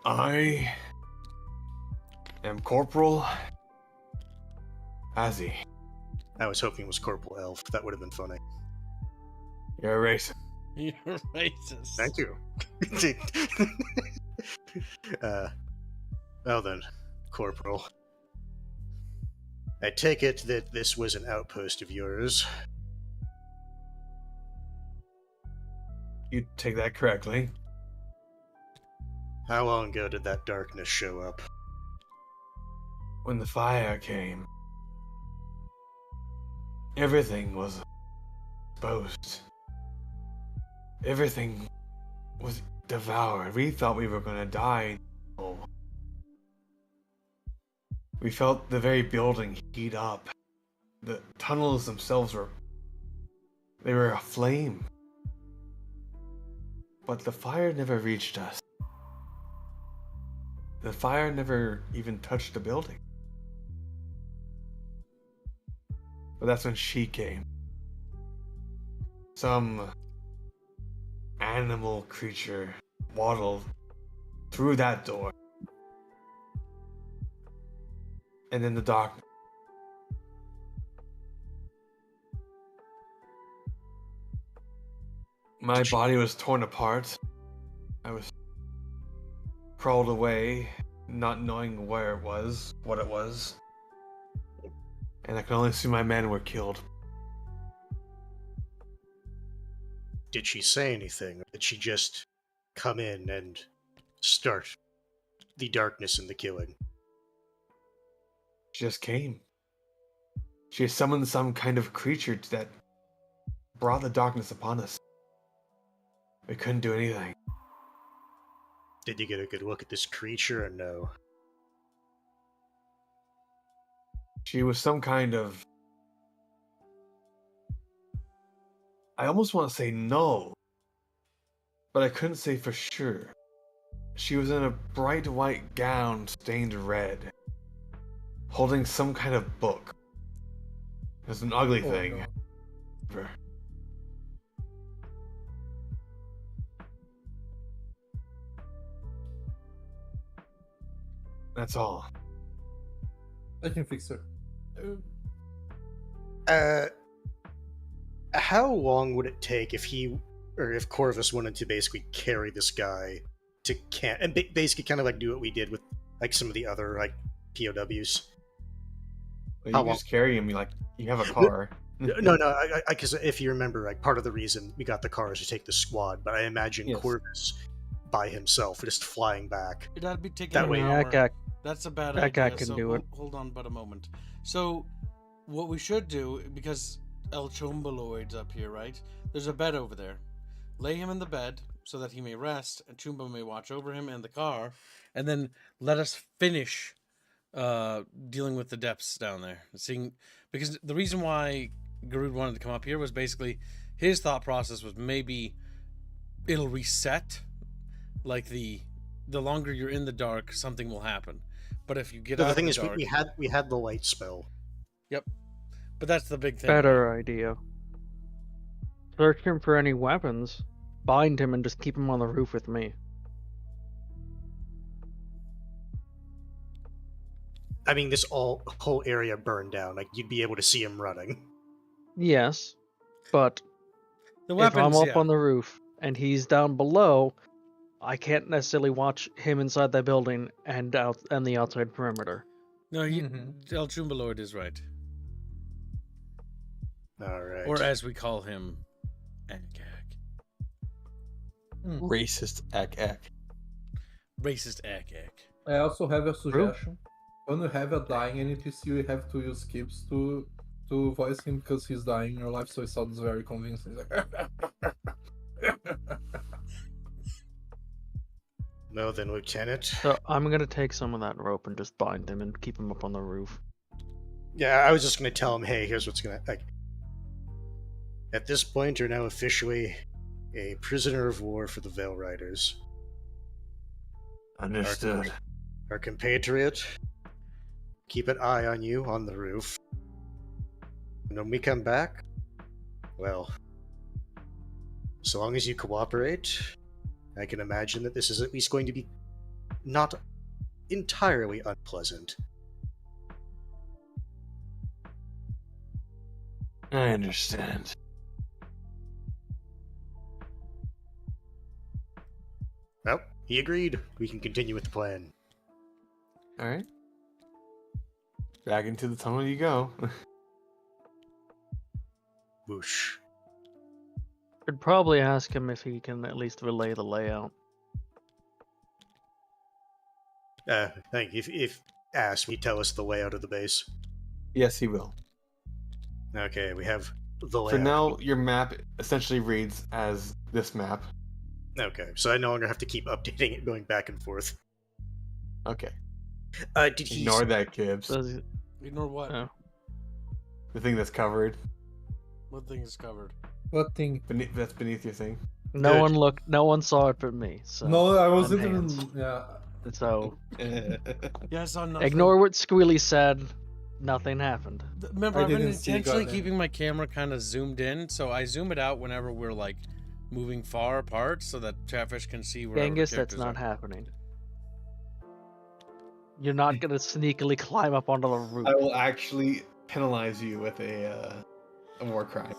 I am Corporal Azzy. I was hoping it was Corporal Elf. That would have been funny. You're a racist. You're racist. Thank you. Well then, Corporal. I take it that this was an outpost of yours. You take that correctly. How long ago did that darkness show up? When the fire came, everything was exposed. Everything was devoured. We thought we were going to die. Oh. We felt the very building heat up. The tunnels themselves were aflame. But the fire never reached us. The fire never even touched the building. But that's when she came. Some animal creature waddled through that door. And in the darkness, my body was torn apart. I was crawled away, not knowing where it was, what it was. and I can only assume my men were killed. Did she say anything? Or did she just come in and start the darkness and the killing? She just came. She summoned some kind of creature that brought the darkness upon us. We couldn't do anything. Did you get a good look at this creature or no? She was some kind of... I almost want to say no, but I couldn't say for sure. She was in a bright white gown stained red, holding some kind of book. It was an ugly thing. No. That's all. I can fix her. How long would it take if if Corvus wanted to basically carry this guy to camp and basically kind of like do what we did with like some of the other like POWs? Well, How you long? just carry him. You have a car. No, because if you remember, like part of the reason we got the car is to take the squad, but I imagine Yes. Corvus by himself just flying back. That'd be taking That an way- hour. That guy, That's a bad that idea. guy can so do it. Hold on but a moment. So, what we should do, because El Chumbaloid's up here, right? There's a bed over there. Lay him in the bed so that he may rest, and Chumba may watch over him and the car, and then let us finish dealing with the depths down there. Because the reason why Garud wanted to come up here was basically his thought process was maybe it'll reset. Like the longer you're in the dark, something will happen. But if you get out The of thing the is, dark, we had the light spell. but that's the big thing. better idea. Search him for any weapons, bind him, and just keep him on the roof with me. I mean, this whole area burned down. Like you'd be able to see him running. Yes, but The if weapons, I'm up yeah. on the roof and he's down below, I can't necessarily watch him inside that building and the outside perimeter. No, Mhm. El Chumbaloid is right. All right. Or as we call him, Ankak. Racist ack. Racist Ankak. I also have a suggestion. When you have a dying NPC, you have to use skips to voice him because he's dying in your life, so it sounds very convincing. He's like, No, then, Lieutenant. So I'm gonna take some of that rope and just bind him and keep him up on the roof. Yeah, I was just gonna tell him, hey, here's what's gonna like. At this point, you're now officially a prisoner of war for the Veil Riders. Understood. Our compatriot. Keep an eye on you on the roof. And when we come back, well, so long as you cooperate, I can imagine that this is at least going to be not entirely unpleasant. I understand. Well, he agreed. We can continue with the plan. All right. Back into the tunnel you go. Whoosh. Should probably ask him if he can at least relay the layout. Thank you. If asked, will you tell us the layout of the base? Yes, he will. Okay, we have the layout. For now, your map essentially reads as this map. Okay, so I no longer have to keep updating it, going back and forth. Okay. Did he? Ignore that, Gibbs. Does Ignore what? Oh. The thing that's covered. What thing is covered? what thing? That's beneath your thing. No Good. no one saw it but me. So No, I wasn't and even. hands. Yeah. So Yeah, I saw nothing. ignore what Squealy said. Nothing happened. Remember, I I've been didn't see, intentionally goddamn. keeping my camera kind of zoomed in, so I zoom it out whenever we're like moving far apart, so that Chatfish can see where. Genghis, that's not happening. You're not gonna sneakily climb up onto the roof. I will actually penalize you with a war crime.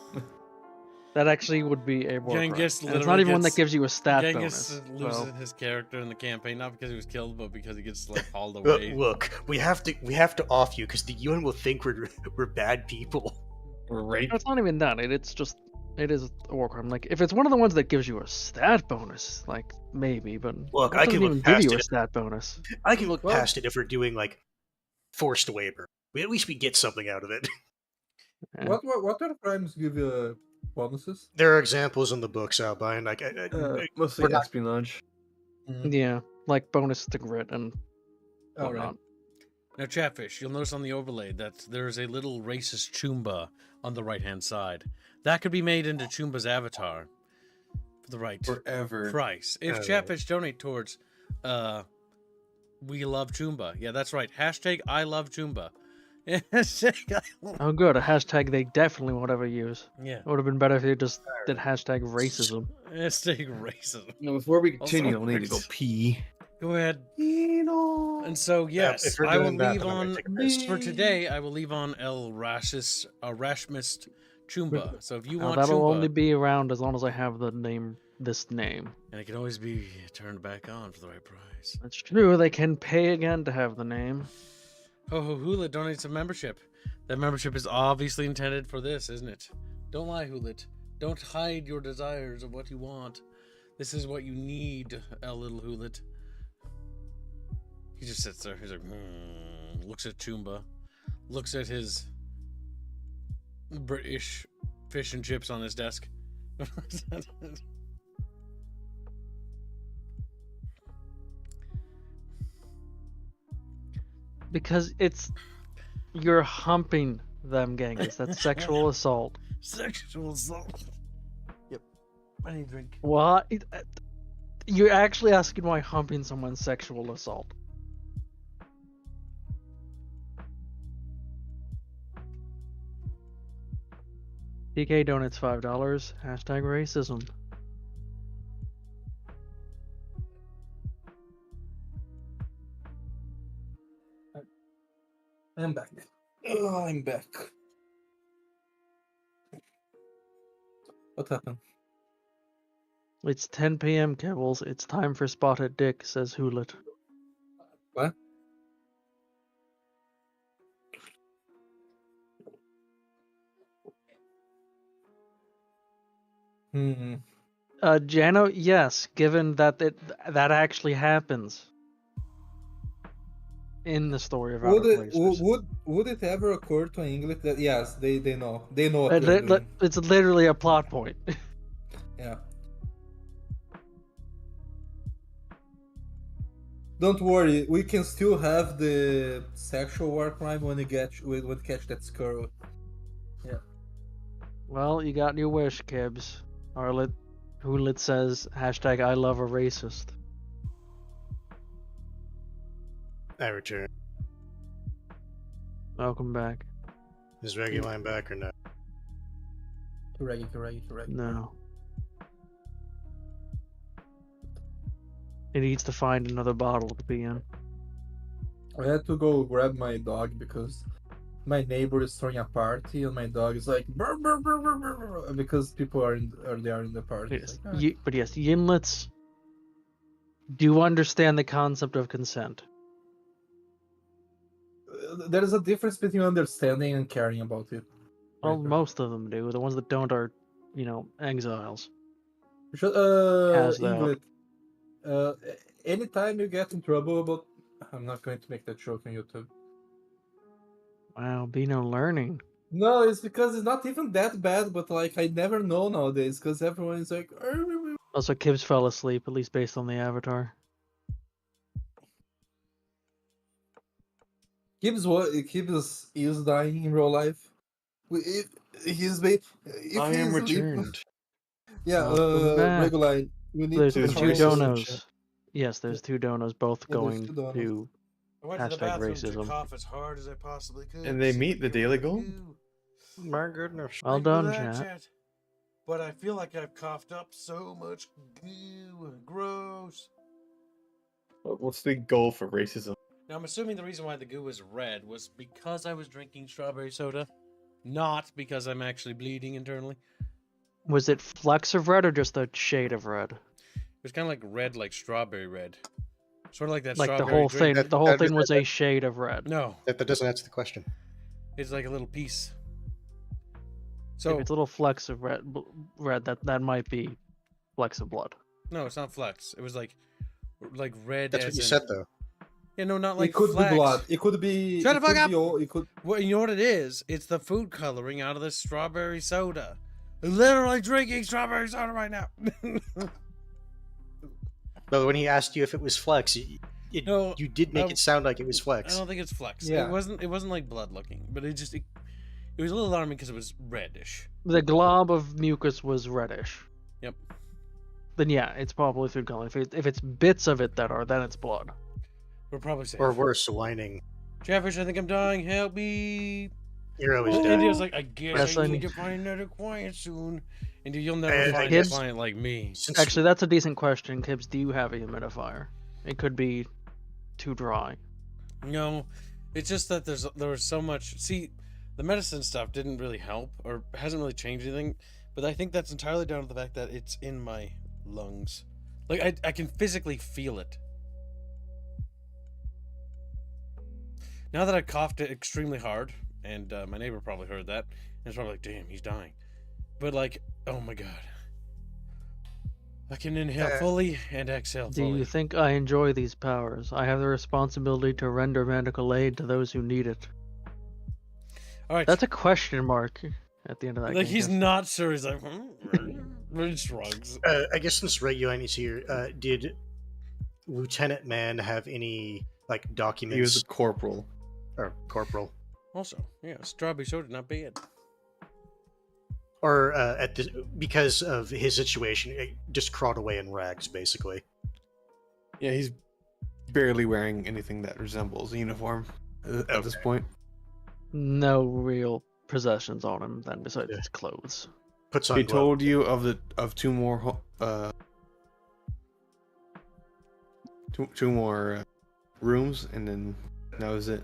That actually would be a war crime. Genghis And it's not literally even one that gets- gives you a stat Genghis bonus. loses So. his character in the campaign, not because he was killed, but because he gets like hauled Look, away. look, we have to off you because the UN will think we're bad people. Right. It's not even that. It is a war crime. Like if it's one of the ones that gives you a stat bonus, like maybe, but Look, that I doesn't can look even give past you it. a stat bonus. I can look Well- past it if we're doing like forced waiver. At least we get something out of it. Yeah. What other crimes give you bonuses? There are examples in the books, Albine. Like, Mostly we're not- espionage. Yeah, like bonus to grit and All right. whatnot. Now, Chatfish, you'll notice on the overlay that there's a little racist Choomba on the right-hand side. That could be made into Choomba's avatar for the right Forever. price. If Chatfish donate towards We Love Choomba. Yeah, that's right. Hashtag I Love Choomba. Oh, good. A hashtag they definitely won't ever use. Yeah. It would have been better if they just did hashtag racism. Hashtag racism. Now, before we continue, Also I'll need to go pee. Go ahead. And so, yes, if we're I will doing that, leave then I'm gonna on, take a piss. for today, I will leave on El Rashmist Choomba. So if you Now, want that'll Choomba, only be around as long as I have this name. and it can always be turned back on for the right price. That's true. They can pay again to have the name. Ho Ho Hula donates a membership. That membership is obviously intended for this, isn't it? Don't lie, Hulit. Don't hide your desires of what you want. This is what you need, El Little Hulit. He just sits there. He's like, looks at Choomba, looks at his British fish and chips on his desk. Because you're humping them, Genghis. That's sexual assault. Sexual assault. Yep. I need a drink. What? You're actually asking why humping someone's sexual assault. DK donates $5. Hashtag racism. I'm back. Oh, I'm back. What happened? It's 10 p.m., Kibbles. It's time for Spotted Dick, says Hulet. What? Jano, yes, given that that actually happens in the story of Outer Places. Would it ever occur to English that yes, they know what they're doing. It's literally a plot point. Yeah. Don't worry, we can still have the sexual war crime when we catch that squirrel. Yeah. Well, you got your wish, Kibbs. Hulet says hashtag I love a racist. I return. Welcome back. Is Reggie line back or not? Correct. No. He needs to find another bottle to be in. I had to go grab my dog because my neighbor is throwing a party and my dog is like brr, brr, brr, brr, brr, brr, because people are in the party. Yes. It's like, But yes, Yinlets do understand the concept of consent. there is a difference between understanding and caring about it. Well, Right. most of them do. The ones that don't are, exiles. Cast out. England. Anytime you get in trouble about, I'm not going to make that joke on YouTube. Wow, Bino learning. No, it's because it's not even that bad, but like I never know nowadays because everyone is like. Also, Kibbs fell asleep, at least based on the avatar. Gibbs is dying in real life. He's I am returned. Yeah, Welcome back. regular. We need There's to been two racism donos. chat. Yes, there's two donos, both Yeah, there's going two donos. to. I went to the Hashtag bathroom to racism. cough as hard as I possibly could. And they so meet the here daily we goal? go. My goodness. Well Thank you for done, that, chat. But I feel like I've coughed up so much goo. Gross. What's the goal for racism? Now, I'm assuming the reason why the goo was red was because I was drinking strawberry soda, not because I'm actually bleeding internally. Was it flecks of red or just a shade of red? It was kind of like red, like strawberry red. Sort of like that Like the strawberry whole drink. thing. The whole thing was a shade of red. No, That doesn't answer the question. it's like a little piece. If So it's little flecks of red, that might be flecks of blood. no, it's not flecks. It was like red. That's as what you in- said, though. Yeah, no, not like it could flecks. be blood. It could be. Shut the fuck up! It could. Well, you know what it is? It's the food coloring out of the strawberry soda. I'm literally drinking strawberry soda right now. But when he asked you if it was flex, No, you did make it sound like it was I flex. don't think it's flex. Yeah. It wasn't like blood looking, but it was a little alarming because it was reddish. The glob of mucus was reddish. Yep. Then yeah, it's probably food coloring. If it's bits of it that are, then it's blood. We're probably safe. Or worse, whining. Chatfish, I think I'm dying. Help me. You're always Oh, dead. India's like, I guess Yes, I I need need- to find another client soon. India, you'll never I find a guess- client like me. Since- Actually, that's a decent question. Kibbs, do you have a humidifier? It could be too dry. No, it's just that there was so much. See, the medicine stuff didn't really help, or hasn't really changed anything. But I think that's entirely down to the fact that it's in my lungs. Like I can physically feel it. Now that I coughed it extremely hard, and my neighbor probably heard that, and it's probably like, "Damn, he's dying." But like, oh my god, I can inhale fully and exhale Do fully. you think I enjoy these powers? I have the responsibility to render medical aid to those who need it. All right, That's a question mark at the end of that. like game, he's Kibbs. not sure. He's like, he shrugs. I guess since Regulani's here, did Lieutenant Man have any He was documents a corporal. or corporal, Also, yeah, strawberry soda, not bad. or because of his situation, just crawled away in rags, basically? Yeah, he's barely wearing anything that resembles a uniform at this point. No real possessions on him then besides Yeah. his clothes. Puts on He gloves. told you of two more two more rooms, and then that was it.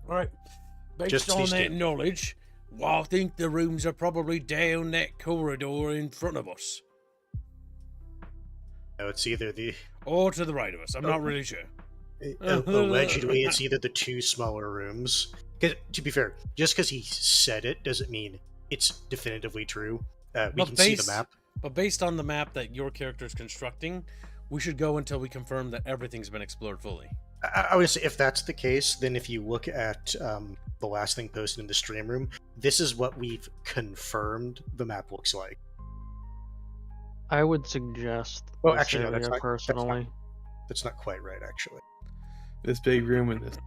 All right, based Just on these that two. knowledge, well, I think the rooms are probably down that corridor in front of us, No, it's either the or to the right of us. I'm not really sure. allegedly it's either the two smaller rooms. 'Cause, to be fair, just because he said it doesn't mean it's definitively true. We But can see the map. But based on the map that your character is constructing, we should go until we confirm that everything's been explored fully. I would say if that's the case, then if you look at the last thing posted in the stream room, this is what we've confirmed the map looks like. I would suggest Well, this actually, no, that's area not- personally. That's not quite right, actually. This big room and this.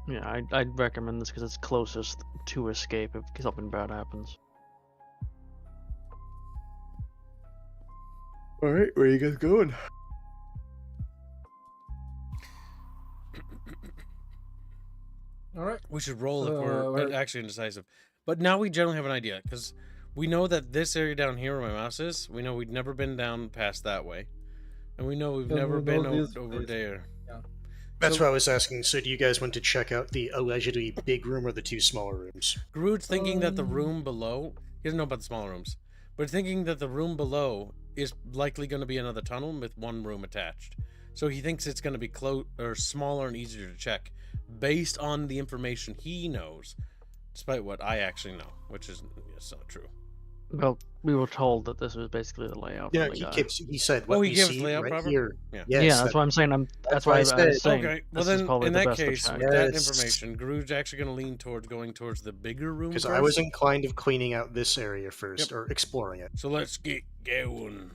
Yeah, I'd recommend this because it's closest to escape if something bad happens. All right, where are you guys going? All right. We should roll if we're we're- actually indecisive. But now we generally have an idea, because we know that this area down here where my mouse is, we know we've never been down past that way. And we know we've Yeah, never we been know this over place. there. That's So- what I was asking. So, do you guys want to check out the allegedly big room or the two smaller rooms? Groot's thinking that the room below, he doesn't know about the smaller rooms, but thinking that the room below is likely going to be another tunnel with one room attached. So he thinks it's going to be smaller and easier to check based on the information he knows, despite what I actually know, which is it's not true. Well, we were told that this was basically the layout. Yeah, from the guy. he said what Oh, he we gave us see the layout right proper? here. Yeah. Yes, Yeah, that's why I'm saying that's why I was saying. Okay, well this is then, probably in the that best to case, check. with that Yes. information, Groot's actually going to lean towards going towards the bigger room because first. I was inclined of cleaning out this area first, Yep. or exploring it. So let's get going.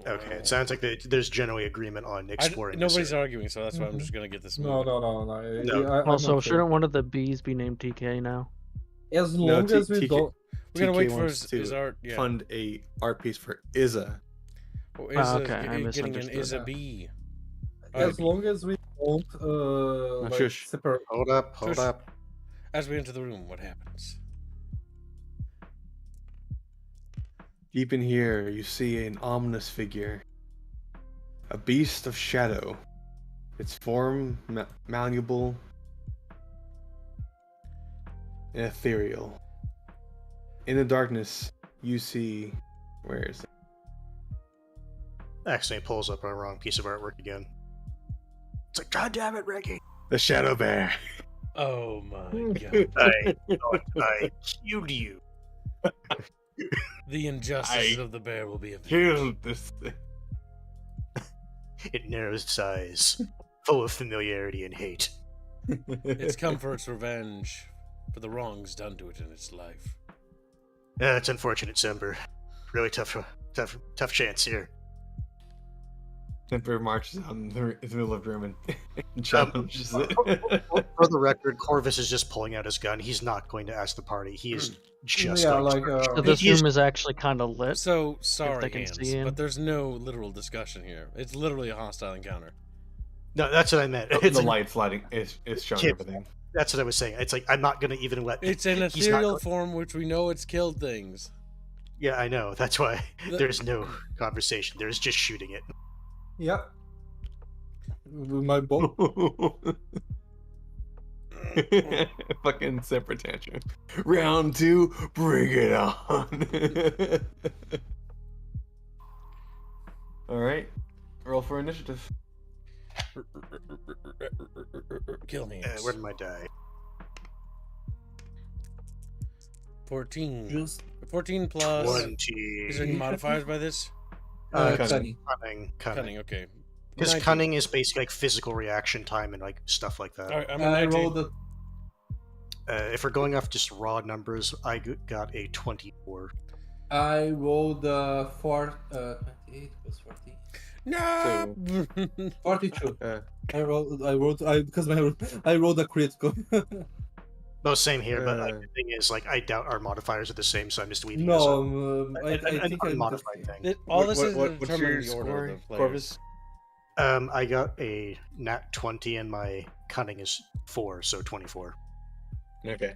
Okay, it sounds like there's generally agreement on exploring. this Nobody's area. arguing, so that's why I'm just going to get this moving. No. No. I'm Also, not sure. shouldn't one of the bees be named TK now? As long as we don't. We're going to TK wait for wants his to art. Yeah. fund a art piece for Iza. Oh, okay, I getting an misunderstood. is a bee. As long as we don't like shush. separate. Hold up, hold Shush. up. As we enter the room, what happens? Deep in here, you see an ominous figure. A beast of shadow. Its form malleable. and ethereal. In the darkness, you see. Where is it? Accidentally pulls up a wrong piece of artwork again. It's like, God damn it, Ricky! The Shadow Bear. Oh my god. I thought I killed you. The injustice of the bear will be avenged. Killed this thing. It narrows its eyes, full of familiarity and hate. It's come for its revenge for the wrongs done to it in its life. It's unfortunate, Semper. Really tough chance here. Emperor marches out in the middle of German and challenges it. For the record, Corvus is just pulling out his gun. He's not going to ask the party. He is just Yeah, going like, to... So this room is actually kind of lit. So, sorry, can Hans, see in. but there's no literal discussion here. It's literally a hostile encounter. No, that's what I meant. The light's lighting is showing Kid. everything. That's what I was saying. It's like, I'm not going to even let... It's an He's not ethereal go- form which we know it's killed things. Yeah, I know. That's why The- there's no conversation. There's just shooting it. Yeah. With my bow. Fucking separate tantrum. Round 2, bring it on. Alright. Roll for initiative. Kill me. Where did my die? 14. Just 14 plus. 20. Is there any modifiers by this? Cunning. cunning. Cunning. Okay. Because 19. cunning is basically like physical reaction time and like stuff like that. Alright, I'm I a 19. rolled a If we're going off just raw numbers, I got a 24. I rolled 28 plus 14. No! 42. Uh, I rolled because I rolled a critical. No, same here, but Uh, the thing is, like, I doubt our modifiers are the same, so I'm just leaving No, I an think I unmodified thing. All this is what's determining your the order score, of the players. Corvus? I got a nat 20 and my cunning is 4, so 24. Okay.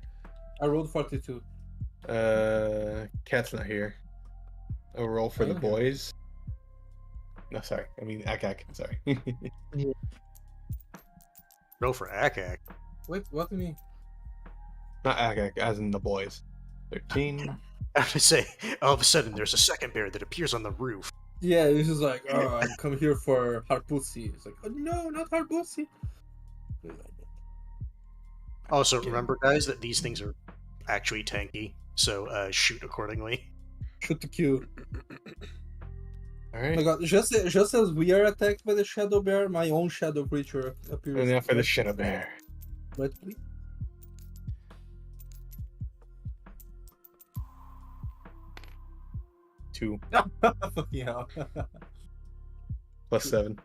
I rolled 42. Cat's not here. A roll for the Okay. boys. No, sorry. I mean, Akak. Sorry. Roll for Akak. Wait, what do you mean? Not Akak, as in the boys. 13. I have to say, all of a sudden, there's a second bear that appears on the roof. Yeah, this is like, oh, I'm come here for Harpussy. It's like, oh no, not Harpussy. Also, remember, guys, that these things are actually tanky, so shoot accordingly. Shoot the Q. All Oh right. my god, just as we are attacked by the shadow bear, my own shadow creature appears. And now for the Shadow Bear. Right, please. 2 Yeah. plus 7.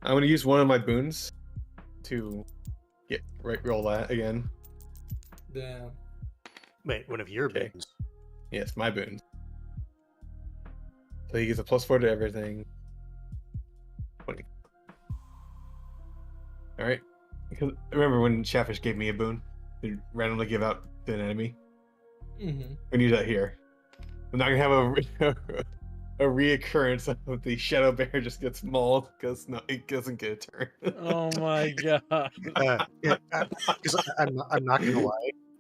I'm gonna use one of my boons to roll that again. Damn. Wait, one of your Okay. boons. Yes, my boons. So he gets a +4 to everything. 20. All right. Because remember when Chatfish gave me a boon to randomly give out to an enemy? Mm-hmm. We need that here. I'm not gonna have a reoccurrence of the Shadow Bear just gets mauled because it doesn't get a turn. Oh my god. Because I'm not gonna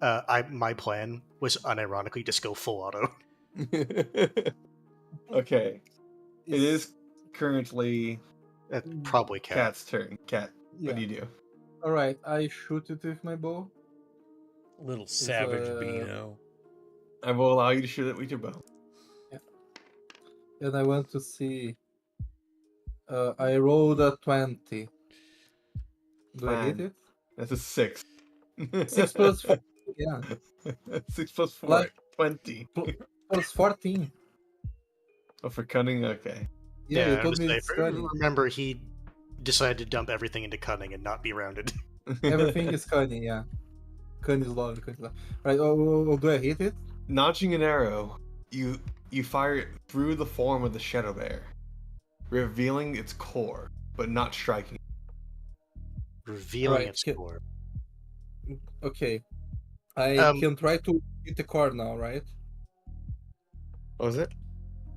lie, my plan was unironically just go full auto. Okay. It is currently Probably cat. Cat's turn. Cat, Yeah. what do you do? Alright, I shoot it with my bow. Little savage uh, Beano. I will allow you to shoot it with your bow. And I want to see. I rolled a 20. Do I hit Fine. it? That's a 6. 6 plus 4. Yeah. 6 plus 4. Like- 20. Plus 14. Oh, for cunning? Okay. Yeah, you I'm told just me saying, it's cunning. remember, he decided to dump everything into cunning and not be rounded. Everything is cunning, yeah. Cunning is love. Right, do I hit it? Notching an arrow, you fire it through the form of the Shadow Bear, revealing its core, but not striking. Revealing Right, its ki- core. Okay. I Um, can try to hit the car now, right? What was it?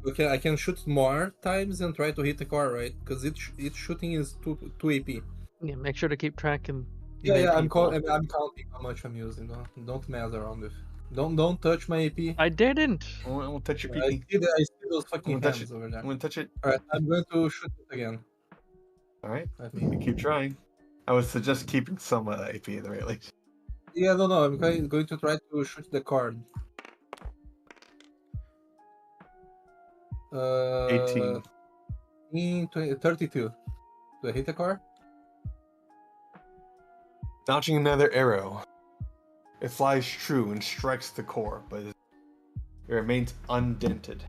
Okay, I can shoot more times and try to hit the car, right? Because each shooting is 2 AP. Yeah, make sure to keep track and Yeah, I'm people. I'm counting how much I'm using. Don't mess around with. Don't touch my AP. I didn't. I won't touch your I PP. see those I'm fucking gonna touch hands it. over there. I'm gonna touch it. Alright, I'm going to shoot it again. All right. Let You me. keep trying. I would suggest keeping some AP at the very least. Yeah, no, I'm going to try to shoot the card. 18. 32. Do I hit the car? Launching another arrow. It flies true and strikes the core, but it remains undented.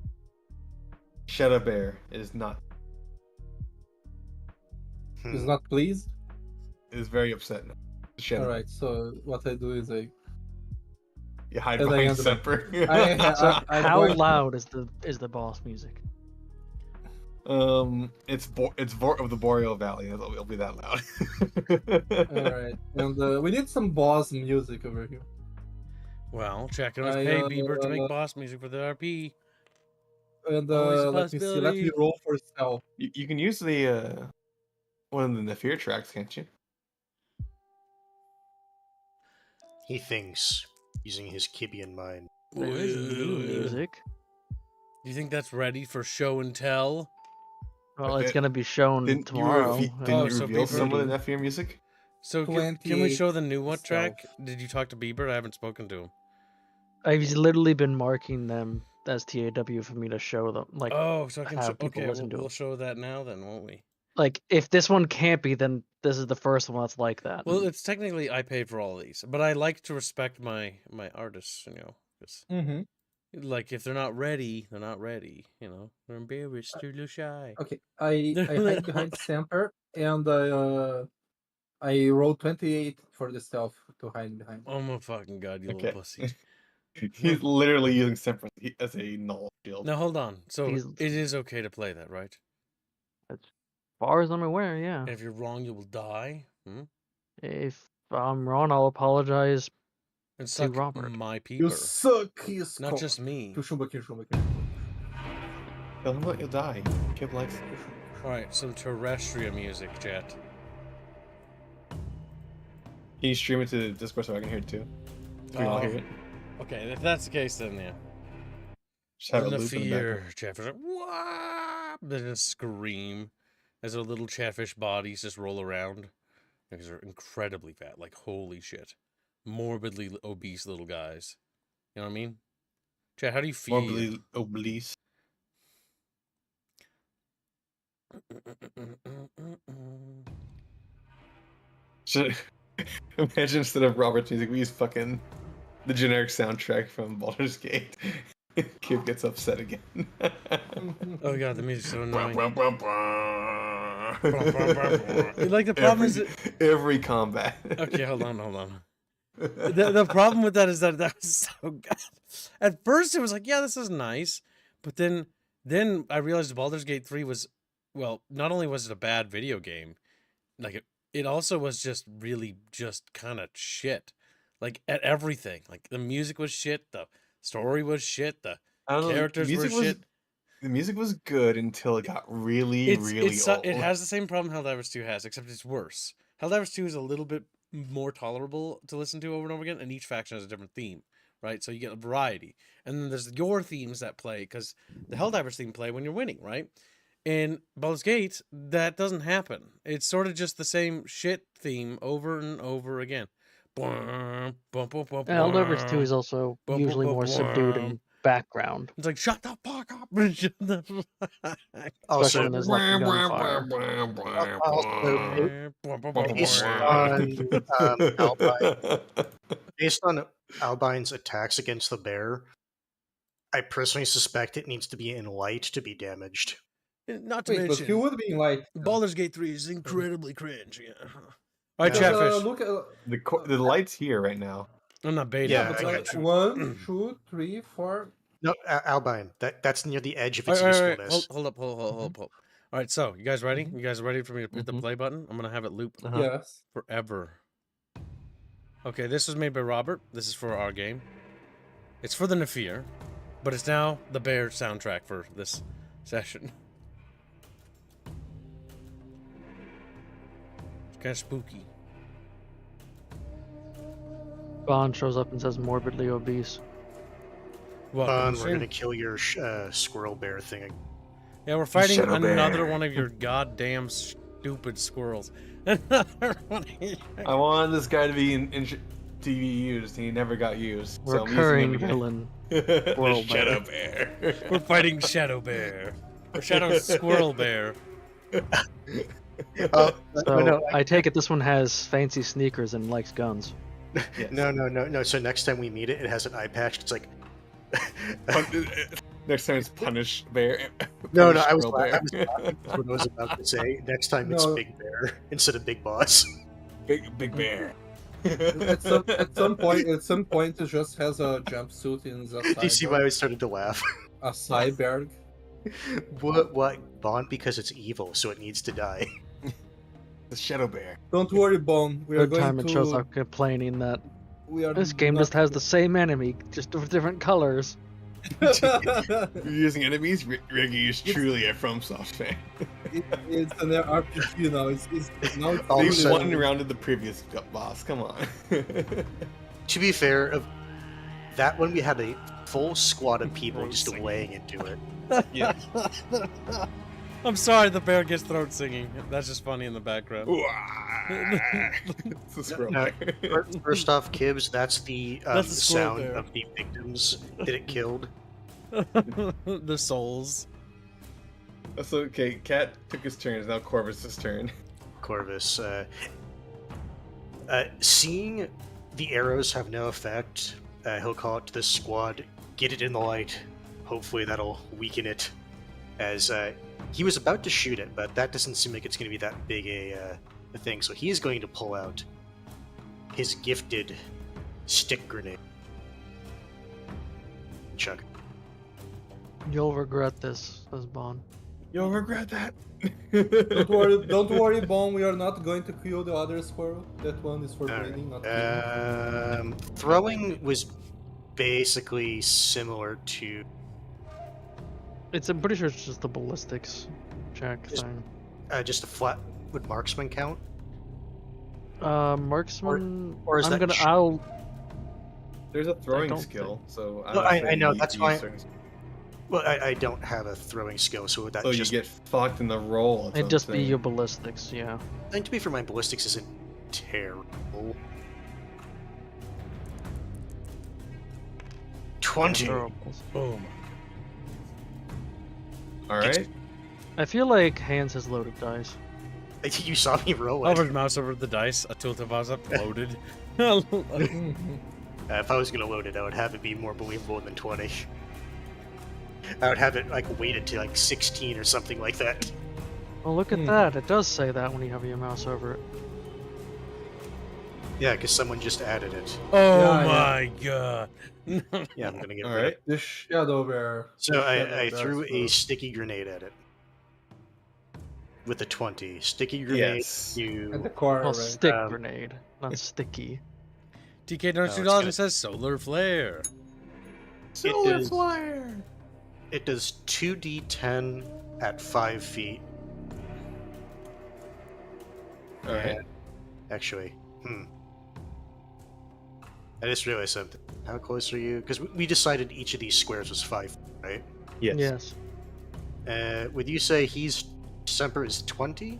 Shadow Bear is not. Is not pleased. Is very upset now. Shadow. All right, so what I do is You hide and I behind end up- Semper. So I'm how going- loud is the boss music? It's Vort of the Boreal Valley. It'll be that loud. All right, and we need some boss music over here. Well, checking us I, pay Bieber to make boss music for the RP. And Always a let me see. Let me possibility. roll for stealth. You can use the one of the fear tracks, can't you? He thinks, using his Kibian mind. There is new music. Do you think that's ready for show and tell? Well, it's gonna be shown Didn't tomorrow. you, Oh, you so reveal Bieber- some of the Fear music? So can we show the new what 28 track? stealth. Did you talk to Bieber? I haven't spoken to him. I've literally been marking them as TAW for me to show them. Like, Oh, so I can have show. people Okay, listen to we'll it. show that now then, won't we? like if this one can't be, then this is the first one that's like that. Well, it's technically I paid for all of these, but I like to respect my artists, 'cause, Mm-hmm. like if they're not ready, they're not ready. They're embarrassed, they're a little shy. Okay, I hide behind Semper, and I roll 28 for the stealth to hide behind. Oh my fucking god, you Okay. little pussy! He's literally using Semper as a null shield. Now hold on. So He's- it is okay to play that, right? As far as I'm aware, yeah. And if you're wrong, you will die. If I'm wrong, I'll apologize. And suck Robert. my You peeper, suck, his not just me. Puxa pouquinho, puxa pouquinho. Tell him what, you'll die. Kib likes it. All right, some terrestrial music, chat. Can you stream it to Discord so I can hear it too? So we all hear it. Okay, if that's the case, then yeah. Just have And a the loop in the fear background. chatfish like, "Wah!" Then a scream as their little chatfish bodies just roll around because they're incredibly fat, like holy shit, morbidly obese little guys. You know what I mean? Chat, how do you feel? Morbidly obese. Should imagine instead of Robert's music, we use fucking the generic soundtrack from Baldur's Gate. Kib gets upset again. Oh god, the music's so annoying. Like Like the problem is every combat. okay, hold on. The problem with that is that was so good. At first, it was like, yeah, this is nice, but then I realized Baldur's Gate 3 was, well, not only was it a bad video game, like it also was just really just kind of shit, like at everything. Like the music was shit, the story was shit, the I don't know, characters were shit. The music was good until it got really old. It has the same problem Helldivers 2 has, except it's worse. Helldivers 2 is a little bit more tolerable to listen to over and over again, and each faction has a different theme, right? So you get a variety. And then there's your themes that play, because the Helldivers theme play when you're winning, right? In Baldur's Gate, that doesn't happen. It's sort of just the same shit theme over and over again. Helldivers 2 is also usually more subdued in background. It's like, shut the fuck up. Shut the fuck up. Especially when there's like gunfire. Based on Albine's attacks against the bear, I personally suspect it needs to be in light to be damaged. Not to Wait, but mention, he would be like Baldur's Gate 3 is incredibly cringe. Yeah. All right, Yeah. Chatfish. look at The light's here right now. I'm not beta. Yeah, but I like, got you. 1, 2, 3, 4. No, Albine, that's near the edge of All its right, all right, usefulness. hold up. All right, so you guys ready? You guys ready for me to hit the Mhm. play button? I'm gonna have it loop Yes. forever. Okay, this was made by Robert. This is for our game. It's for the Nafir. But it's now the bear soundtrack for this session. It's kind of spooky. Bond shows up and says morbidly obese. Welcome, We're gonna kill your squirrel bear thing. Yeah, we're fighting Shadow another bear. one of your goddamn stupid squirrels. Another one of your... I wanted this guy to be used, and he never got used. So I'm using Recurring him again. villain. The Squirrel Shadow Bear. We're fighting Shadow Bear. Or Shadow Squirrel Bear. Oh So no! I take it this one has fancy sneakers and likes guns. Yes. No. So next time we meet it, it has an eye patch. It's like. Next time it's Punish Bear. No, Punish I was Squirrel laughing. That's what I was about to say. Next time it's No. Big Bear instead of Big Boss. Big Bear. At some point, it just has a jumpsuit in the Do you see why I started to laugh? a cyberg. What? Bond because it's evil, so it needs to die. The Shadow Bear. Don't worry, Bone. We are Third going time it shows to. up complaining that We are this game not- just has the same enemy, just with different colors. You're using enemies? Reggie is truly a FromSoft fan. It's an RPG now. It's now. All of a They sudden- won rounded the previous boss. Come on. To be fair, of that one we had a full squad of people just laying into it. Yeah. I'm sorry the bear gets throat singing. That's just funny in the background. It's a squirrel No, bear. First off, Kibbs, that's the That's the squirrel sound bear. of the victims that it killed. The souls. That's okay. Cat took his turn. It's now Corvus' turn. Corvus. Seeing the arrows have no effect, he'll call it to the squad, get it in the light. Hopefully that'll weaken it. As he was about to shoot it, but that doesn't seem like it's going to be that big a thing. So he is going to pull out his gifted stick grenade. Chuck. You'll regret this, says Bond. You'll regret that. Don't worry, Bone. We are not going to kill the other squirrel. That one is for breeding, not killing. Throwing was basically similar to I'm pretty sure it's just the ballistics check Just- thing. just a flat. Would marksman count? Marksman. or is I'm that gonna. sh- I'll. There's a throwing don't skill, so Well, would say I know, you that's use why- certain- Well, I don't have a throwing skill, so would that So just you get fucked in the roll. that's It'd what just I'm be saying. your ballistics, yeah. I think to be fair, my ballistics isn't terrible. 20. Throwables. Boom. All right. I feel like Hans has loaded dice. You saw me roll it. Hovered mouse over the dice. A tilt of us uploaded. If I was gonna load it, I would have it be more believable than 20. I would have it like weighted to like 16 or something like that. Oh, look at that. It does say that when you have your mouse over it. Yeah, because someone just added it. Oh Yeah, my god. Yeah, I'm gonna get All rid of right. it. The shadow bear. So The I shadow threw bear's a for- sticky grenade at it. With a 20. Sticky grenade Yes. at the to... core, Oh, right? stick grenade, not sticky. TK No, does it's $2 gonna- and says solar flare. Solar is- flare. It does 2d10 at 5 feet. All right. Actually, I just realized something. How close are you? Because we decided each of these squares was 5, right? Yes. Yes. Would you say Semper is 20?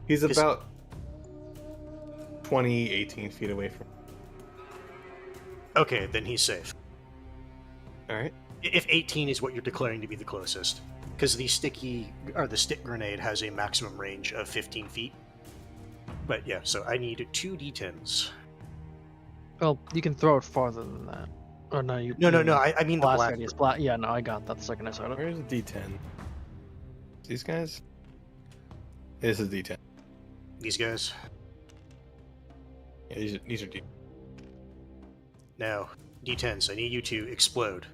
He's Is- about 20, 18 feet away from. Okay, then he's safe. All right. If 18 is what you're declaring to be the closest. Because the stick grenade has a maximum range of 15 feet. But yeah, so I need 2 d10s. Well, you can throw it farther than that. Or no, you. No, I mean the blast black. radius. Yeah, no, I got that the second I saw it. Where's the D10? These guys. This is D10. These guys. Yeah, these are D. Now, d10s, I need you to explode.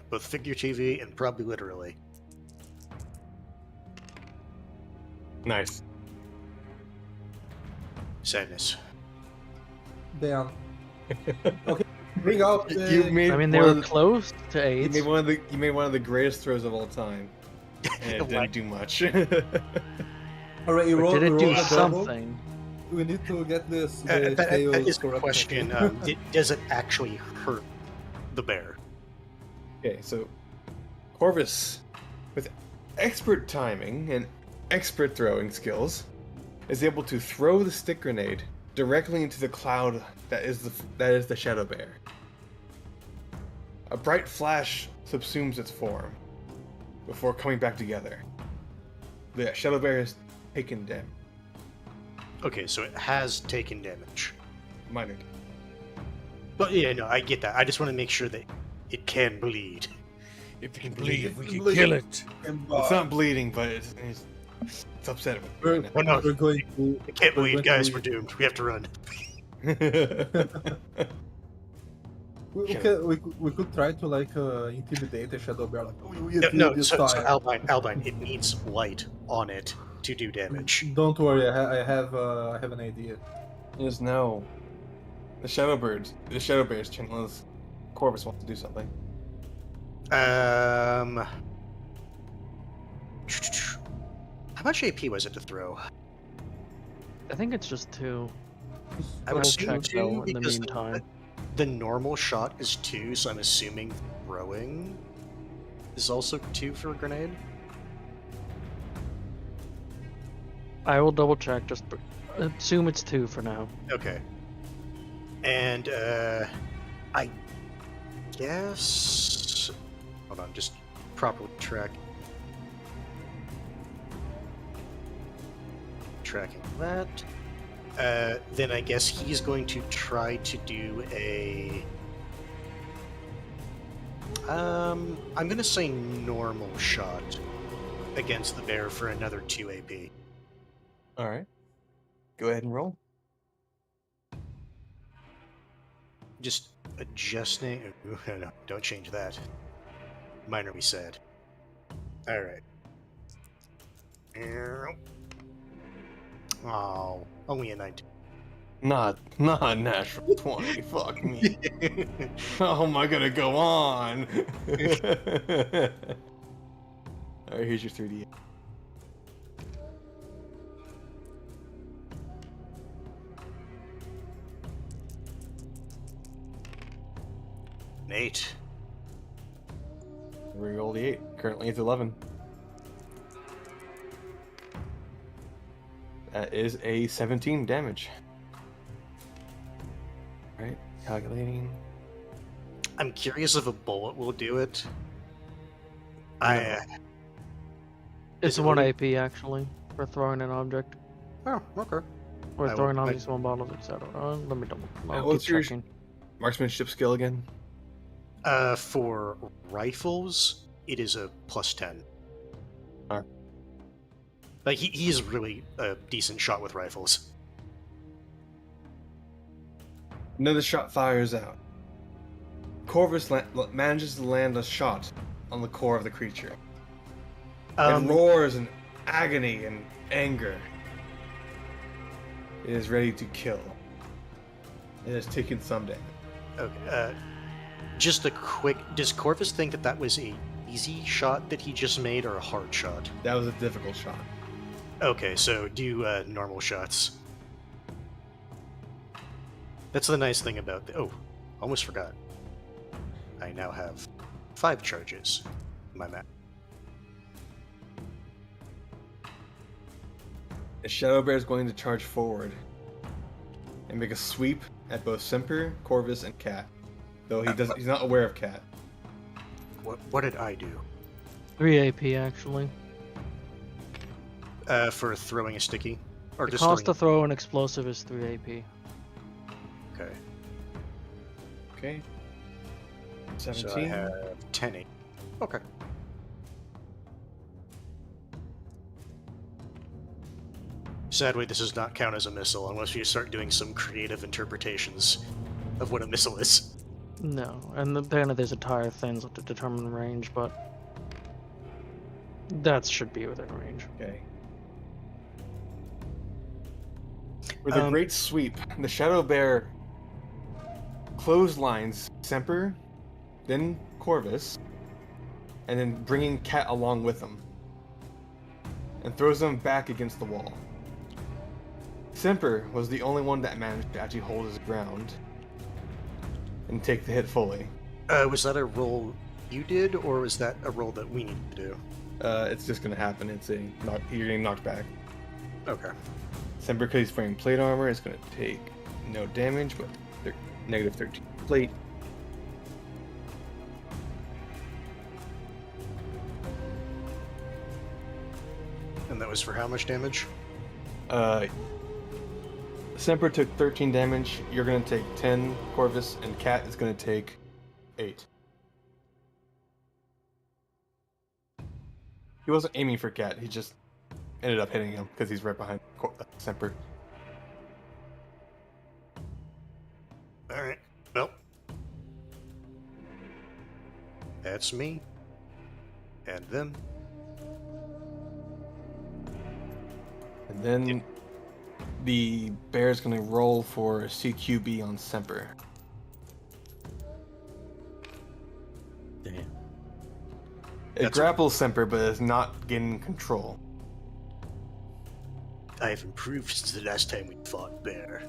Both figuratively and probably literally. Nice. Sadness. Damn. Bring out You the... made I mean, they one were of the- close to You 8. made one of the greatest throws of all time, and it didn't do much. Alright, you But roll, did it roll do the double. something? We need to get the That scales is the correct. question. Does it actually hurt the bear? Okay, so Corvus, with expert timing and expert throwing skills, is able to throw the stick grenade directly into the cloud that is the shadow bear. A bright flash subsumes its form before coming back together. The shadow bear has taken damage. Okay, so it has taken damage. Minor. But yeah, no, I get that. I just want to make sure that it can bleed. If it can bleed, we can Bleed. kill it. It's not bleeding, but it's upset with We're, me Oh no, we're going to... it can't We're bleed, going to guys. bleed. We're doomed. We have to run. We could try to like intimidate the shadow bear. Like, we No, did no, this so time. Albine, it needs light on it to do damage. Don't worry, I have an idea. There's no. The shadow bear's turn unless Corvus wants to do something. How much AP was it to throw? I think it's just 2. I would We'll assume check though 2 in the because meantime. the normal shot is 2, so I'm assuming throwing is also 2 for a grenade. I will double check. Just assume it's 2 for now. Okay. And I guess. Hold on, just properly tracking that. Then I guess he's going to try to do a. I'm gonna say normal shot against the bear for another 2 AP. Alright. Go ahead and roll. Just adjusting. No, don't change that. Minor, we said. Alright. Oh, only a 19. Not natural 20. Fuck me. How am I gonna go on? Alright, here's your 3D. Nate. We rolled the 8. Currently it's 11. That is a 17 damage. Alright, calculating. I'm curious if a bullet will do it. It's it 1 only- AP actually for throwing an object. Oh, okay. Or I throwing will- objects, one bottles, etc. Let me double. I'll what's keep your- checking. Marksmanship skill again? For rifles, it is a +10. Alright. Like he's really a decent shot with rifles. Another shot fires out. Corvus manages to land a shot on the core of the creature. It roars in agony and anger. It is ready to kill. It has taken some damage. Okay. Just a quick. Does Corvus think that was a easy shot that he just made, or a hard shot? That was a difficult shot. Okay, so do normal shots. That's the nice thing about oh, almost forgot. I now have 5 charges in my map. The shadow bear is going to charge forward and make a sweep at both Semper, Corvus, and Cat. Though he's not aware of Cat. What did I do? 3 AP actually. For throwing a sticky, or The just cost to throwing... throw an explosive is 3 AP. Okay. Okay. So I 17. have 10 AP. Okay. Sadly, this does not count as a missile unless you start doing some creative interpretations of what a missile is. No, and apparently there's entire things to determine range, but that should be within range. Okay. With a great sweep, the shadow bear clotheslines Semper, then Corvus, and then bringing Cat along with him, and throws them back against the wall. Semper was the only one that managed to actually hold his ground and take the hit fully. Was that a roll you did, or was that a roll that we needed to do? It's just gonna happen. You're getting knocked back. Okay. Semper, because he's wearing plate armor, is gonna take no damage, but negative 13 plate. And that was for how much damage? Semper took 13 damage. You're gonna take 10, Corvus, and Cat is gonna take 8. He wasn't aiming for Cat. He just ended up hitting him because he's right behind Semper. Alright. Well. That's me. And them. And then the bear's gonna roll for CQB on Semper. Damn. It grapples Semper, but is not gaining control. I have improved since the last time we fought Bear.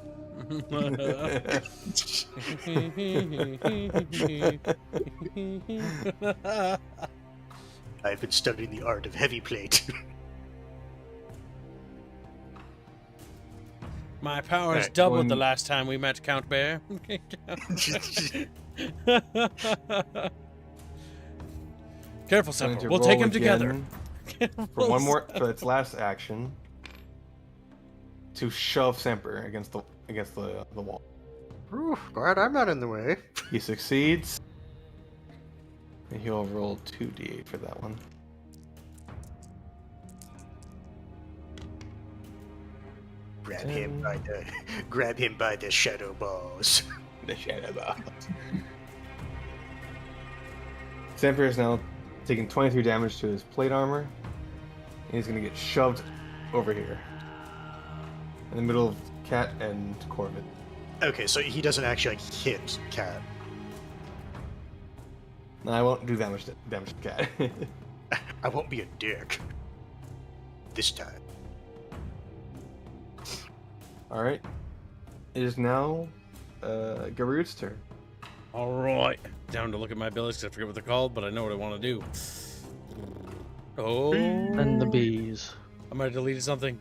I've been studying the art of heavy plate. My powers Alright, doubled the last time we met, Count Bear. Careful, Going Semper. to We'll roll take him together. again for one more, for its last action, to shove Semper against the wall. Ooh, glad I'm not in the way. He succeeds, and he'll roll 2d8 for that one. Grab him by the shadow balls. The shadow balls. Semper is now taking 23 damage to his plate armor, and he's gonna get shoved over here, in the middle of Cat and Corbin. Okay, so he doesn't actually hit Cat. No, I won't do damage to Cat. I won't be a dick. This time. Alright. It is now Garud's turn. Alright. Down to look at my abilities because I forget what they're called, but I know what I want to do. Oh. And the bees. I might have deleted something.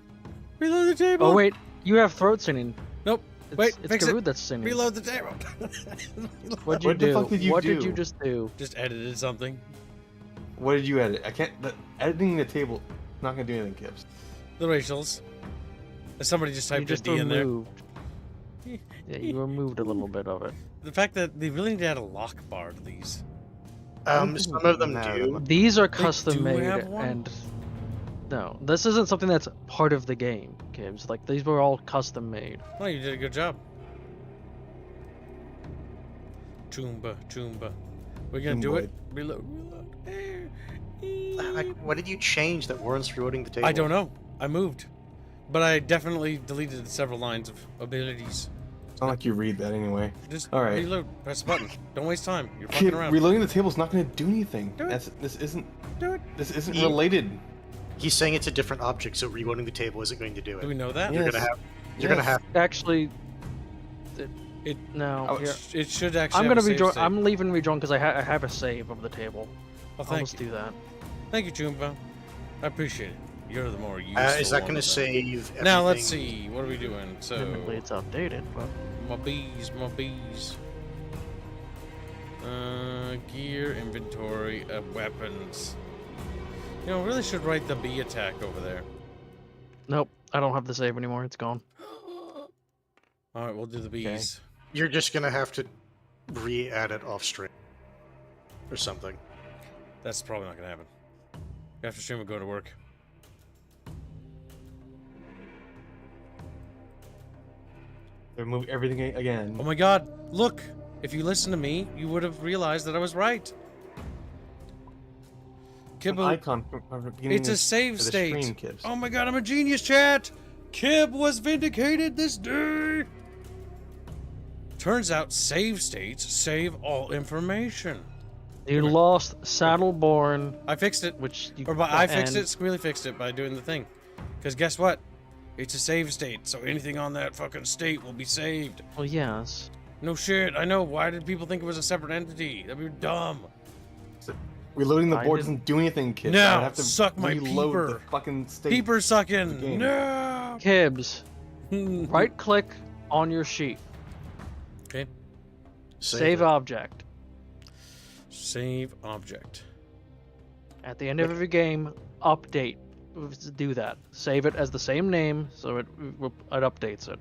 Reload the table! Oh wait, you have throat singing. Nope. It's Fix Garud it. that's singing. Reload the table! What'd you What do? the fuck did you what do? did you just do? Just edited something. What did you edit? I can't. Editing the table not gonna do anything, Gibbs. The racials. Somebody just You typed a just D in there. removed. Yeah, you removed a little bit of it. The fact that they really need to add a lock bar to these. Some of them do. These are do custom made, have one? and no, this isn't something that's part of the game, Gibbs. Like these were all custom made. Oh, you did a good job. Choomba, choomba. We're gonna do it. Reload, reload. Like, what did you change that warrants reloading the table? I don't know. I moved. But I definitely deleted several lines of abilities. It's not like you read that anyway. Just All right. reload. Press the button. Don't waste time. You're fucking Kid, around. reloading the table is not gonna do anything. Do it. This isn't. Do it. This isn't You- related. He's saying it's a different object, so reloading the table isn't going to do it. Do we know that? Yeah. You're gonna have. You're gonna have. Actually, It- no. Oh, here. It should actually. I'm have gonna a save rejoin. state. I'm leaving rejoin because I have a save of the table. Well, I'll thank just you. do that. Thank you, Choomba. I appreciate it. You're the more useful. Is that one going to of them. save everything? Now let's see. What are we doing? So Admittedly, it's outdated, but my bees, my bees. Gear, inventory, weapons. You know, really should write the bee attack over there. nope. I don't have the save anymore. It's gone. All right, we'll do the bees. You're just going to have to re-add it off stream. Or something. That's probably not gonna happen. After stream, we'll go to work. Remove everything again. Oh my God! Look, if you listened to me, you would have realized that I was right. An Kibble, icon from the beginning it's a of save the state. stream, Gibbs. Oh my God, I'm a genius, chat. Kib was vindicated this day. Turns out save states save all information. You lost Saddleborn, I fixed it. which you I fixed and- it. Squealy fixed it by doing the thing. Because guess what? It's a save state, so anything on that fucking state will be saved. Well, yes. No shit. I know. Why did people think it was a separate entity? That'd be dumb. Reloading the I board didn't- doesn't do anything, kid. Now, I have to suck my reload peeper. the fucking state. Peeper the sucking. game. No. Kibbs, right click on your sheet. Okay. Save it. object. Save object. At the end of every game, update. Do that. Save it as the same name, so it updates it.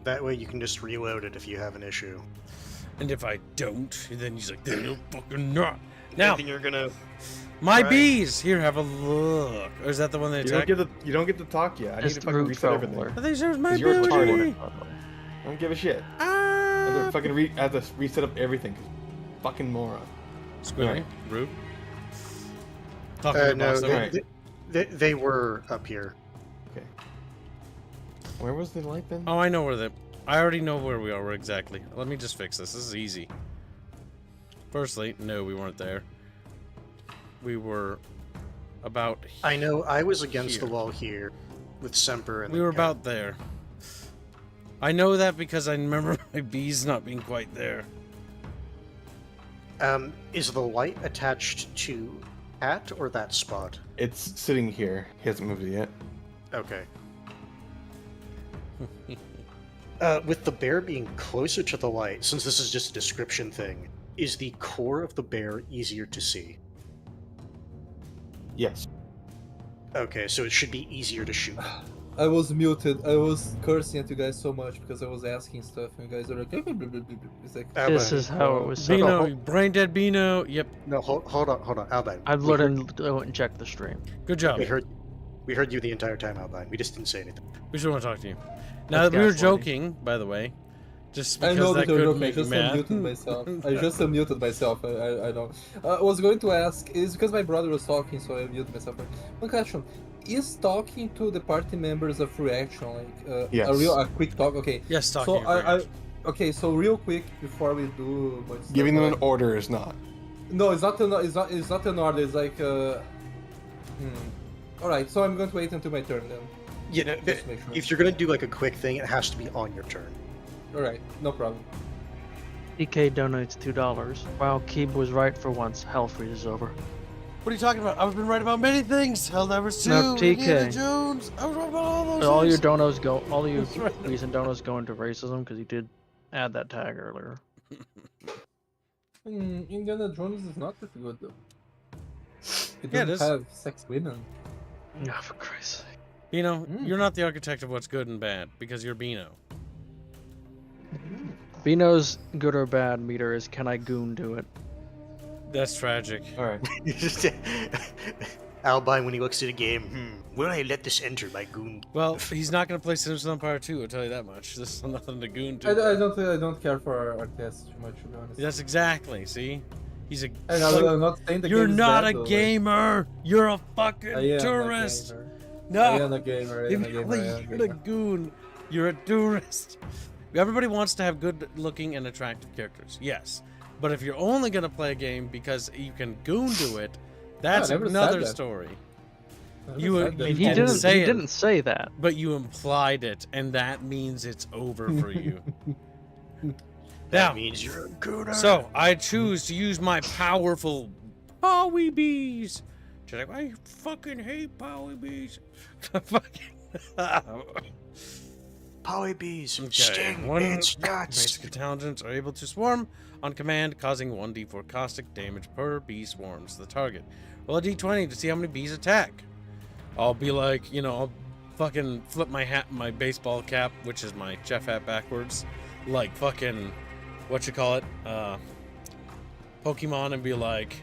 That way you can just reload it if you have an issue. And if I don't, then he's like, then you'll fucking not. Now, I think you're gonna. my Right. bees. Here, have a look. Or is that the one they You don't attacked? get to talk yet. I need It's to the fucking root reset everything. traveler. I think there's my 'Cause you're booty. retarded. I don't give a shit. I have Ah. to fucking I have to reset up everything. Fucking moron. Squilly. Alright. Rude. Talking to the No, boss. they, Alright. they were up here. Okay. Where was the light then? Oh, I know where the. I already know where we are exactly. Let me just fix this. This is easy. Firstly, no, we weren't there. We were about. I know I was against Here. the wall here with Semper and We the were cat. about there. I know that because I remember my bees not being quite there. Is the light attached to Cat or that spot? It's sitting here. He hasn't moved it yet. Okay. With the bear being closer to the light, since this is just a description thing, is the core of the bear easier to see? Yes. Okay, so it should be easier to shoot. I was muted. I was cursing at you guys so much because I was asking stuff, and you guys are like, it's like, This is how it was set Beano, up. brain dead Beano. Yep. No, hold on, Albine. I've let him go and check the stream. Good job. We heard you the entire time, Albine. We just didn't say anything. We should want to talk to you. Now That's that we were gaslighting. joking, by the way, just I because know that that you're could joking. I make you just mad. unmuted myself. I just unmuted myself. I don't. I was going to ask. Is because my brother was talking, so I muted myself. One question: is talking to the party members a free action? Like Yes. a quick talk? Okay. Yes, talking. So okay. So real quick before we do much stuff, Giving them an order is not. No, it's not. It's not an order. It's like. All right. So I'm going to wait until my turn then. You know, Just make sure. if you're gonna do like a quick thing, it has to be on your turn. All right. No problem. DK donates $2. Wow, Keeb was right for once. Hell freezes over. What are you talking about? I've been right about many things. Helldivers 2, No, TK. Indiana Jones. I was right about all those All your things. donos go. All your That's right. recent donos go into racism because you did add that tag earlier. Indiana Jones is not that good though. It Yeah, it doesn't is. have sex women. Oh, for Christ's sake. Beano, you're not the architect of what's good and bad because you're Beano. Beano's good or bad meter is can I goon do it? That's tragic. All right. Albine, when he looks at a game, will I let this enter my goon? Well, he's not going to play Citizen Empire 2, I'll tell you that much. This is nothing to goon I to. don't care for RTS too much, to be honest. That's exactly, see? He's a. I'm not saying the You're game is not bad, a though, like, gamer! You're a fucking I am tourist! A gamer. No! I am a gamer. I am a gamer. I am a You're a gamer. goon. You're a tourist. Everybody wants to have good-looking and attractive characters, yes. But if you're only going to play a game because you can goon do it, that's I never said another that. story. I never You- said that. you He didn't didn't. say He it. didn't say that. But you implied it, and that means it's over for you. That Now, means you're a gooner. so I choose to use my powerful Powy Bees. She's like, I fucking hate Powy Bees. Poly bees, Okay, sting, one it's nuts. basic intelligence are able to swarm on command, causing 1d4 caustic damage per bee swarms to the target. Roll a d20 to see how many bees attack. I'll be like, I'll fucking flip my hat, my baseball cap, which is my chef hat backwards, like fucking, Pokemon, and be like,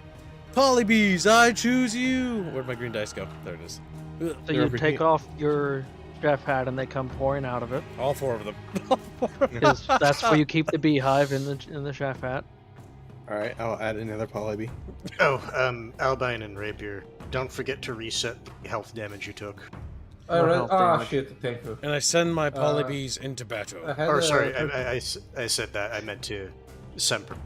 Polybees, I choose you. Where'd my green dice go? There it is. Ugh, So you take off your chef hat and they come pouring out of it. all four of them. Because that's where you keep the beehive in the chef hat. All right, I'll add another polybe. Oh, Albine and Rapier, don't forget to reset the health damage you took. I No read. health Ah, damage. shit. Thank you. And I send my polybees into battle. I had Or a- sorry, I said that. I meant to Semper.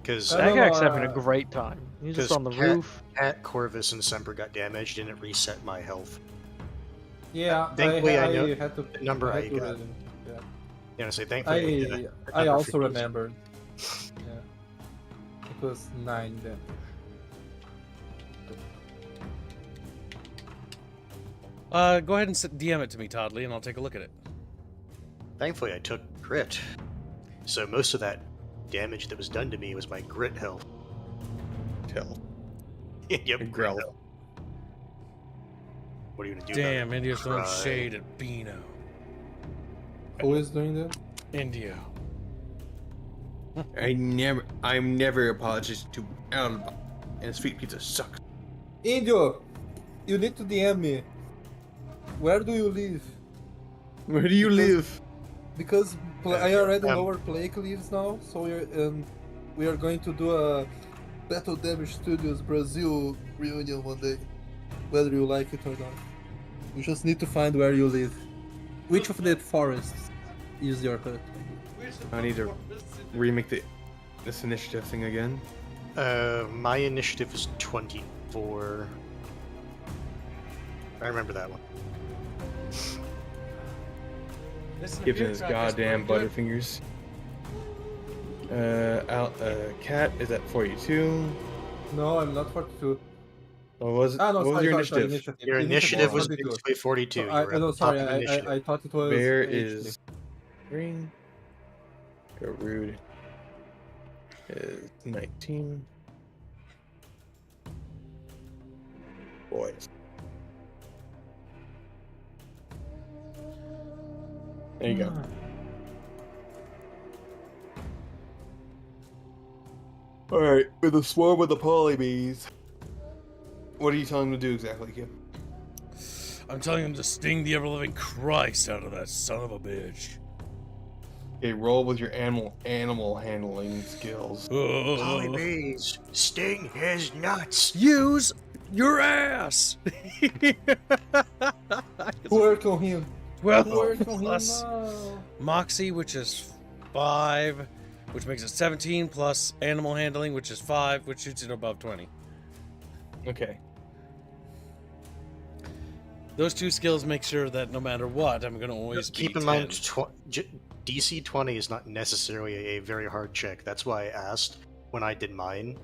Because I That don't guy's know, having a great time. He's just on the roof. Cat, Corvus, and Semper got damaged, and it reset my health. Yeah, Thankfully, I know had to. the number I I had to got. read it, yeah. You know, say thankfully I did a I number also 50. remembered. Yeah. It was 9 then. Go ahead and DM it to me, Toddley, and I'll take a look at it. Thankfully, I took grit. So most of that damage that was done to me was my grit health. Tell. Yep, And grit growl. health. What are you gonna do? Damn, about it? India's throwing Cry. shade at Beano. Who is doing that? India. I'm never apologizing to Alba. And sweet pizza sucks. Indio, you need to DM me. Where do you live? Where do you live? Because I already know Um, where Blake lives now, so we are going to do a Battle Damage Studios Brazil reunion one day, whether you like it or not. You just need to find where you live. Which of the forests is your hut? I need to remake this initiative thing again. My initiative is 24. I remember that one. Gives him his goddamn butterfingers. Cat is at 42. No, I'm not 42. What was it? Ah, no, what was sorry, your sorry, initiative? Your initiative was 42. basically 42. You were at No, the top sorry, of initiative. I thought it was. Bear HD. is green. Rude is 19. Boys. There you go. Alright, with the swarm of the polybees. What are you telling them to do exactly, Kip? I'm telling him to sting the ever-living Christ out of that son of a bitch. Okay, roll with your animal handling skills. Polybees, sting his nuts. Use your ass! Work on him. Well, Work on him plus now. Moxie, which is 5, which makes it 17, plus animal handling, which is 5, which shoots it above 20. Okay. Those two skills make sure that no matter what, I'm going to always Keep be in 10. mind, DC 20 is not necessarily a very hard check. That's why I asked when I did mine.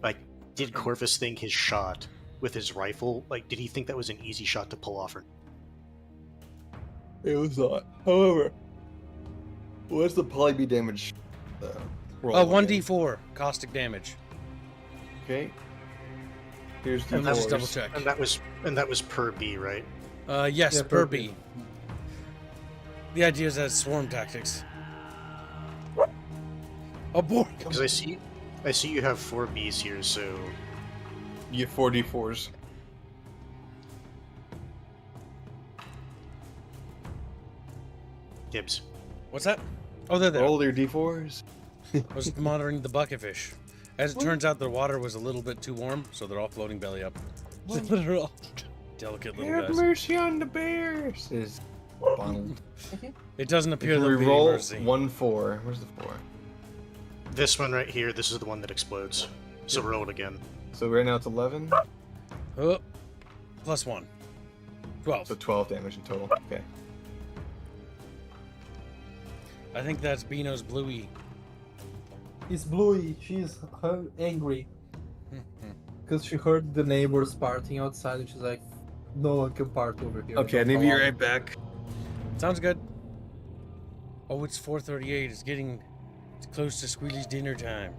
Like, did Corvus think his shot with his rifle, like, did he think that was an easy shot to pull off? Or... It was not. However, what's the polybee damage roll? 1d4 caustic damage. Okay. Here's the And let's fours. double check. And that was per B, right? Yes, Yeah, per per B. The idea is that it's swarm tactics. Oh boy! Because I see you have 4 Bs here, so You get 4 d4s. Gibbs. What's that? Oh, they're there. Roll your d4s. I was monitoring the bucketfish. As it turns out, the water was a little bit too warm, so they're all floating belly up. They're all delicate little Have guys. mercy on the bears. Is Bonald. It doesn't appear If that we we roll mercy. 1 4. Where's the 4? This one right here, this is the one that explodes. So roll it again. So right now it's 11. Oh, plus 1. 12. So 12 damage in total. Okay. I think that's Beano's Bluey. It's Bluey. She's angry because she heard the neighbors partying outside, and she's like, "No one can party over here." Okay, I need to be right back. Sounds good. Oh, it's 4:38. It's getting close to Squealy's dinner time.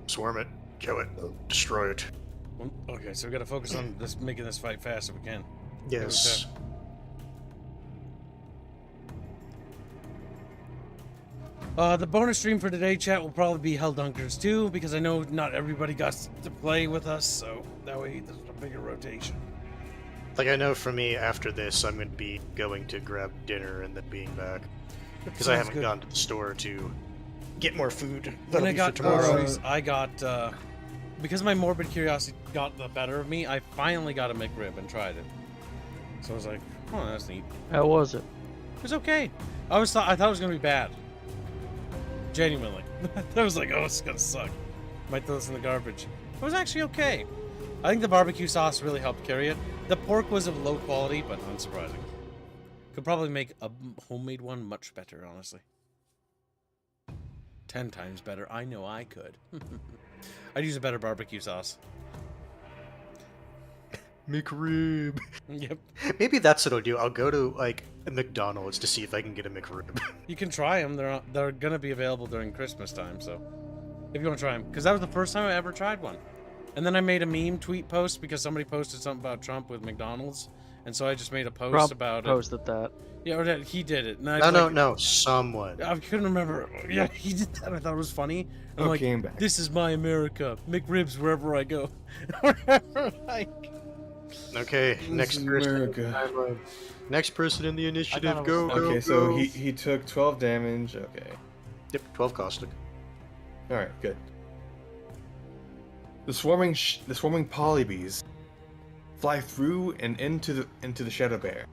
Swarm it. Kill it. Destroy it. Well, okay, so we gotta focus on this, making this fight fast if we can. Yes. The bonus stream for today, chat, will probably be Hell Dunkers 2, because I know not everybody got to play with us, so that way there's a bigger rotation. Like, I know for me, after this, I'm going to be going to grab dinner and then being back. Because I Sounds haven't good. gone to the store to get more food. When That'll I be got for tomorrow. groceries, I got because my morbid curiosity got the better of me, I finally got a McRib and tried it. So I was like, oh, that's neat. How was it? It was okay. I thought it was gonna be bad. Genuinely. I was like, oh, it's gonna suck. Might throw this in the garbage. It was actually okay. I think the barbecue sauce really helped carry it. The pork was of low quality, but unsurprising. Could probably make a homemade one much better, honestly. 10 times better. I know I could. I'd use a better barbecue sauce. McRib. Yep. Maybe that's what I'll do. I'll go to like a McDonald's to see if I can get a McRib. You can try them. They're gonna be available during Christmas time, so if you want to try them, because that was the first time I ever tried one. And then I made a meme tweet post because somebody posted something about Trump with McDonald's, and so I just made a post Rob about posted that. it. Yeah, or he did it. And I No, someone. I couldn't remember. Yeah, he did that. I thought it was funny. I'm like, I'm back. this is my America. McRibs wherever I go. Wherever I go. Okay, next is person. America. Next person in the initiative. it Go, was- go, Okay, so go. he took 12 damage. Okay. Yep, 12 caustic. All right, good. The swarming polybees fly through and into the shadow bear.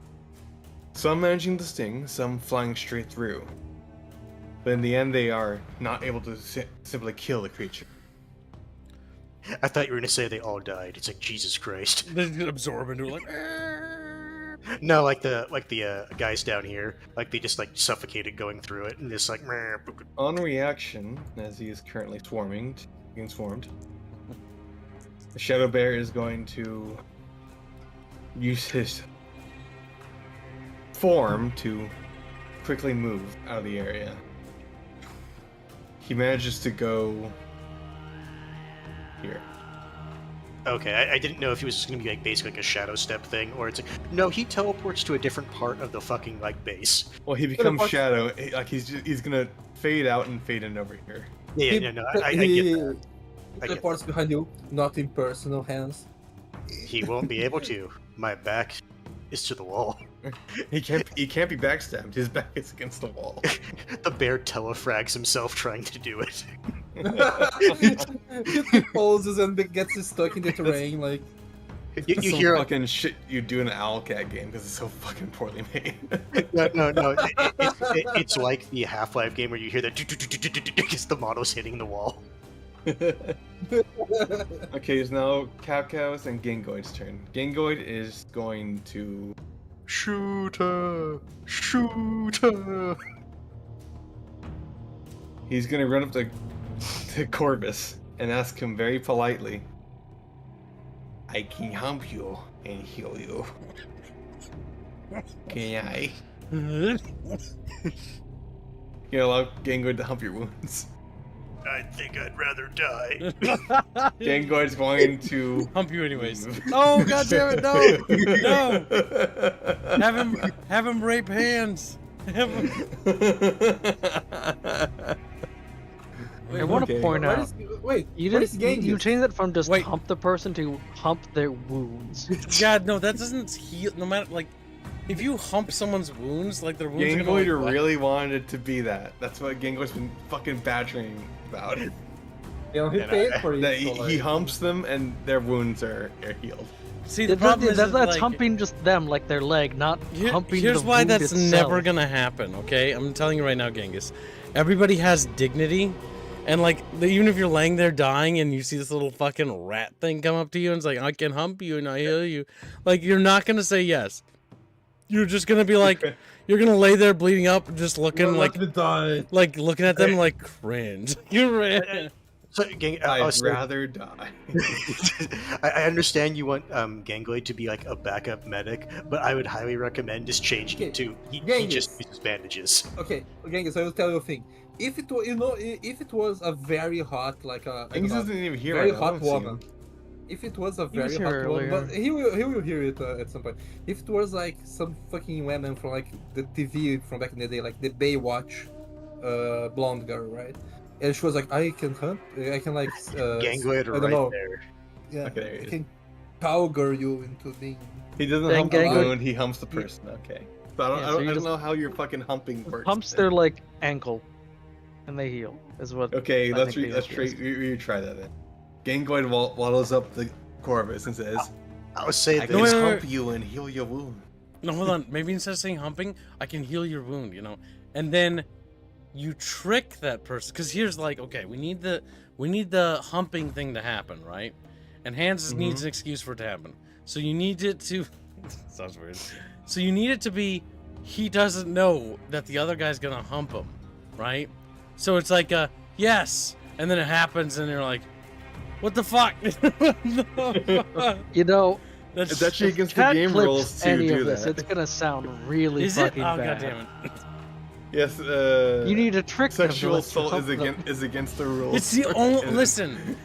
Some managing to sting, some flying straight through. But in the end, they are not able to simply kill the creature. I thought you were gonna say they all died. It's like Jesus Christ. They get absorbed into it, like. No, like the guys down here, like they just like suffocated going through it, and just like. On reaction, as he is currently being swarmed, the shadow bear is going to use his form to quickly move out of the area. He manages to go here. Okay, I didn't know if he was just gonna be like basically like a shadow step thing, or it's like no, he teleports to a different part of the fucking like base. Well, he becomes shadow. Like he's gonna fade out and fade in over here. Yeah, no, I get that. He teleports behind you, not in personal hands. He won't be able to. My back is to the wall. He can't be backstabbed. His back is against the wall. The bear telefrags himself trying to do it. He poses and gets stuck in the terrain, like. You Some hear fucking shit you do in an Owlcat game because it's so fucking poorly made. no. It's like the Half-Life game where you hear that because the model's hitting the wall. Okay, it's now Capcow's and Gangoid's turn. Gangoid is going to Shoot her! he's gonna run up to Corvus and ask him very politely, I can hump you and heal you. Can I? You allow Gangoid to hump your wounds. I think I'd rather die. Gangoid's going to Hump you anyways. Oh, god damn it, no! No! Have him rape hands. Have him... I want to point What out, is, wait, you what is didn't. You Genghis? changed it from just Wait. hump the person to hump their wounds. God, no, that doesn't heal. No matter, like, if you hump someone's wounds, like their wounds are gonna, Gangoid like, really wanted it to be that. That's what Gangoid's been fucking badgering about. You know, he And paid for it. That so, he like, humps them and their wounds are healed. See, the problem is that's like, humping just them, like their leg, not humping here's the why wound that's itself. never gonna happen. Okay, I'm telling you right now, Genghis. Everybody has dignity, and like even if you're laying there dying and you see this little fucking rat thing come up to you and it's like, I can hump you and I heal you, like you're not gonna say yes. You're just gonna be like, you're gonna lay there bleeding up, just looking like looking at them like cringe. You're So, Gang, I'd rather die. I understand you want Gangoid to be like a backup medic, but I would highly recommend just changing it to he just uses bandages. Okay, Genghis, I will tell you a thing. If it was, if it was a very hot, like a Things doesn't even hear very right now, I hot don't see woman. him. If it was a He was very hot here woman, earlier. but he will hear it at some point. If it was like some fucking woman from like the TV from back in the day, like the Baywatch, blonde girl, right? And she was like, I can hunt, I can like, Gangoid I don't right know. there. Yeah, Okay, there he I is. can cowgirl you into being. He doesn't Then hump the Gangoid- wound, he humps the person. Okay. So I don't, Yeah, I so don't, you I don't just- know how your fucking humping works. Humps then. their like ankle, and they heal. Is what. Okay, I let's think the let's idea is. retry that then. Gangoid waddles up the Corvus and says, I would say I that can wait, wait, hump wait. you and heal your wound. No, hold on. Maybe instead of saying humping, I can heal your wound, you know? And then you trick that person. Because here's like, okay, we need the humping thing to happen, right? And Hans needs an excuse for it to happen. So you need it to... sounds weird. So you need it to be, he doesn't know that the other guy's gonna hump him, right? So it's like, yes! And then it happens and you're like, what the fuck? You know, It's actually if against the Cat game clips rules to any do of this, that. it's gonna sound really Is it? fucking Oh, bad. goddammit. Yes, You need to trick them to sexual let you assault hump them. is against the rules. It's the only... Listen,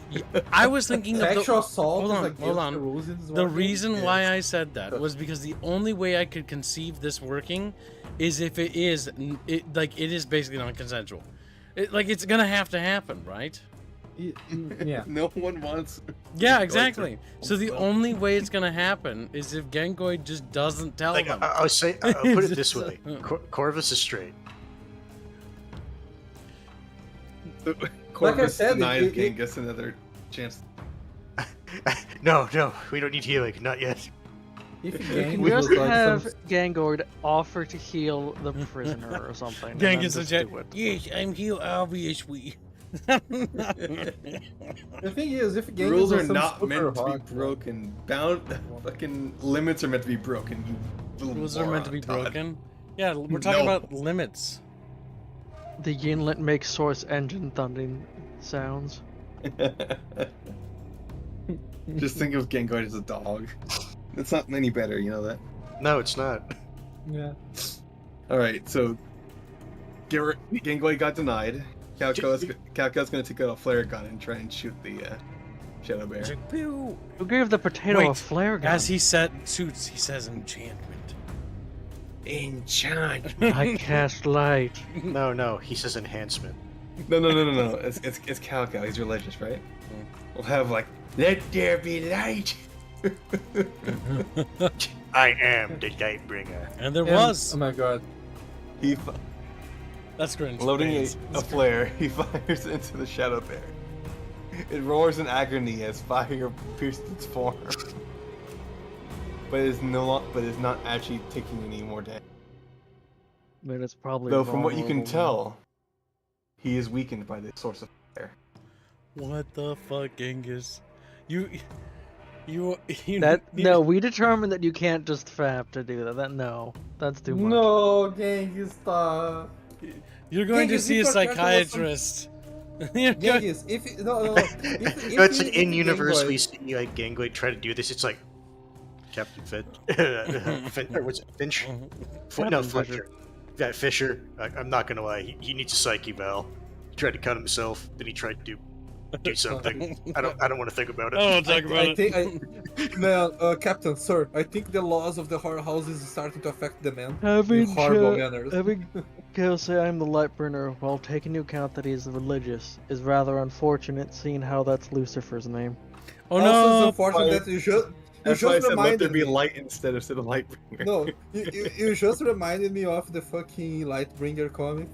I was thinking of the... Sexual assault Hold is on, against hold the on. rules in this The one game? reason why Yes. I said that was because the only way I could conceive this working is if it is basically non-consensual. It's gonna have to happen, right? Yeah. No one wants. Yeah, exactly. So the only way it's gonna happen is if Gangoid just doesn't tell like them. I would say, I'll put it this way: Corvus is straight. Corvus said, denies Genghis another chance. No, we don't need healing, not yet. If You gang can was just like have some... Gangoid offer to heal the prisoner or something. and Genghis then in just chat. do it. Yes, I'm here, obviously. The thing is, if gang Rules was are some not super meant to be hard- broken. Fucking limits are meant to be broken. You little Rules are meant to be moron, Todd. broken. Yeah, we're talking No. about limits. The Yinlet makes source engine thundering sounds. Just think of Gengoid as a dog. It's not any better, you know that. No, it's not. Yeah. All right, so Gengoid got denied. Calco's gonna take out a flare gun and try and shoot the Shadow Bear. It's like, pew. Who gave the potato a Wait, flare gun? As he says enchantment. Enchantment. I cast light. No, he says enhancement. No. It's Calco. He's religious, right? We'll have like, let there be light. I am the Lightbringer. And there And- was. Oh my god. He That's cringe. loading Thanks. a flare. He fires into the Shadow Bear. It roars in agony as fire pierces its form, but is not actually taking any more damage. I mean, it's probably. Though from what you can vulnerable. tell, he is weakened by the source of fire. What the fuck, Genghis? You That no, we determined that you can't just fap to do that. No, that's too much. No, Genghis, stop. You're going to Genghis, see a you forgot there was some- psychiatrist. You're going- Genghis, if no. If, No, it's like if in universe Gangoid- we see like Gangoid try to do this. It's like Captain Finch, or was it Finch? No, Captain Fletcher. Fisher. Yeah, Fisher. I'm not gonna lie. He needs a psyche eval. He tried to cut himself. Then he tried to do something. I don't want to think about it. I don't talk about it. Man, Captain, sir, I think the laws of the horror house is starting to affect the man. Having in horrible manners. having Kale say I'm the Lightbringer while taking into account that he is religious is rather unfortunate, seeing how that's Lucifer's name. Oh Also, it's no! unfortunate that you That's why I just said let there reminded be me. light instead of Lightbringer. No, you just reminded me of the fucking Lightbringer comic.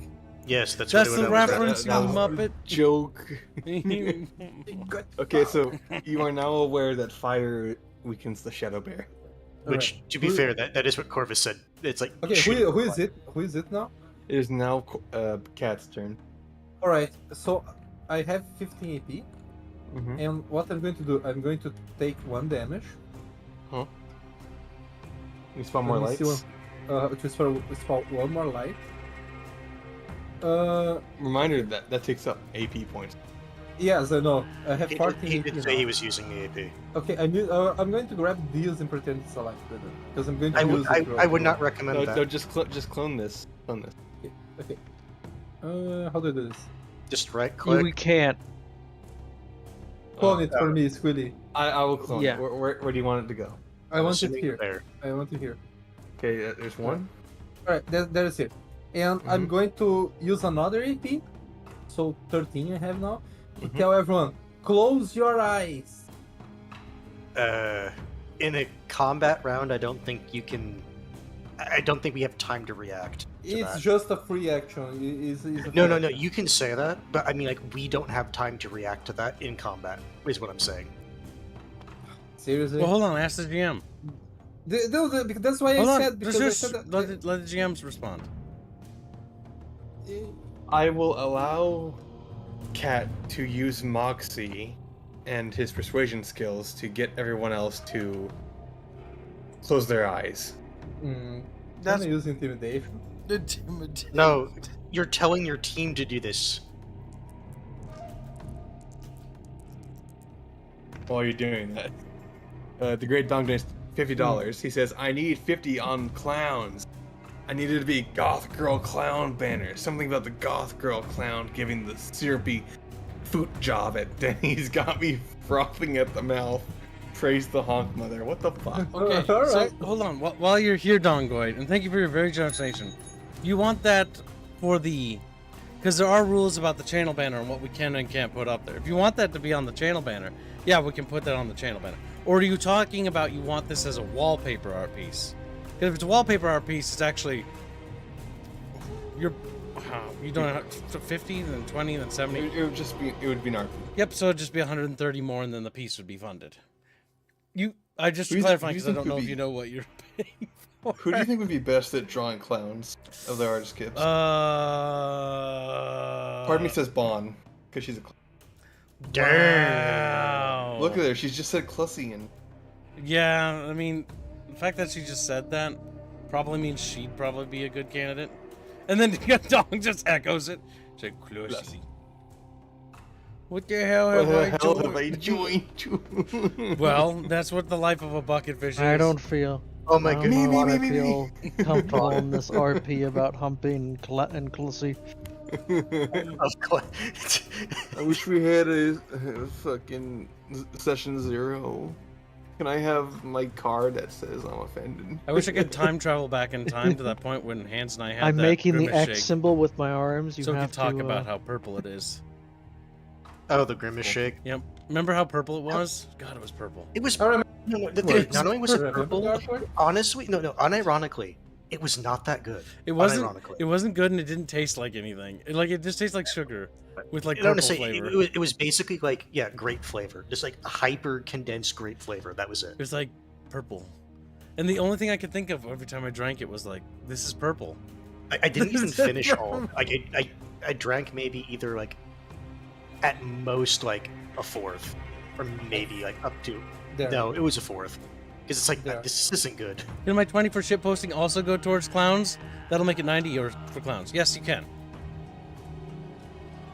Yes, that's That's really the what I was reference, you that was- muppet. Joke. Okay, so you are now aware that fire weakens the Shadow Bear. Which, to be fair, that is what Corvus said. It's like Okay, shoot- who is it? Who is it now? It is now Cat's turn. All right, so I have 15 AP, Mm-hmm. and what I'm going to do, I'm going to take 1 damage. You spawn more Let me lights. see to spell 1 more light. Reminder that takes up AP points. Yes, I know. I have He 14 did AP say now. he was using the AP. Okay, I'm going to grab these and pretend it's a light brother, because I'm going to I use would, it. I would not recommend No, that. no, just clone this. Clone this. Okay. How do I do this? Just right We click. can't. Clone it for me, Squilly. I will clone. Yeah. It. Where do you want it to go? I want it Assuming here. There. I want it here. Okay, there's one. Alright, there is it. And I'm going to use another AP. So 13 I have now. And tell everyone, close your eyes. In a combat round, I don't think you can I don't think we have time to react to It's that. just a free action. It's a No, free no, no. action. You can say that, but I mean, like, we don't have time to react to that in combat. Is what I'm saying. Seriously? Well, hold on. Ask the GM. That's why Hold I on. said, because I Just said that. let the GMs respond. I will allow Cat to use Moxie and his persuasion skills to get everyone else to close their eyes. I'm That's- gonna use intimidation. No, you're telling your team to do this. While you're doing that, the Great Dong donates $50. He says, "I need 50 on clowns. I need it to be Goth Girl Clown banner. Something about the Goth Girl Clown giving the syrupy foot job at Denny's got me frothing at the mouth. Praise the honk mother. What the fuck?" Okay, All so right. hold on. While you're here, Dongoid, and thank you for your very generous donation. You want that for the... Because there are rules about the channel banner and what we can and can't put up there. If you want that to be on the channel banner, yeah, we can put that on the channel banner. Or are you talking about you want this as a wallpaper art piece? Because if it's a wallpaper art piece, it's actually... You don't have 50, then 20, then 70. It would just be, it would be an RP. Yep, so it'd just be 130 more, and then the piece would be funded. I just Who do you clarifying think because I don't would know if be- you know what you're paying for. Who do you think would be best at drawing clowns of the artist kits? Part Part of me says Bon, because she's a clown. Damn. Look at her, she's just said Clussian. Yeah, I mean, the fact that she just said that probably means she'd probably be a good candidate. And then Dong just echoes it. She's like, "Closely." What the hell What have the I hell joined? have I joined? Well, that's what the life of a bucketfish is. I don't feel. Oh my I don't goodness. know if I Me. feel comfortable in this RP about humping and Clussy. Of course. I wish we had a fucking session 0. Can I have my card that says I'm offended? I wish I could time travel back in time to that point when Hans and I had I'm that making the grimace X shake, symbol with my arms. You so we have could talk to, about how purple it is. Oh, the grimace shake. Yep. Remember how purple it was? God, it was purple. It was. I remember. No, Wait, not only was it remember purple, the artwork? honestly, no, unironically, it was not that good. It wasn't. Unironically. It wasn't good, and it didn't taste like anything. It just tastes like sugar with like I don't purple say flavor. it was basically like grape flavor, just like a hyper condensed grape flavor. That was it. It was like purple, and the only thing I could think of every time I drank it was like, "This is purple." I didn't even This is finish all. purple. Like I drank maybe either like at most like a fourth, or maybe like up to. There. No, it was a fourth. Because it's like There. this isn't good. Can my 20 for shit posting also go towards clowns? That'll make it 90 or for clowns. Yes, you can.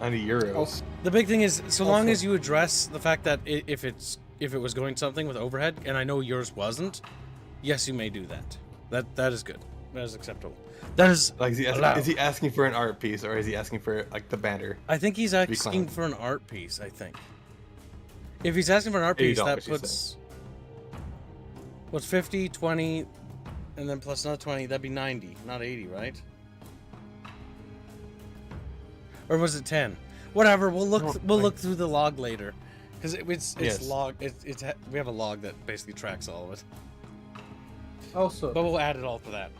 90 euros. Also- The big thing is, so long Also- as you address the fact that if it was going something with overhead, and I know yours wasn't, yes, you may do that. That is good. That is acceptable. That is. Like, allowed. is he asking for an art piece, or is he asking for like the banner? I think he's be asking clown. for an art piece. I think. If he's asking for an art piece, $80, that he puts. What's 50, 20, and then plus another 20? That'd be 90, not 80, right? Or was it 10? Whatever. We'll look. No, We'll I- look through the log later, because it's Yes. log. We have a log that basically tracks all of it. Also, But we'll add it all to that.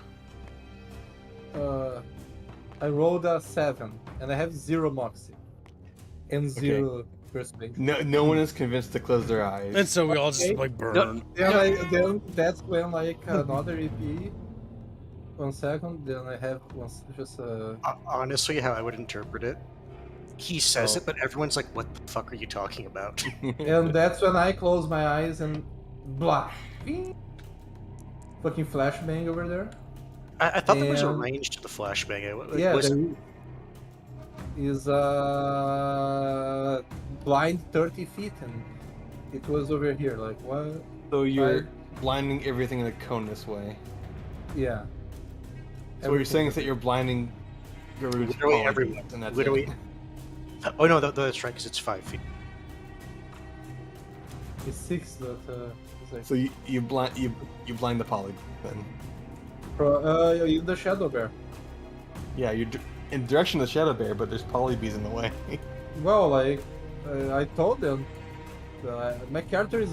I rolled a 7, and I have 0 moxie and 0 persuasion. No one is convinced to close their eyes. And so we all just Okay. like burn. Then that's when like another EP. 1 second. Then I have just Honestly, how I would interpret it, he says Oh. it, but everyone's like, "What the fuck are you talking about?" and that's when I close my eyes and blah. Fucking flashbang over there. I thought there was a And- range to the flashbang. Yeah, Was- there is blind 30 feet, and it was over here. Like what? So you're blinding everything in a cone this way. Yeah. So what you're saying is that you're blinding Garu's Literally colony, everyone. and that's Literally. it. Oh no, that's right, because it's 5 feet. It's 6, but it's like So you blind the poly then. in the shadow bear. Yeah, you're in direction of the shadow bear, but there's polybees in the way. Well, like I told them, my character is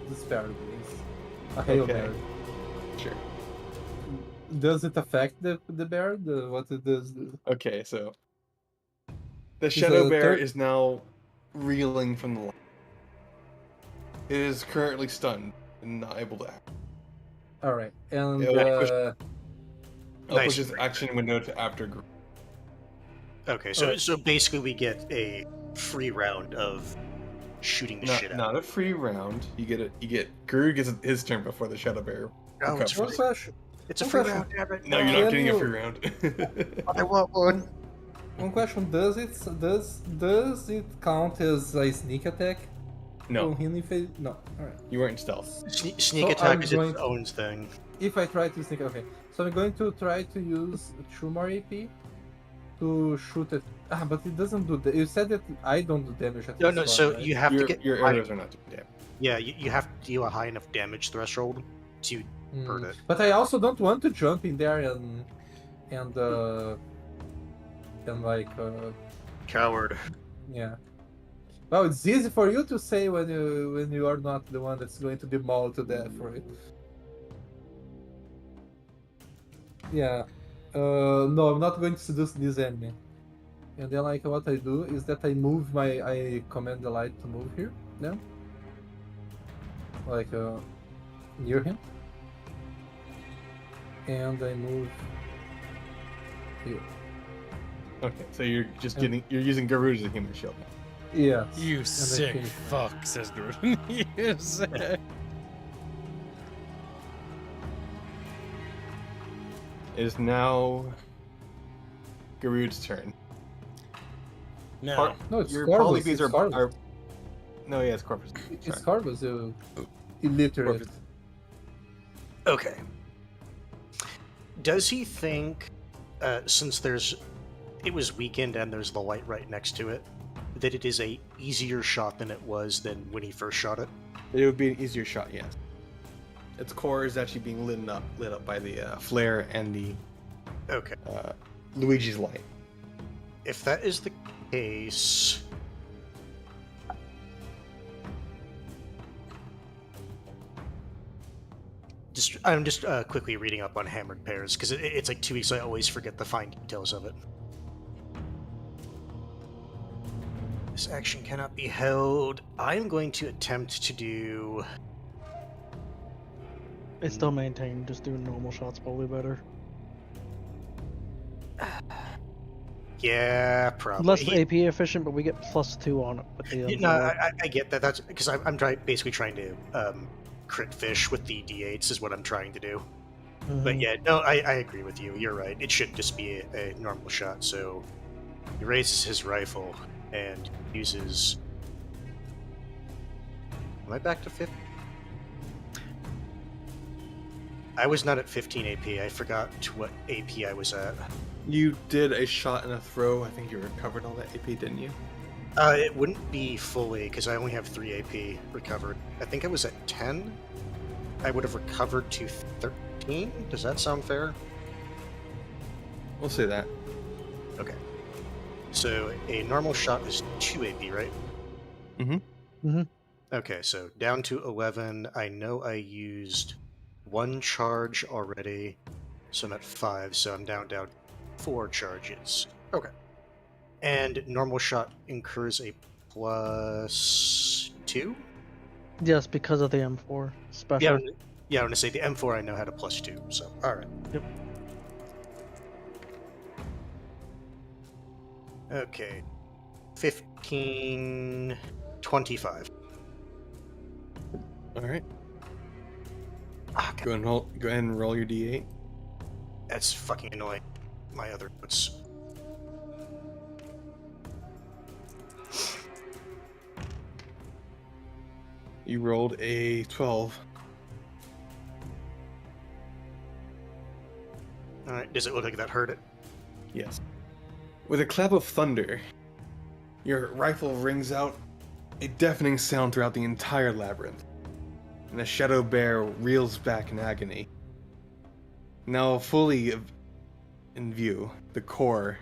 despaired. He's a hail Okay. bear. Sure. Does it affect the bear? What it does? Okay, so the He's shadow a bear third- is now reeling from the light. It is currently stunned and not able to act. All right, and It'll Nice. push its action window to after group. Okay, so Alright. so basically we get a free round of shooting the shit out. Not a free round. Guru gets his turn before the shadow bear. Oh, it's recovers. one question. It's a One free question. round, damn it. No, you're Can not getting a you- free round. I want one. One question: does it count as a sneak attack? No, On him if no. All right. you weren't in stealth. Sneak So attack I'm is going its to- own thing. If I try to sneak, okay. So I'm going to try to use 2 more AP to shoot it. But it doesn't do that. You said that I don't do damage at No, this no. one, So right? you have to get Your arrows are not doing damage. Yeah, you have to deal a high enough damage threshold to hurt it. But I also don't want to jump in there and like Coward. yeah. Well, it's easy for you to say when you are not the one that's going to be mauled to death, right? Yeah. No, I'm not going to seduce this enemy. And then like what I do is that I command the light to move here, then. Like near him. And I move here. Okay, so you're just you're using Guru as a human shield. Yeah. You sick finish. fuck, says Guru. You sick. It is now Garude's turn. Now, No, it's Your Corvus. polybees It's Corvus. are. No, yeah, it's Corvus. It's Sorry. Corvus, you illiterate. Corvus. Okay. Does he think, since it was weakened and there's the light right next to it, that it is a easier shot than it was than when he first shot it? It would be an easier shot, yes. Its core is actually being lit up by the flare and the Okay. Luigi's light. If that is the case, I'm just quickly reading up on hammered pairs because it's like 2 weeks. So I always forget the fine details of it. This action cannot be held. I'm going to attempt to do. It's still maintained. Just doing normal shots probably better. Yeah, probably. Less AP efficient, but we get +2 on it with the. No, I get that. That's because I'm basically trying to crit fish with the D8s is what I'm trying to do. But yeah, no, I agree with you. You're right. It should just be a normal shot. So he raises his rifle and uses. Am I back to 50? I was not at 15 AP. I forgot what AP I was at. You did a shot and a throw. I think you recovered all that AP, didn't you? It wouldn't be fully because I only have 3 AP recovered. I think I was at 10. I would have recovered to 13. Does that sound fair? We'll say that. Okay. So a normal shot is 2 AP, right? Mm-hmm. Okay, so down to 11. I know I used 1 charge already, so I'm at 5. So I'm down 4 charges. Okay. And normal shot incurs a +2? Yes, because of the M4 special. Yeah, I want to say the M4 I know had a +2, so alright. Yep. Okay. 15... 25. All right. Ah, Go ahead and roll your D8. that's fucking annoying. My other notes. You rolled a 12. Alright, does it look like that hurt it? Yes. With a clap of thunder, your rifle rings out a deafening sound throughout the entire labyrinth, and the shadow bear reels back in agony. Now fully in view, the core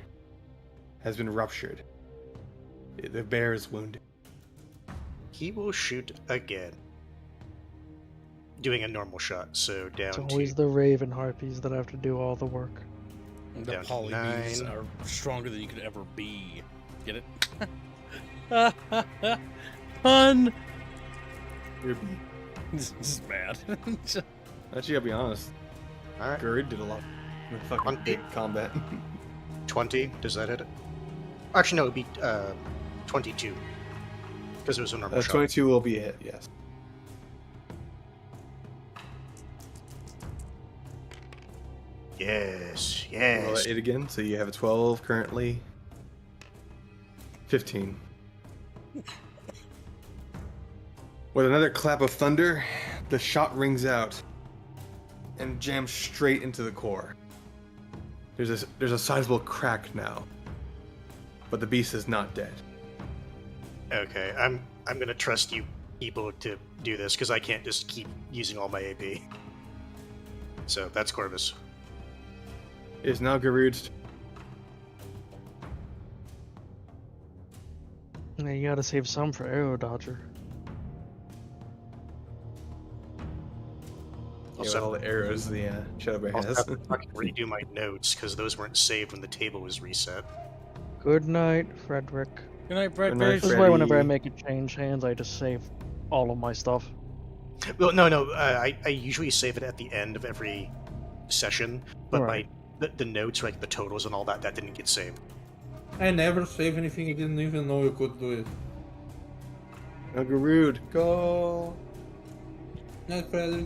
has been ruptured. The bear is wounded. He will shoot again. doing a normal shot. So down It's to always the Raven Harpies that have to do all the work. The Down to polybees 9. are stronger than you could ever be. Get it? Pun! You're... This is bad. Actually, I'll be honest. all right, Gurud did a lot in fucking 20. big combat. 20. Does that hit it? Actually, no, it'd be 22 because it was a normal shot. 22 will be a hit, yes. Yes, Roll yes. that 8 again, so you have a 12 currently. 15. With another clap of thunder, the shot rings out and jams straight into the core. There's a sizable crack now, but the beast is not dead. Okay, I'm gonna trust you people to do this because I can't just keep using all my AP. So that's Corvus. It is now Garud's. Yeah, you gotta save some for Arrow Dodger. Yeah, with all the arrows the Shadowbear I'll has. have to fucking redo my notes because those weren't saved when the table was reset. Good night, Frederick. Good night, Brett Good night, This is Fish. why whenever I Freddy. make it change hands, I just save all of my stuff. Well, no. I usually save it at the end of every session, but Right. the notes, like the totals and all that, that didn't get saved. I never save anything. I didn't even know you could do it. Now Garud, go! Night, Frederick.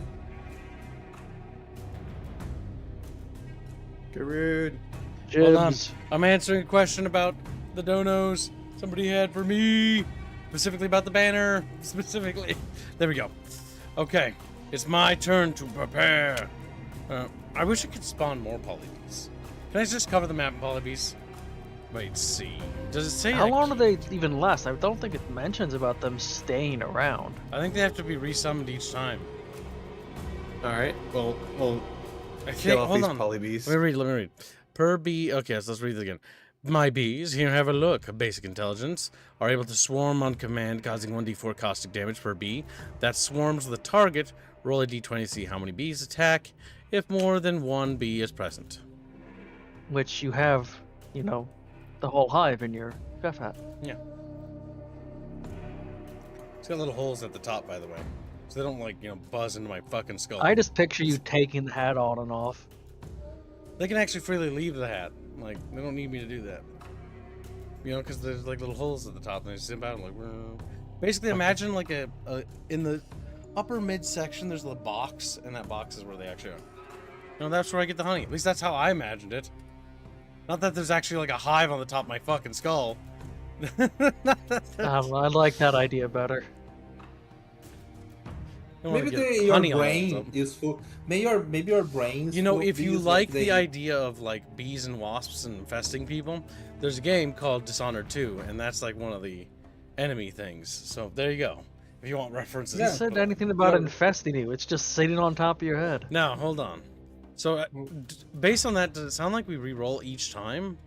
Garud. Hold on. Jibs. I'm answering a question about the donos somebody had for me. Specifically about the banner. Specifically. There we go. Okay. It's my turn to prepare. I wish I could spawn more polybees. Can I just cover the map in polybees? Wait, see. Does it say How I long do can't? they even last? I don't think it mentions about them staying around. I think they have to be resummoned each time. Alright, well, I kill think, off hold these on. polybees. Let me read. Per bee. Okay, so let's read it again. My bees, here have a look. Basic intelligence are able to swarm on command, causing 1d4 caustic damage per bee. That swarms the target. Roll a d20 to see how many bees attack if more than one bee is present. Which you have, you know, the whole hive in your chef hat. It's got little holes at the top, by the way, so they don't buzz into my fucking skull. I just picture you taking the hat on and off. They can actually freely leave the hat. Like, they don't need me to do that. Because there's like little holes at the top, and they zip out. I'm like, "Whoa." Basically, imagine like a in the upper midsection, there's a box, and that box is where they actually are. That's where I get the honey. At least that's how I imagined it. Not that there's actually like a hive on the top of my fucking skull. I like that idea better. I wanna Maybe get your honey on all of brain them. is full. Maybe your brain. You know, if you like the idea of like bees and wasps and infesting people, there's a game called Dishonored 2, and that's like one of the enemy things. So there you go. If you want references. You said anything about Yeah. infesting you? It's just sitting on top of your head. Now, hold on. So, based on that, does it sound like we re-roll each time?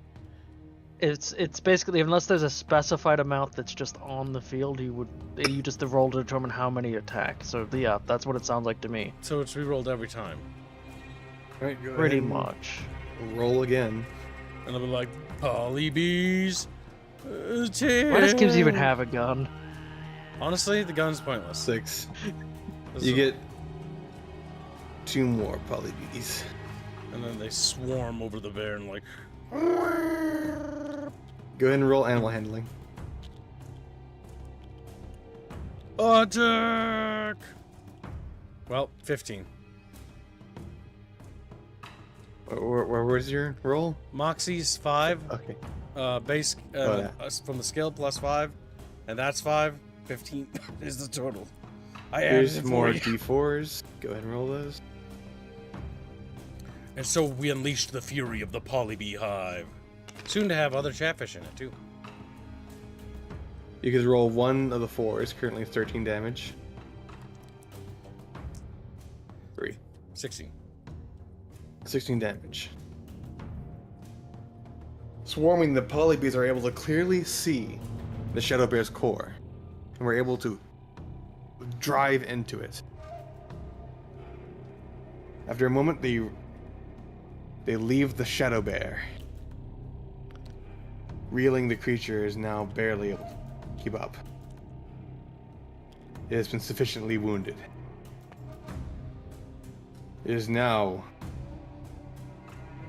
It's basically, unless there's a specified amount that's just on the field, you just roll to determine how many attack. So yeah, that's what it sounds like to me. So it's re-rolled every time. Alright, go Pretty ahead and much. roll again. And I'll be like, polybees, Why does Gibbs even have a gun? Honestly, the gun's pointless. 6. This You is- get 2 more polybees. And then they swarm over the bear and like... Go ahead and roll animal handling. Attack! Well, 15. Where was your roll? Moxie's 5. Okay. Base Oh, yeah. from the skill plus 5. And that's 5. 15 is the total. I added Here's it more for you. d4s. Go ahead and roll those. And so we unleashed the fury of the polybee hive. Soon to have other chatfish in it, too. You could roll 1 of the 4s. Currently 13 damage. 3. 16. 16 damage. Swarming, the polybees are able to clearly see the Shadow Bear's core, and we're able to drive into it. After a moment, they leave the shadow bear. Reeling, the creature is now barely able to keep up. It has been sufficiently wounded. It is now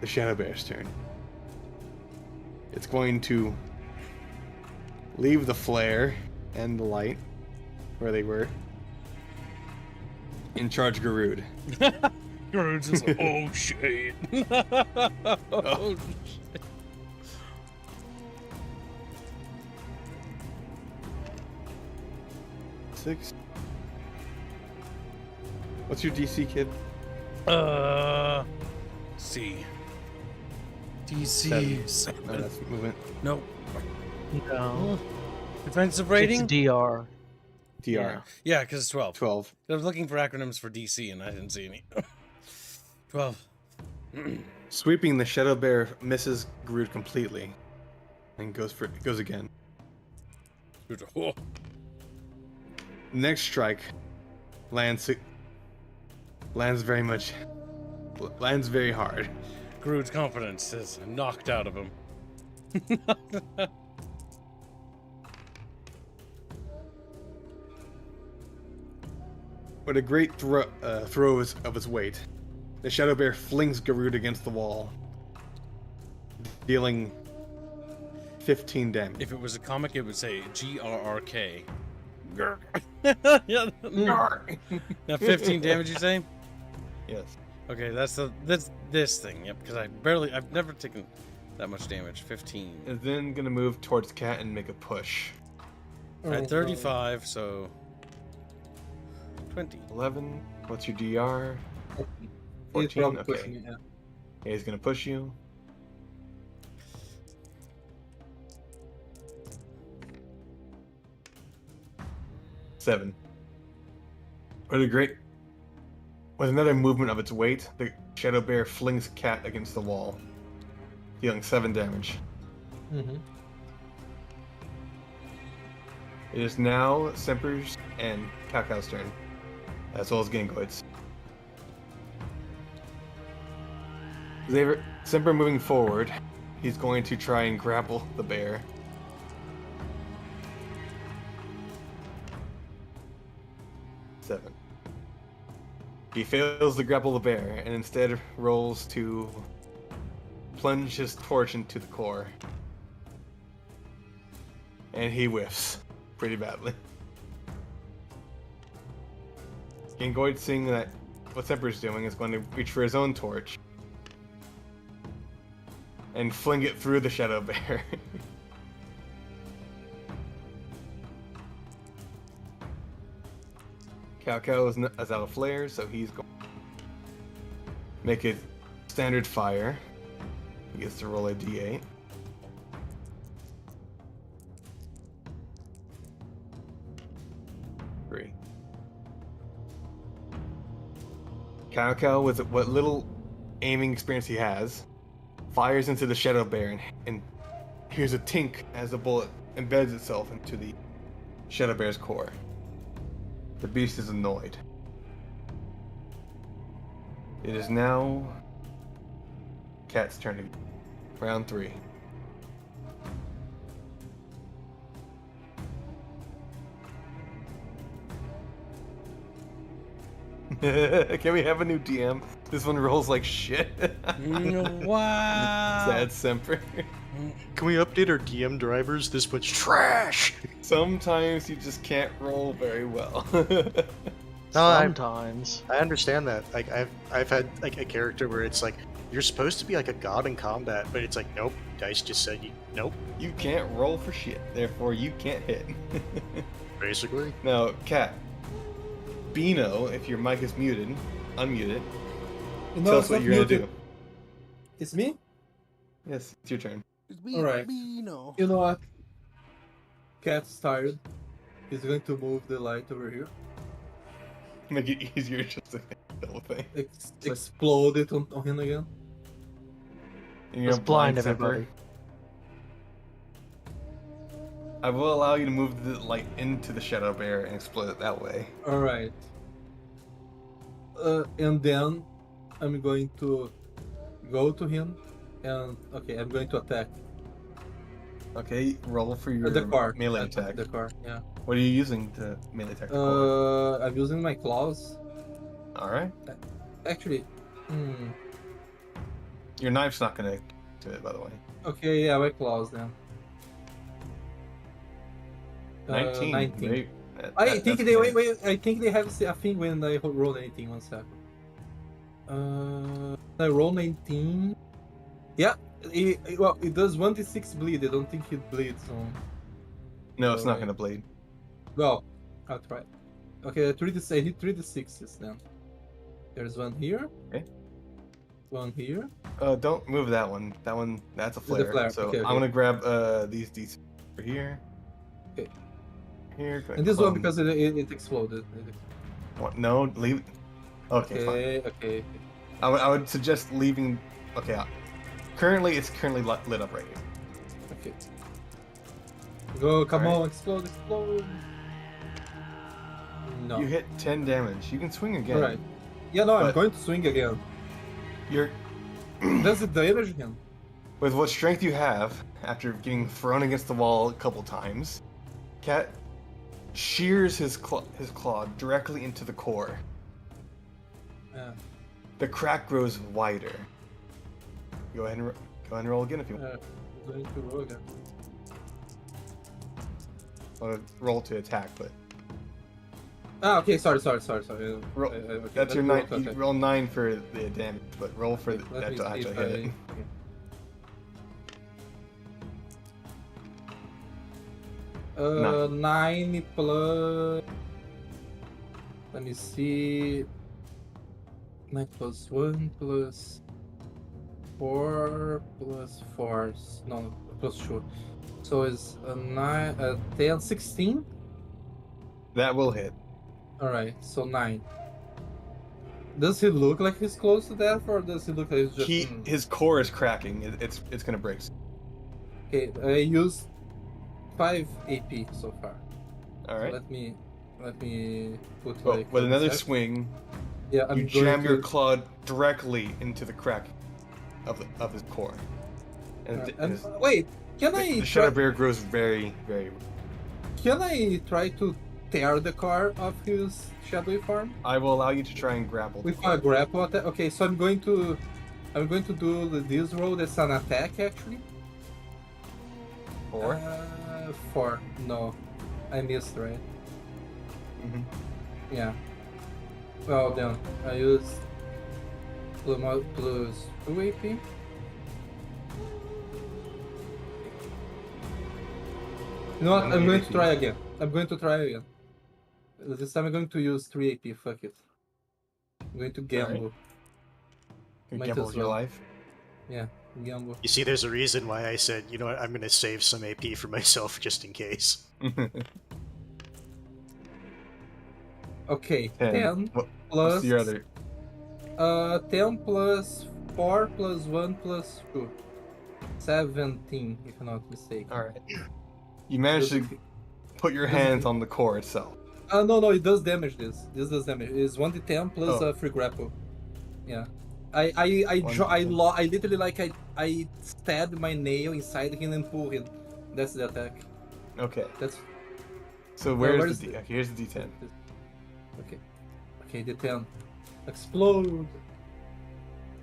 the shadow bear's turn. It's going to leave the flare and the light where they were and charge Garud. Garud's just like, oh shit. Oh shit. Six. What's your DC, kid? C. DC. Seven. No, that's movement. Nope. No. Defensive rating? It's DR. DR. Yeah, because it's 12. 12. I was looking for acronyms for DC and I didn't see any. 12. Sweeping, the shadow bear misses Garud completely and goes again. Oh. Next strike lands very hard. Garud's confidence is knocked out of him. With a great throw of its weight, the shadow bear flings Garud against the wall, dealing 15 damage. If it was a comic, it would say GRRK. Yeah. Now 15 damage, you say? Yes. Okay, that's this thing. Yep, because I've never taken that much damage. 15. And then gonna move towards Cat and make a push. At 35, so 20. 11. What's your DR? He's 14. probably Okay. pushing it, yeah. Yeah, he's gonna push you. Seven. With another movement of its weight, the shadow bear flings Cat against the wall, dealing 7 damage. Mm-hmm. It is now Semper's and Kakau's turn, as well as Gangoid's. Semper moving forward, he's going to try and grapple the bear. Seven. He fails to grapple the bear and instead rolls to plunge his torch into the core. And he whiffs pretty badly. Gangoid, seeing that what Semper's doing, is going to reach for his own torch and fling it through the shadow bear. Cao is out of flares, so he's going to make it standard fire. He gets to roll a d8. Three. Cao, with what little aiming experience he has, fires into the shadow bear and hears a tink as the bullet embeds itself into the shadow bear's core. The beast is annoyed. It is now Cat's turn again. Round 3. Can we have a new DM? This one rolls like shit. Wow. Sad Semper. Can we update our DM drivers? This one's trash. Sometimes you just can't roll very well. Sometimes. I understand that. Like I've had like a character where it's like you're supposed to be like a god in combat, but it's like nope. Dice just said nope. You can't roll for shit, therefore you can't hit. Basically. Now, Cat. Beano, if your mic is muted, unmute it. No, Tell us it's what not you're gonna muted. do. It's me? Yes, it's your turn. Alright. You know what? Cat's tired. He's going to move the light over here. Make it easier just to hit the whole thing. Explode it on him again. And you're Let's blind Semper. everybody. I will allow you to move the light into the shadow bear and explode it that way. Alright. And then I'm going to go to him, and okay, I'm going to attack Okay, roll for your the car. melee attack. The car, yeah. What are you using to melee attack the core? I'm using my claws. Alright. Actually, Your knife's not gonna do it, by the way. okay, yeah, my claws then. 19. 19. Wait, I think that's they good. wait. I think they have a thing when I roll anything. 1 second. I roll 19. Yeah, well, it does 1d6 bleed. I don't think it bleeds on. No, it's not Alright. gonna bleed. Well, I'll try. Okay, 3d6. I hit 3d6s then. There's one here. Okay. One here. Don't move that one. That's a The flare. flare, So okay, I'm okay. gonna grab these d6 over here. Okay. Here. And this one clone- because it exploded. No, leave. Okay, fine. Okay. I would suggest leaving. Okay. Currently, it's currently lit up right here. Okay. Go, come Alright. on, explode. No. You hit 10 damage. You can swing again. Alright. Yeah, no, I'm But- going to swing again. You're Does it damage him? with what strength you have after getting thrown against the wall a couple times. Cat shears his claw directly into the core. Yeah. The crack grows wider. Go ahead and roll again if you want. I'm going to roll again. Roll to attack, but Okay, sorry. roll, Okay, that's your let 9. me You roll, roll 9 for the damage, but roll for okay. Let that me to see actually if hit it. okay. Nine. 9 plus. Let me see. 9 plus 1 plus 4 plus 4. No, plus 2. So it's 9, 10, 16. That will hit. Alright, so 9. Does he look like he's close to death, or does he look like he's just. His core is cracking. It's gonna break. Okay, I used 5 AP so far. All right. Let me put Well, like with another sec. swing, Yeah, I'm you going jam your to. claw directly into the crack of his core. And, Wait, can the I shadow try, bear grows very, very. can I try to tear the car of his shadowy form I will allow you to try and grapple. with a grapple attack? Okay, so I'm going to do this roll. That's an attack actually. 4. 4. No, I missed, right? Mhm. Yeah. Well then, I use plus 2 AP. You know what? I'm going to try again. This time I'm going to use 3 AP. Fuck it. I'm going to gamble. You Might gamble as with your well. life. Yeah, gamble. You see, there's a reason why I said, you know what, I'm going to save some AP for myself just in case. Okay, 10. 10 What's plus. your other? 10 plus 4 plus 1 plus 2. 17, if I'm not mistaken. All right. You managed to put your hands on the core itself. No, it does damage this. This does damage. It's 1d10 plus Oh. free grapple. Yeah. I literally like I stabbed my nail inside him and pull him. That's the attack. Okay. That's So where's where's the the- D? Okay, here's the D10. okay. Okay, d10. Explode.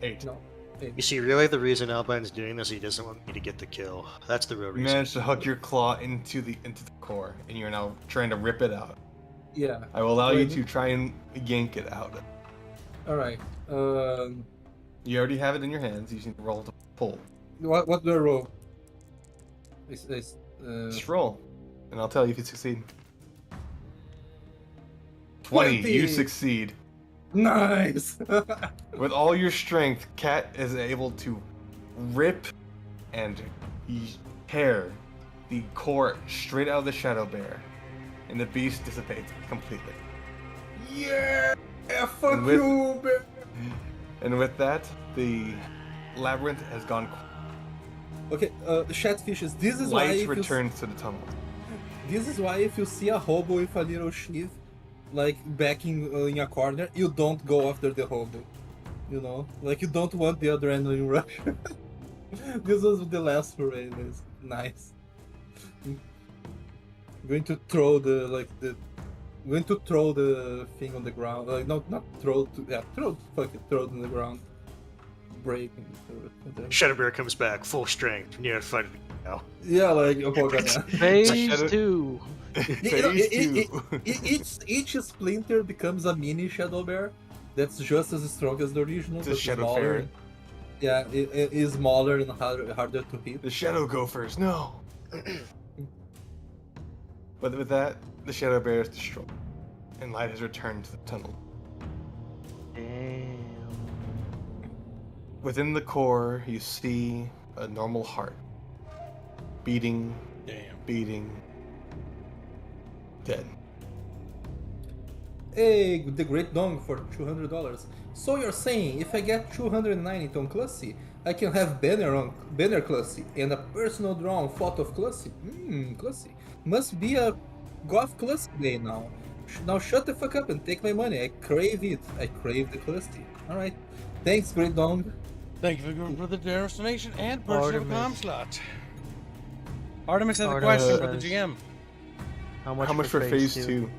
8. No. You see, really the reason Albine's doing this, he doesn't want me to get the kill. That's the real You reason. managed to hook your claw into the core, and you're now trying to rip it out. Yeah. I will allow you Wait. to try and yank it out. All right. You already have it in your hands. You need to roll to pull. What do I roll? Just roll, and I'll tell you if you succeed. 20. 20. You succeed. Nice. With all your strength, Cat is able to rip and tear the core straight out of the shadow bear, and the beast dissipates completely. Yeah. Fuck And with- you, man. And with that, the labyrinth has gone. Okay, Chatfishes. This is why Light if you returns to the tunnel. This is why if you see a hobo with a little sheath, like back in a corner, you don't go after the hobo. You know, like you don't want the adrenaline rush. This was the last parade. It's nice. Going to throw going to throw the thing on the ground. Like not throw. Fuck it, throw it on the ground. Break. Shadow Bear comes back, full strength, near fighting now. Yeah, like oh god. Yeah. Phase 2. Each splinter becomes a mini Shadow Bear that's just as strong as the original, It's a but Shadow smaller. Ferret. Yeah, it is smaller and harder to hit. The Shadow Gophers, no! But with that, the Shadow Bear is destroyed, and light has returned to the tunnel. Damn. Within the core, you see a normal heart. Beating, beating, dead. Hey, the Great Dong for $200. So you're saying if I get 290 on Classy, I can have banner Classy and a personal drawn photo of Classy? Classy. Must be a Goth Classy day now. Now shut the fuck up and take my money. I crave it. I crave the Classy. Alright. Thanks, Great Dong. Thank you for the destination and purchase of a com Artemis. slot. Artemis has a Artemis question for the says- GM. How much, How much for phase 2? 2?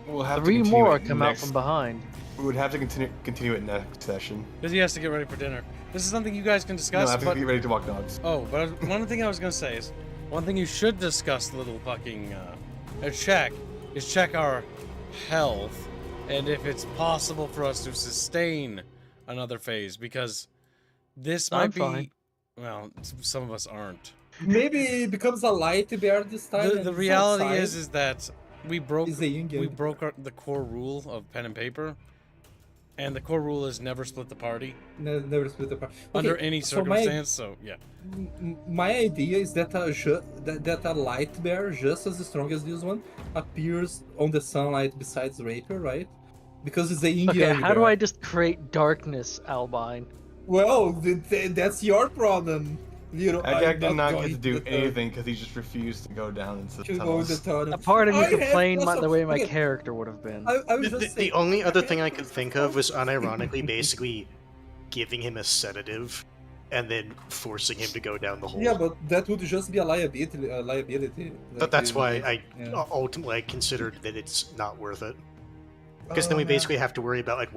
We'll have to 3 continue more it come out next- from behind. We would have to continue it next session. Because he has to get ready for dinner. This is something you guys can No, discuss, I have to but... be ready to walk dogs. Oh, but one thing I was going to say is, one thing you should discuss, little fucking, check our health, and if it's possible for us to sustain another phase, because this might I'm be... fine. Well, some of us aren't. Maybe it becomes a light bear this time. The and it's reality outside. is that we broke It's a yin yang. the core rule of pen and paper, and the core rule is never split the party Never split apart. under Okay, any so my- circumstance. So yeah, My idea is that that a light bear, just as strong as this one, appears on the sunlight besides Rapier, right? Because it's a yin Okay, yang how do bear. I just create darkness, Albine? Well, that's your problem. You know, Agag did I'm not going get to do the anything because he just refused to go down into the To go in the tunnels. tunnel. A part of me I have complained lots the of- way my okay, character would have been. I was The, just the saying, only other I thing I have could lots think of was unironically basically giving him a sedative and then forcing him to go down the hole. Yeah, but that would just be a liability. But that's why I yeah. ultimately considered that it's not worth it. Because then we man. basically have to worry about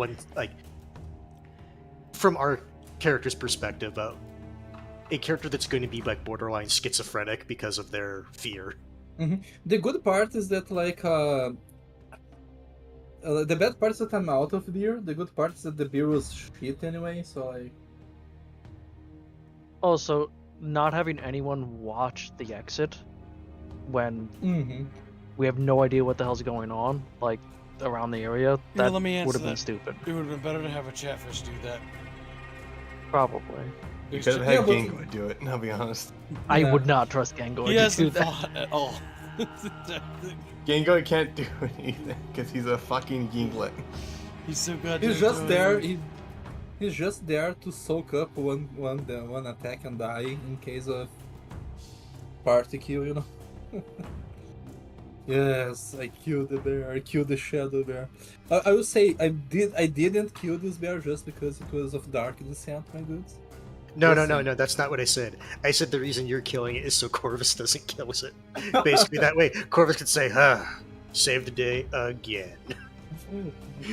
from our character's perspective, a character that's going to be borderline schizophrenic because of their fear. The good part is that the bad part is that I'm out of beer. The good part is that the beer was shit anyway, so I... Also, not having anyone watch the exit when we have no idea what the hell's going on, around the area, that let me answer would have been that. stupid. it would have been better to have a chatfish do that. Probably. You could have Yeah, had but- Gango do it, I'll be honest. I Yeah. would not trust Gango He to do hasn't that. thought at all. Gango can't do anything because he's a fucking yinglet. He's so goddamn. He's just there. tiny. He's just there to soak up one attack and die in case of party kill, you know. Yes, I killed the bear. I killed the shadow bear. I will say I didn't kill this bear just because it was of dark descent, my dudes. No, Listen. that's not what I said. I said the reason you're killing it is so Corvus doesn't kill it. Basically, that way Corvus could say, save the day again.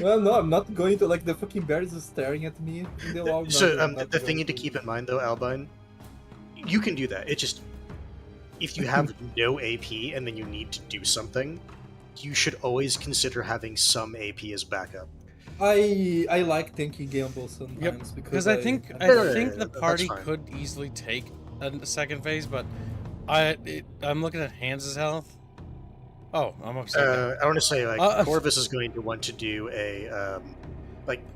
Well, no, I'm not going to. The fucking bear is staring at me in the wall. So I'm not the thing going you need to keep in mind, though, Albine, you can do that. It just, if you have no AP and then you need to do something, you should always consider having some AP as backup. I like tanky gamble sometimes Yep, because because I think Yeah, the that's party fine. could easily take a second phase, but I'm looking at Hans's health. Oh, I'm upset. I want to say, Corvus is going to want to do a,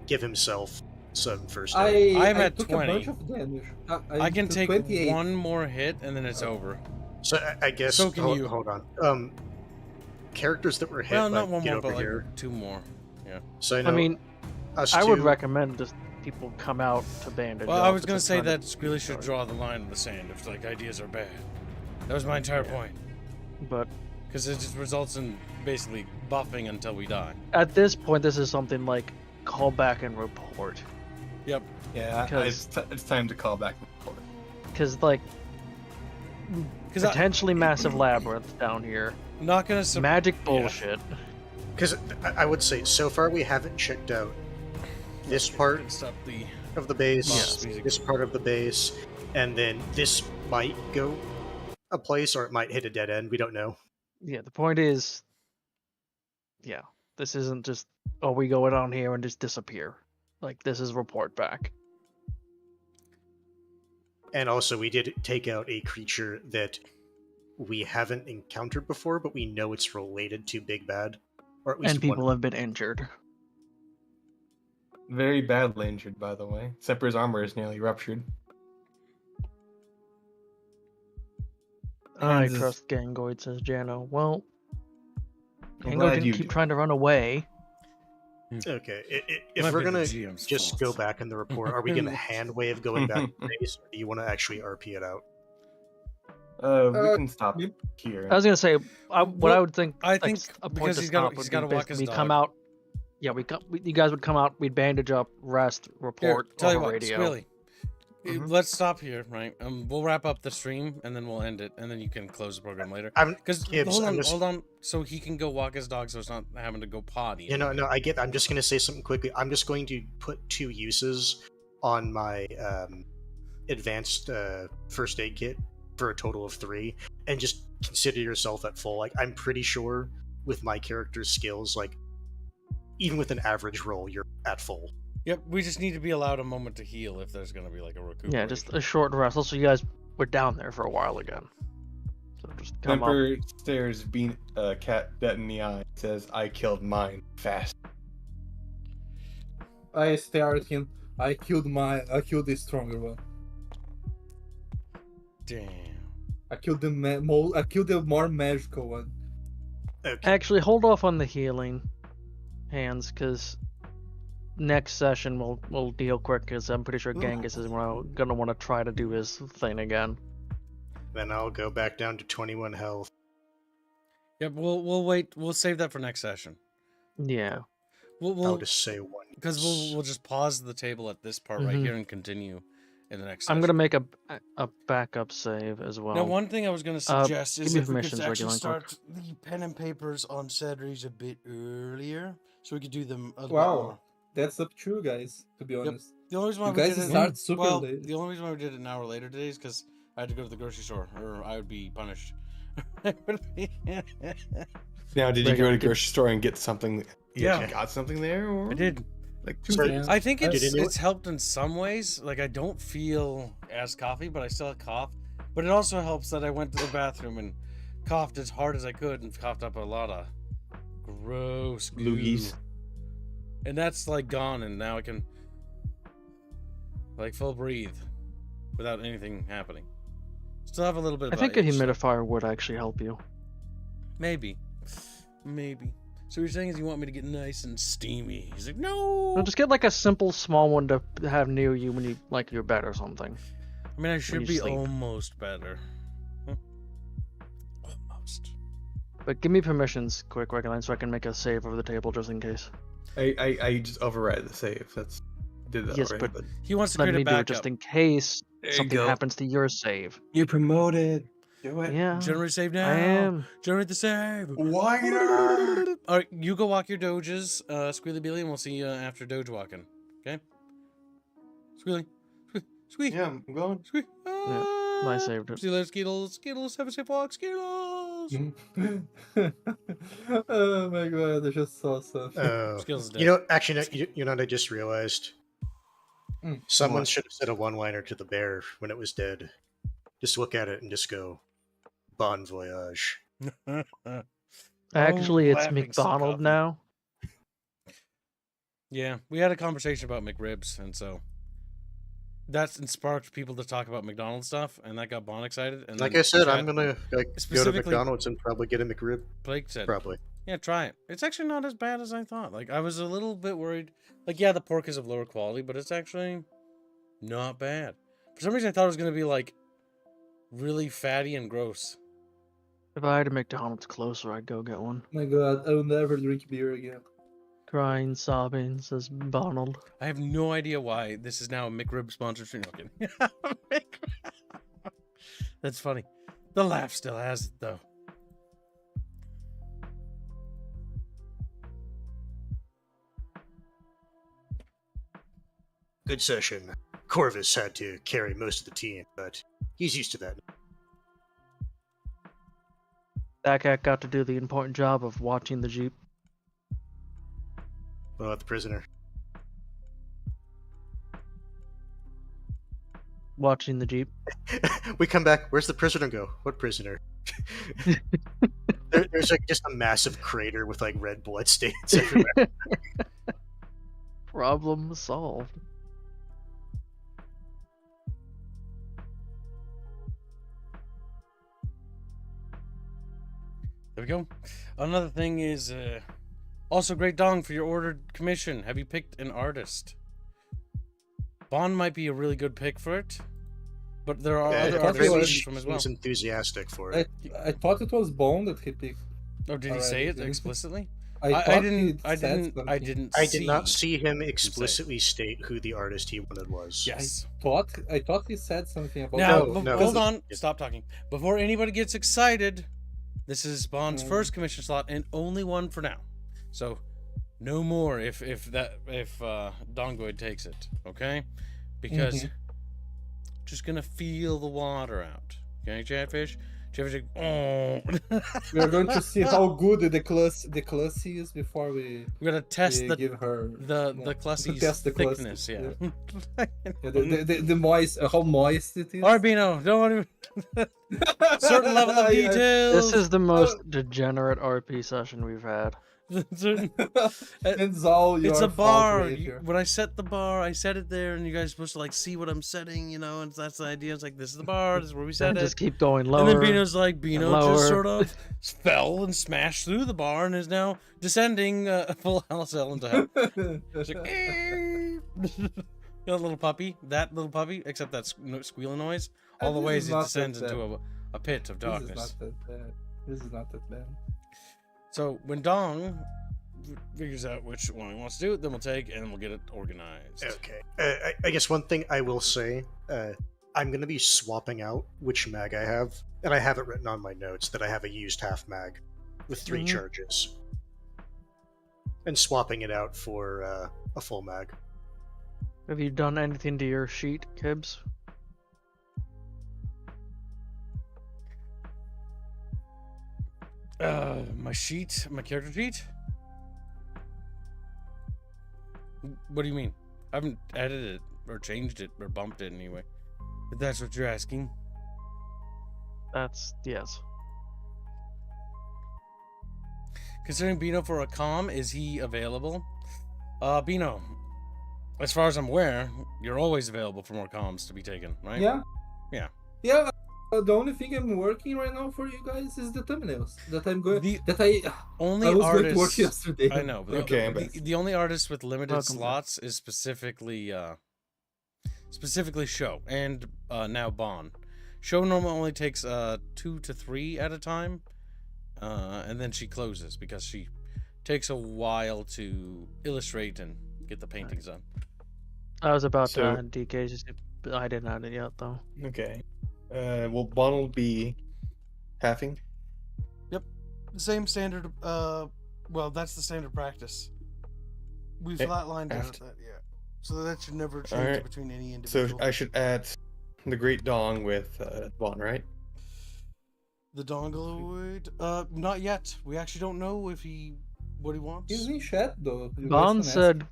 give himself some first aid. I'm I at took 20. a bunch of damage. I can took take 28. one more hit and then it's over. So I guess. So can you. Hold on. Characters that were hit. Well, not one get more, over but here. two more. Yeah. So I know. I mean, us I would two- recommend just people come out to bandage. Well, up I was if gonna it's say kind of- that Squealy should draw the line in the sand if ideas are bad. That was my entire point. But Because it just results in basically buffing until we die. At this point, this is something like call back and report. Yep. Yeah, Because- it's time to call back the report. Because, like, Because potentially massive labyrinth down here. not gonna Magic bullshit. Because I would say, so far we haven't checked out this part stop the of the base, Yes. this part of the base, and then this might go a place or it might hit a dead end. We don't know. Yeah, the point is, yeah, this isn't just, oh, we go down here and just disappear. Like, this is report back. And also, we did take out a creature that we haven't encountered before, but we know it's related to Big Bad. Or at least And people have been injured. Very badly injured, by the way. Semper's armor is nearly ruptured. I And- trust Gangoid, says Jano. Well, I'm Gangoid glad didn't you keep do. trying to run away. Okay, Might if we're be the gonna GM's just fault. go back in the report, are we gonna hand wave going back to base, or do you want to actually RP it out? We can stop here. I was gonna say, what Well, I would think. I like, think a point because to he's gotta- stop he's would gotta be walk his basically come dog. out. Yeah, you guys would come out. We'd bandage up, rest, report, Here, tell over you what, radio. Squilly, Mhm. let's stop here, right? We'll wrap up the stream and then we'll end it, and then you can close the program later. Because Gibbs, hold I'm on, just- hold on, so he can go walk his dog, so it's not having to go potty. You know, no, I get. I'm just gonna say something quickly. I'm just going to put 2 uses on my advanced first aid kit for a total of 3, and just consider yourself at full. Like, I'm pretty sure with my character's skills, like even with an average roll, you're at full. Yep, we just need to be allowed a moment to heal if there's gonna be like a recuperation. Yeah, just a short rest. Also, you guys were down there for a while again. So just come up. Semper stares Cat dead in the eye. Says, "I killed mine fast." I stare at him. I killed the stronger one. Damn. I killed the more magical one. Okay. Actually, hold off on the healing hands, because next session we'll deal quick, because I'm pretty sure Genghis is gonna want to try to do his thing again. Then I'll go back down to 21 health. Yep, we'll wait. We'll save that for next session. Yeah. I'll We'll just say 1. because we'll just pause the table at this part right Mhm. here and continue in the next. I'm session. gonna make a backup save as well. Now, one thing I was going to suggest give is me if we could permissions, actually Regular Quick. start the pen and papers on Cedric a bit earlier, so we could do them a little bit Wow, more. that's up to you guys, to be honest. The only reason why You we guys did it, start super well, late. the only reason why we did it an hour later today is because I had to go to the grocery store, or I would be punished. Now, did you Like, go to the did- grocery store and get something? You Yeah. actually got something there, or I did. like 2 So- things? I think Did anyone- it's helped in some ways. Like, I don't feel as coffee, but I still have cough. But it also helps that I went to the bathroom and coughed as hard as I could and coughed up a lot of gross goo. Loogies. And that's like gone, and now I can like full breathe without anything happening. Still have a little bit I of think a itch, so humidifier would actually help you. maybe. So you're saying is you want me to get nice and steamy? He's like, no. No, just get like a simple small one to have near you when you like your bed or something. I mean, I should you be sleep. almost better. Almost. But give me permissions, quick, Reguline, so I can make a save over the table just in case. I just override the save. That's did that Yes, already. but He wants to Let create me a do it backup. just in case There you something go. happens to your save. You're promoted. Do it. Yeah, Generate save now. I am. Generate the save. Wider. All right, you go walk your doges, Squealy Billy, and we'll see you after doge walking. Okay? Squealy. Squeak. Yeah, I'm going. Squeak. I saved it. See you later, Skittles. Skittles, have a safe walk, Skittles. Oh my god, I just saw something. Skittles is dead. You know, actually, no, you know what I just realized? Someone What? should have said a one-liner to the bear when it was dead. Just look at it and just go, "Bon voyage." Actually, it's laughing so McDonald coffee. now. Yeah, we had a conversation about McRibs, and so that's sparked people to talk about McDonald's stuff, and that got Bon excited. And Like then I said, Chad- I'm gonna go to Specifically- McDonald's and probably get a McRib. Blake said, Probably. yeah, try it. It's actually not as bad as I thought. Like, I was a little bit worried. Like, yeah, the pork is of lower quality, but it's actually not bad. For some reason, I thought it was going to be, like, really fatty and gross. If I had a McDonald's closer, I'd go get one. My God, I will never drink beer again. Crying, sobbing, says Bonald. I have no idea why this is now a McRib sponsored stream. Okay. That's funny. The laugh still has it, though. Good session. Corvus had to carry most of the team, but he's used to that. That cat got to do the important job of watching the Jeep. What about the prisoner? Watching the Jeep. We come back. Where's the prisoner go? What prisoner? There's like just a massive crater with like red blood stains everywhere. Problem solved. There we go. Another thing is also great dong for your ordered commission. Have you picked an artist? Bond might be a really good pick for it, but there are other artists to choose from as well. He's enthusiastic for it. I thought it was Bone that he picked. Oh, did he say it explicitly? I did not see him explicitly state who the artist he wanted was. Yes. I thought he said something about. Now, hold on. Stop talking. Before anybody gets excited, this is Bond's first commission slot and only one for now. So, no more if Dongoid takes it, okay? Because just gonna feel the water out. Okay, Chatfish? Chatfish, oh. We are going to see how good the class is before we. We're gonna test give her the classy's test the thickness. Classy, Yeah. the moist, how moist it is. Arbino, don't want to. Certain level of details. This is the most degenerate RP session we've had. It's all your It's a bar. fault, When I set the bar, I set it there, and you guys are supposed to like see what I'm setting, you know, and that's the idea. It's like, this is the bar, this is where we set And it. just keep going lower. And then Bino's like, Bino lower. just sort of fell and smashed through the bar and is now descending full LSL into hell. It's like, got a little puppy, except that squealing noise. All the ways it descends into a pit of darkness. This is not that bad. So when Dong figures out which one he wants to do, then we'll take and then we'll get it organized. Okay. I guess one thing I will say, I'm going to be swapping out which mag I have, and I have it written on my notes that I have a used half mag with 3 charges, and swapping it out for a full mag. Have you done anything to your sheet, Kibbs? My character sheet? What do you mean? I haven't edited it or changed it or bumped it anyway. If that's what you're asking. That's yes. Considering Bino for a comm, is he available? Bino, as far as I'm aware, you're always available for more comms to be taken, right? Yeah. Yeah. Yeah. The only thing I'm working right now for you guys is the thumbnails that I'm going. Only I was artist, going to work yesterday. I know. But Okay, the only artist with limited slots is specifically Show and now Bon. Show normally only takes 2 to 3 at a time, and then she closes because she takes a while to illustrate and get the paintings done. I was about to add DKs, but I didn't add it yet though. Okay. Will Bonald be halving? Yep. The same standard. Well, that's the standard practice. We flatlined out that, yeah. So that should never change between any individual. So I should add the Great Dong with Bon, right? The Dongoloid? Not yet. We actually don't know what he wants. He's in chat though. Bon said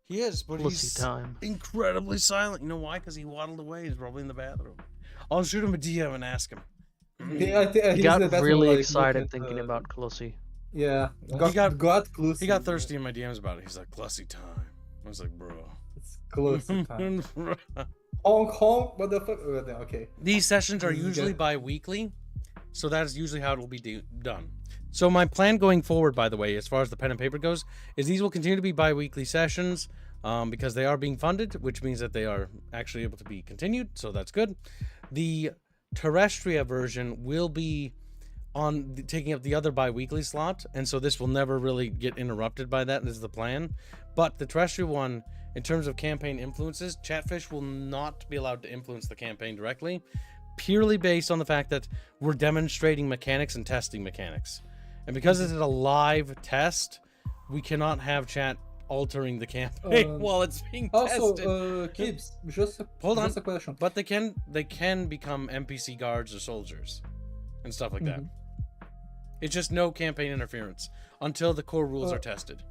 he is, but he's time. Incredibly silent. You know why? Because he waddled away. He's probably in the bathroom. I'll shoot him a DM and ask him. Yeah, he got really excited thinking about Clussy. Yeah, he got Clussy. He got thirsty in my DMs about it. He's like, Clussy time. I was like, bro. It's Clussy time. Honk honk, motherfucker. Okay. These sessions are usually bi-weekly, so that's usually how it'll be done. So my plan going forward, by the way, as far as the pen and paper goes, is these will continue to be bi-weekly sessions because they are being funded, which means that they are actually able to be continued, so that's good. The Terrestria version will be on taking up the other bi-weekly slot, and so this will never really get interrupted by that. Is the plan. But the terrestrial one, in terms of campaign influences, Chatfish will not be allowed to influence the campaign directly, purely based on the fact that we're demonstrating mechanics and testing mechanics. And because it's a live test, we cannot have chat altering the campaign while it's being tested. Also, Kibbs, just a question. But they can become NPC guards or soldiers and stuff like that. It's just no campaign interference until the core rules are tested.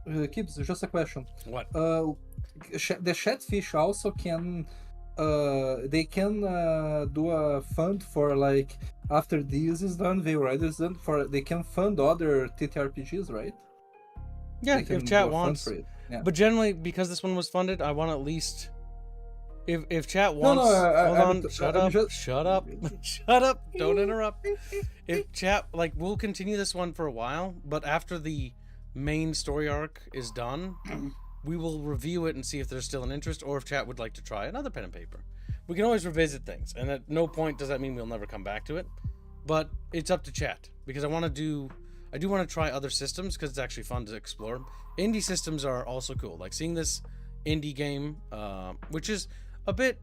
Kibbs, just a question. What? The Chatfish also can they can do a fund for, like, after this is done, is done, for they can fund other TTRPGs, right? Yeah, if chat wants. Yeah. But generally, because this one was funded, I want at least if chat wants. Shut up, shut up! Don't interrupt. If chat, like, we'll continue this one for a while, but after the main story arc is done, we will review it and see if there's still an interest, or if chat would like to try another pen and paper. We can always revisit things, and at no point does that mean we'll never come back to it. But it's up to chat, because I do want to try other systems, because it's actually fun to explore. Indie systems are also cool, like seeing this indie game, which is a bit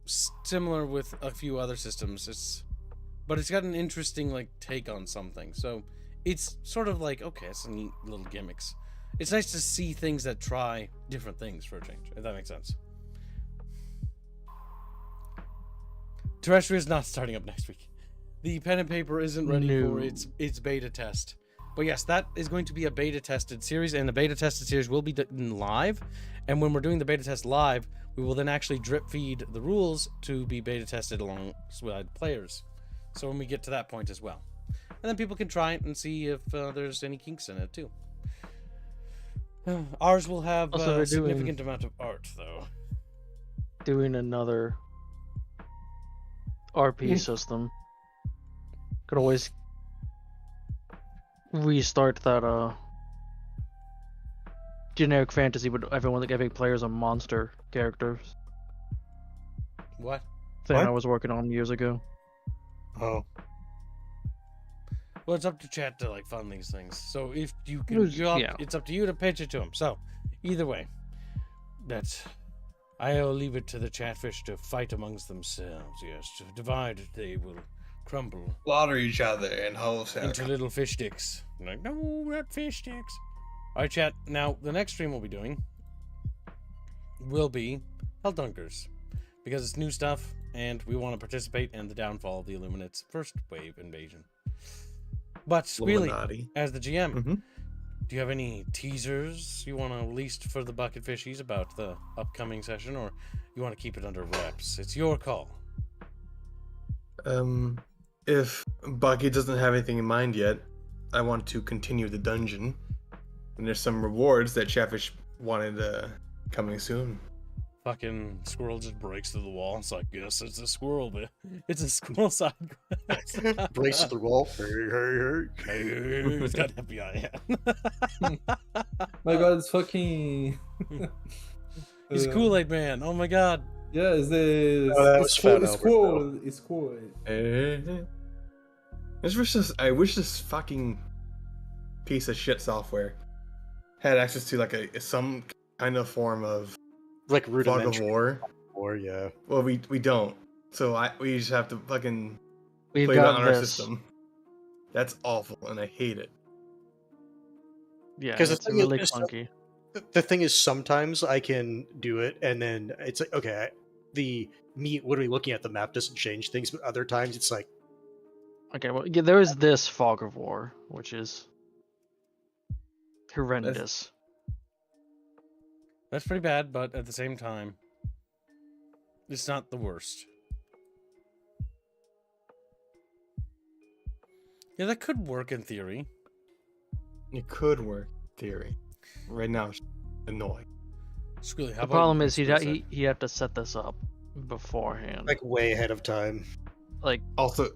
similar with a few other systems. But it's got an interesting, like, take on something. So it's sort of like, okay, it's a neat little gimmicks. It's nice to see things that try different things for a change, if that makes sense. Terrestrial is not starting up next week. The pen and paper isn't ready for its beta test. But yes, that is going to be a beta tested series, and the beta tested series will be done live. And when we're doing the beta test live, we will then actually drip feed the rules to be beta tested alongside players. So when we get to that point as well. And then people can try it and see if there's any kinks in it too. Ours will have a significant amount of art, though. Doing another RP system. Could always restart that generic fantasy with everyone giving players on monster characters. What? Thing I was working on years ago. Oh. Well, it's up to chat to, like, fund these things. So if you can, it's up to you to pitch it to them. So either way, I'll leave it to the Chatfish to fight amongst themselves. Yes, to divide, they will crumble. Slaughter each other and wholesale. Into little fish sticks. I'm like, no, not fish sticks. All right, chat. Now the next stream we'll be doing will be Hell Dunkers, because it's new stuff, and we want to participate in the downfall of the Illuminates' first wave invasion. But really, as the GM, do you have any teasers you want to release for the Bucketfishies about the upcoming session, or you want to keep it under wraps? It's your call. If Bucky doesn't have anything in mind yet, I want to continue the dungeon. And there's some rewards that Chatfish wanted coming soon. Fucking squirrel just breaks through the wall. It's like, yes, it's a squirrel, but it's a squirrel side quest. Breaks through the wall. Hey. It's got FBI. My god, it's fucking. He's Kool-Aid Man. Oh my god. Yeah, it's cool. I wish this fucking piece of shit software had access to, like, some kind of form of, like, fog rudimentary of war. Or yeah. Well, we don't. So we just have to fucking We've play that got on our this. system. That's awful, and I hate it. Yeah, 'Cause it's the thing really is- clunky. The thing is, sometimes I can do it, and then it's like, okay, literally looking at the map doesn't change things, but other times it's like, Okay, well, yeah, there is this Fog of War, which is horrendous. That's pretty bad, but at the same time, it's not the worst. Yeah, that could work in theory. It could work, in theory. Right now, it's annoying. Squilly, how The about problem you? is he'd have to set this up beforehand. like way ahead of time. Like Also,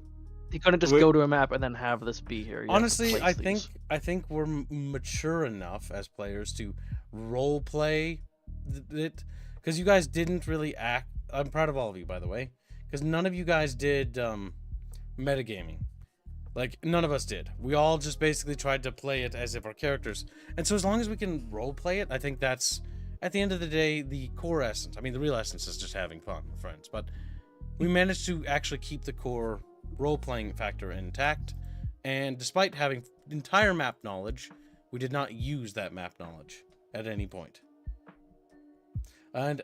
he couldn't just go to a map and then have this be here. You have to Honestly, place I these. think we're mature enough as players to role play it, because you guys didn't really act. I'm proud of all of you, by the way, because none of you guys did metagaming. Like, none of us did. We all just basically tried to play it as if our characters. And so as long as we can role play it, I think that's, at the end of the day, the core essence. I mean, the real essence is just having fun with friends. But we managed to actually keep the core role-playing factor intact. And despite having entire map knowledge, we did not use that map knowledge at any point. And,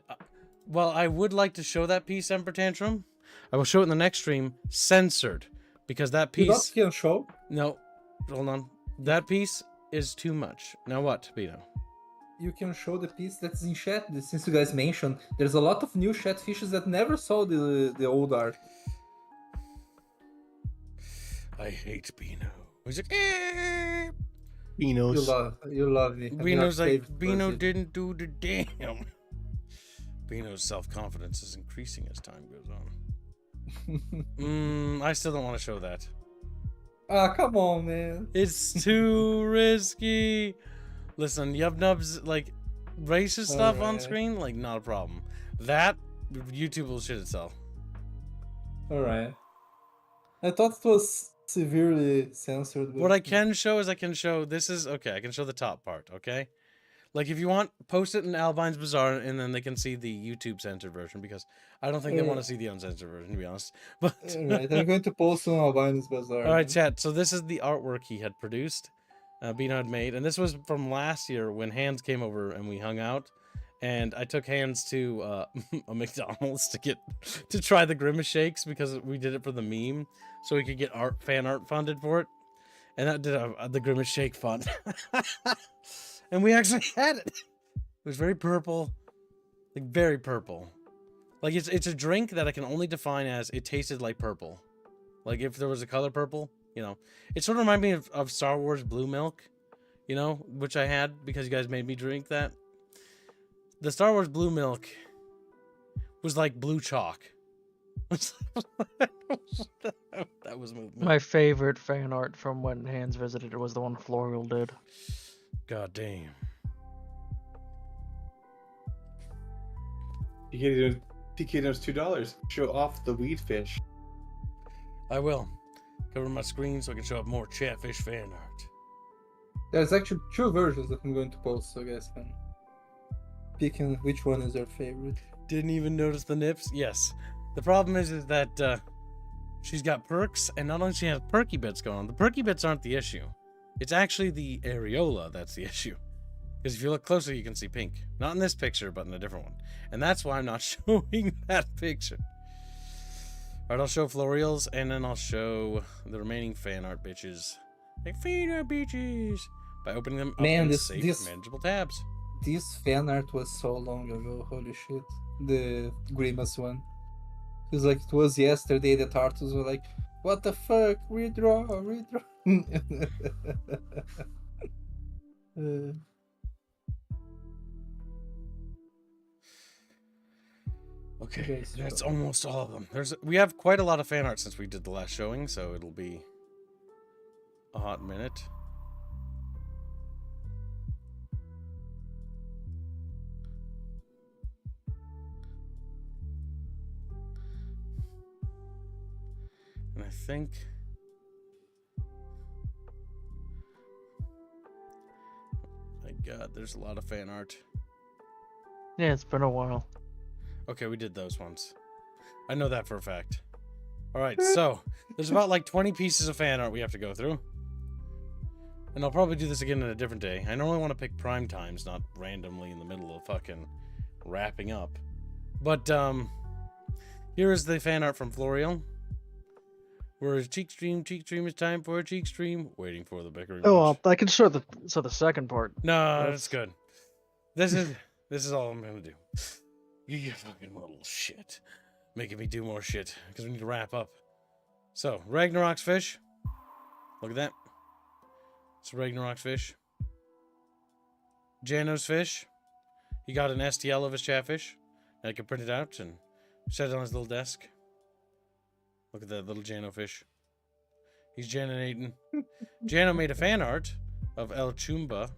well, I would like to show that piece, Emperor Tantrum. I will show it in the next stream, censored. Because that You not piece... can show? No, hold on. That piece is too much. Now what, Bino? You can show the piece that's in chat. Since you guys mentioned, there's a lot of new chatfishes that never saw the old art. I hate Bino. He's like, eh. Beano's. You love me. I'm your Bino's like, favorite Bino person. didn't do the damn. Bino's self-confidence is increasing as time goes on. I still don't want to show that. Ah, come on, man. It's too risky. Listen, Yub Nubs, like, racist stuff on Alright. screen, like, not a problem. That, YouTube will shit itself. Alright. I thought it was severely censored. What I can show is I can show, this is, okay, I can show the top part, okay? Like, if you want, post it in Albine's Bazaar, and then they can see the YouTube censored version, because I don't think they want to see the uncensored version, to be honest. But Alright, I'm going to post on Albinus Bazaar. all right, chat. So this is the artwork he had produced, Bino had made, and this was from last year when Hans came over and we hung out, and I took Hans to a McDonald's to try the Grimace shakes because we did it for the meme, so we could get fan art funded for it, and that did the Grimace shake fund. And we actually had it. It was very purple, like very purple. Like it's a drink that I can only define as it tasted like purple. Like if there was a color purple, you know. It sort of reminded me of Star Wars Blue Milk, you know, which I had because you guys made me drink that. The Star Wars Blue Milk was like blue chalk. That was My favorite fan art from when Hans visited was the one Florial did. God damn. TK knows $2. Show off the weed fish. I will. Cover my screen so I can show up more Chatfish fan art. There's actually 2 versions that I'm going to post, so you guys can pick which one is your favorite. Didn't even notice the nips? Yes. The problem is that she's got perks, and not only she has perky bits going on, the perky bits aren't the issue. It's actually the areola that's the issue. Because if you look closer, you can see pink. Not in this picture, but in a different one. And that's why I'm not showing that picture. Alright, I'll show Florials, and then I'll show the remaining fan art bitches. Like, fan art bitches! By opening them up in safe, manageable tabs. This fan art was so long ago, holy shit. The Grimace one. It's like it was yesterday the Tartars were like, what the fuck? Redraw. Okay, that's almost all of them. We have quite a lot of fan art since we did the last showing, so it'll be a hot minute. And I think my God, there's a lot of fan art. Yeah, it's been a while. Okay, we did those ones. I know that for a fact. Alright, so there's about like 20 pieces of fan art we have to go through. And I'll probably do this again on a different day. I normally want to pick prime times, not randomly in the middle of fucking wrapping up. But here is the fan art from Florial. Where is cheek stream? Cheek stream, it's time for a cheek stream. Waiting for the Bickering. Oh, well, I can show the second part. No, that's good. This is all I'm gonna do. You fucking little shit. Making me do more shit, because we need to wrap up. So, Ragnarok's fish. Look at that. It's Ragnarok's fish. Jano's fish. He got an STL of his chatfish. And I can print it out and set it on his little desk. Look at that little Jano fish. He's Janonating. Jano made a fan art of El Chumba.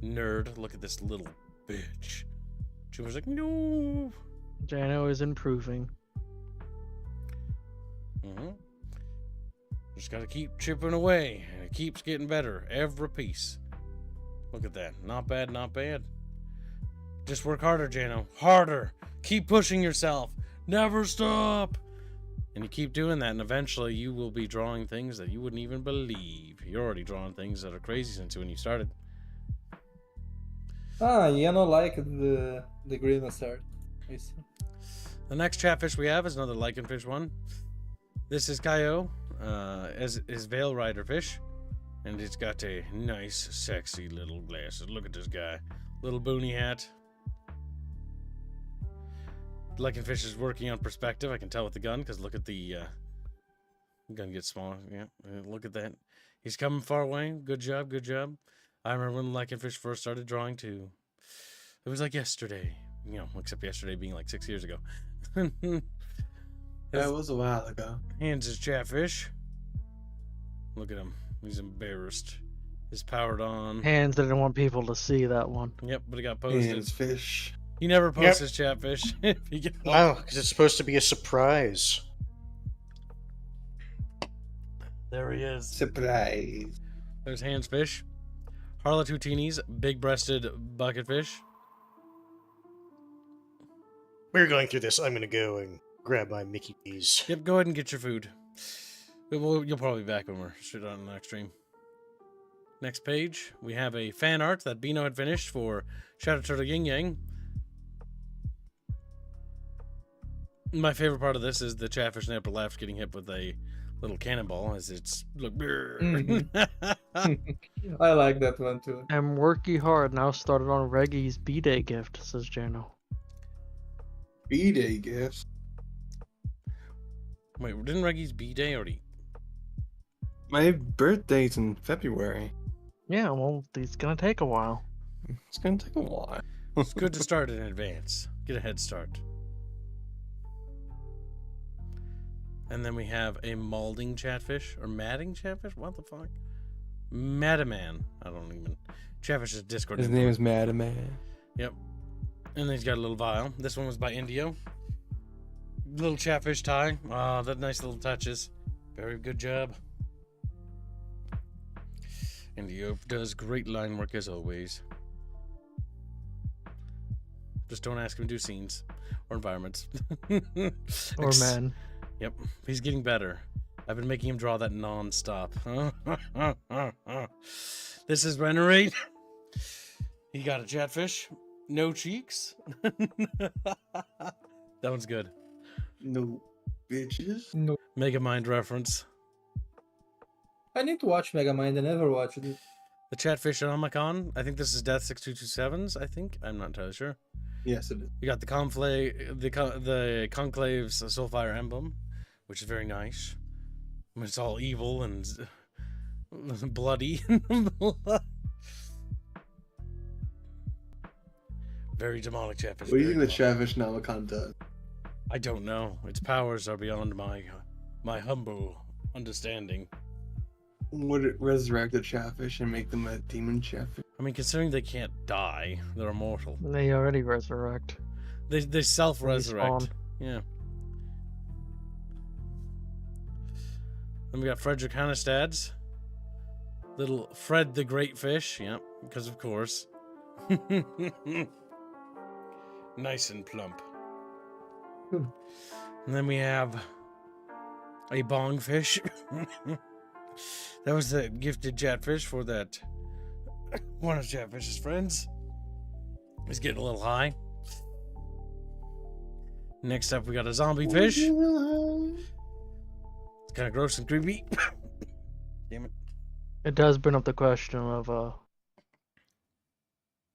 Nerd. Look at this little bitch. Chumba's like, no. Jano is improving. Just got to keep chipping away, and it keeps getting better every piece. Look at that. Not bad, not bad. Just work harder, Jano. Harder. Keep pushing yourself. Never stop. And you keep doing that, and eventually you will be drawing things that you wouldn't even believe. You're already drawing things that are crazy since when you started. Yano like the grievance art. I see. The next chatfish we have is another lichenfish one. This is Kaio, as his veil rider fish, and it's got a nice, sexy little glasses. Look at this guy, little boonie hat. Lichenfish is working on perspective. I can tell with the gun because look at the gun gets smaller. Yeah, look at that. He's coming far away. Good job, good job. I remember when Lichenfish first started drawing too. It was like yesterday, except yesterday being like 6 years ago. That was a while ago. Hands his chatfish. Look at him. He's embarrassed. He's powered on. Hands didn't want people to see that one. Yep, but it got posted. Hands fish. He never posts his chatfish. No, because it's supposed to be a surprise. There he is. Surprise. There's Hands fish. Harlot Houtinis, big-breasted bucketfish. We're going through this. I'm going to go and grab my Mickey D's. Yep, go ahead and get your food. You'll probably be back when we're straight on the next stream. Next page, we have a fan art that Bino had finished for Shadow Turtle Yin Yang. My favorite part of this is the chatfish in the upper left getting hit with a little cannonball as it's look. I like that one too. I'm working hard now. Started on Reggie's B-Day gift, says Jano. B-Day gifts. Wait, didn't Reggie's B-Day already? My birthday's in February. Yeah, well, it's gonna take a while. It's gonna take a while. It's good to start in advance. Get a head start. And then we have a malding chatfish, or matting chatfish? What the fuck? Madaman. I don't even... Chatfish's Discord. His name is Madaman. Yep. And then he's got a little vial. This one was by Indio. Little chatfish tie. Ah, that nice little touches. Very good job. Indio does great line work as always. Just don't ask him to do scenes or environments. Or men. Yep, he's getting better. I've been making him draw that non-stop. This is Renerate. He got a chatfish. No cheeks. That one's good. No bitches. No. Megamind reference. I need to watch Megamind. I never watched it. The chatfish Omicon. I think this is Death 6227's. I think. I'm not entirely sure. Yes, it is. You got the the Conclave's Soulfire emblem, which is very nice. It's all evil and bloody. Very demonic chatfish. What do you think the very Chatfish Namicon does? I don't know. Its powers are beyond my humble understanding. Would it resurrect the Chatfish and make them a demon Chatfish? I mean, considering they can't die, they're immortal. They already resurrect. They self-resurrect. Respawn. Yeah. Then we got Frederick Hannestad's little Fred the Great Fish. Yep, because of course. Nice and plump. And then we have a bong fish. That was the gifted chatfish for that one of Chatfish's friends. He's getting a little high. Next up, we got a zombie fish. It's kind of gross and creepy. Damn it. It does bring up the question of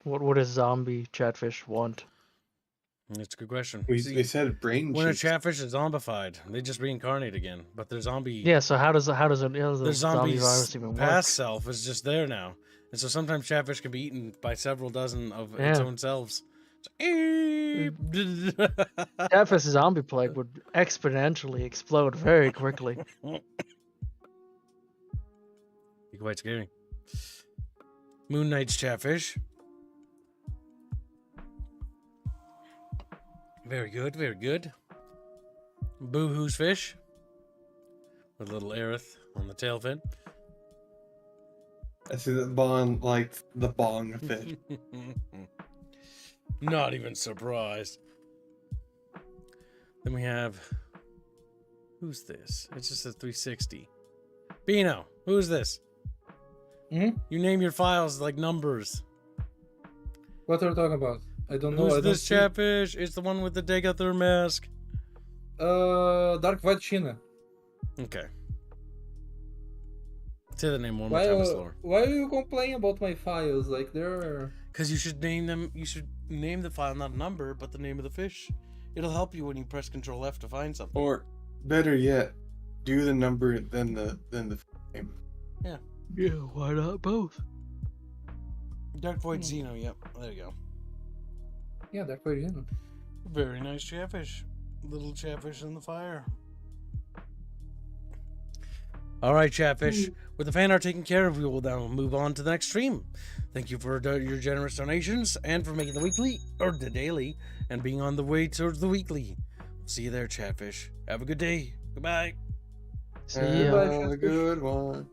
what does zombie chatfish want? That's a good question. They said brain When a cheeks. chatfish is zombified, they just reincarnate again. But their zombie, Yeah, so how does the their zombie zombie's virus even work? past self is just there now, and so sometimes chatfish can be eaten by several dozen of its Yeah. own selves. Chatfish zombie plague would exponentially explode very quickly. Be quite scary. Moon Knight's chatfish. Very good, very good. Boo-hoo's fish. With a little aerith on the tail fin. I see that Bond liked the bong fish. Not even surprised. Then we have... Who's this? It's just a 360. Bino, who's this? Hmm? You name your files like numbers. What are you talking about? I don't know. Who's I don't this see. Chatfish? It's the one with the Degathur mask. Dark White China. Okay. Say the name one more Why, time slower. why are you complaining about my files? Like they're... Because you should name them. You should name the file not a number, but the name of the fish. It'll help you when you press Control F to find something. Or better yet, do the number then the name. Yeah. Yeah, why not both? Dark Void Xeno. Yep. There you go. Yeah, Dark White China. Very nice Chatfish. Little Chatfish in the fire. All right, Chatfish. With the fan art taken care of, we will now move on to the next stream. Thank you for your generous donations and for making the weekly or the daily and being on the way towards the weekly. See you there, Chatfish. Have a good day. Goodbye. See ya. Have a good one.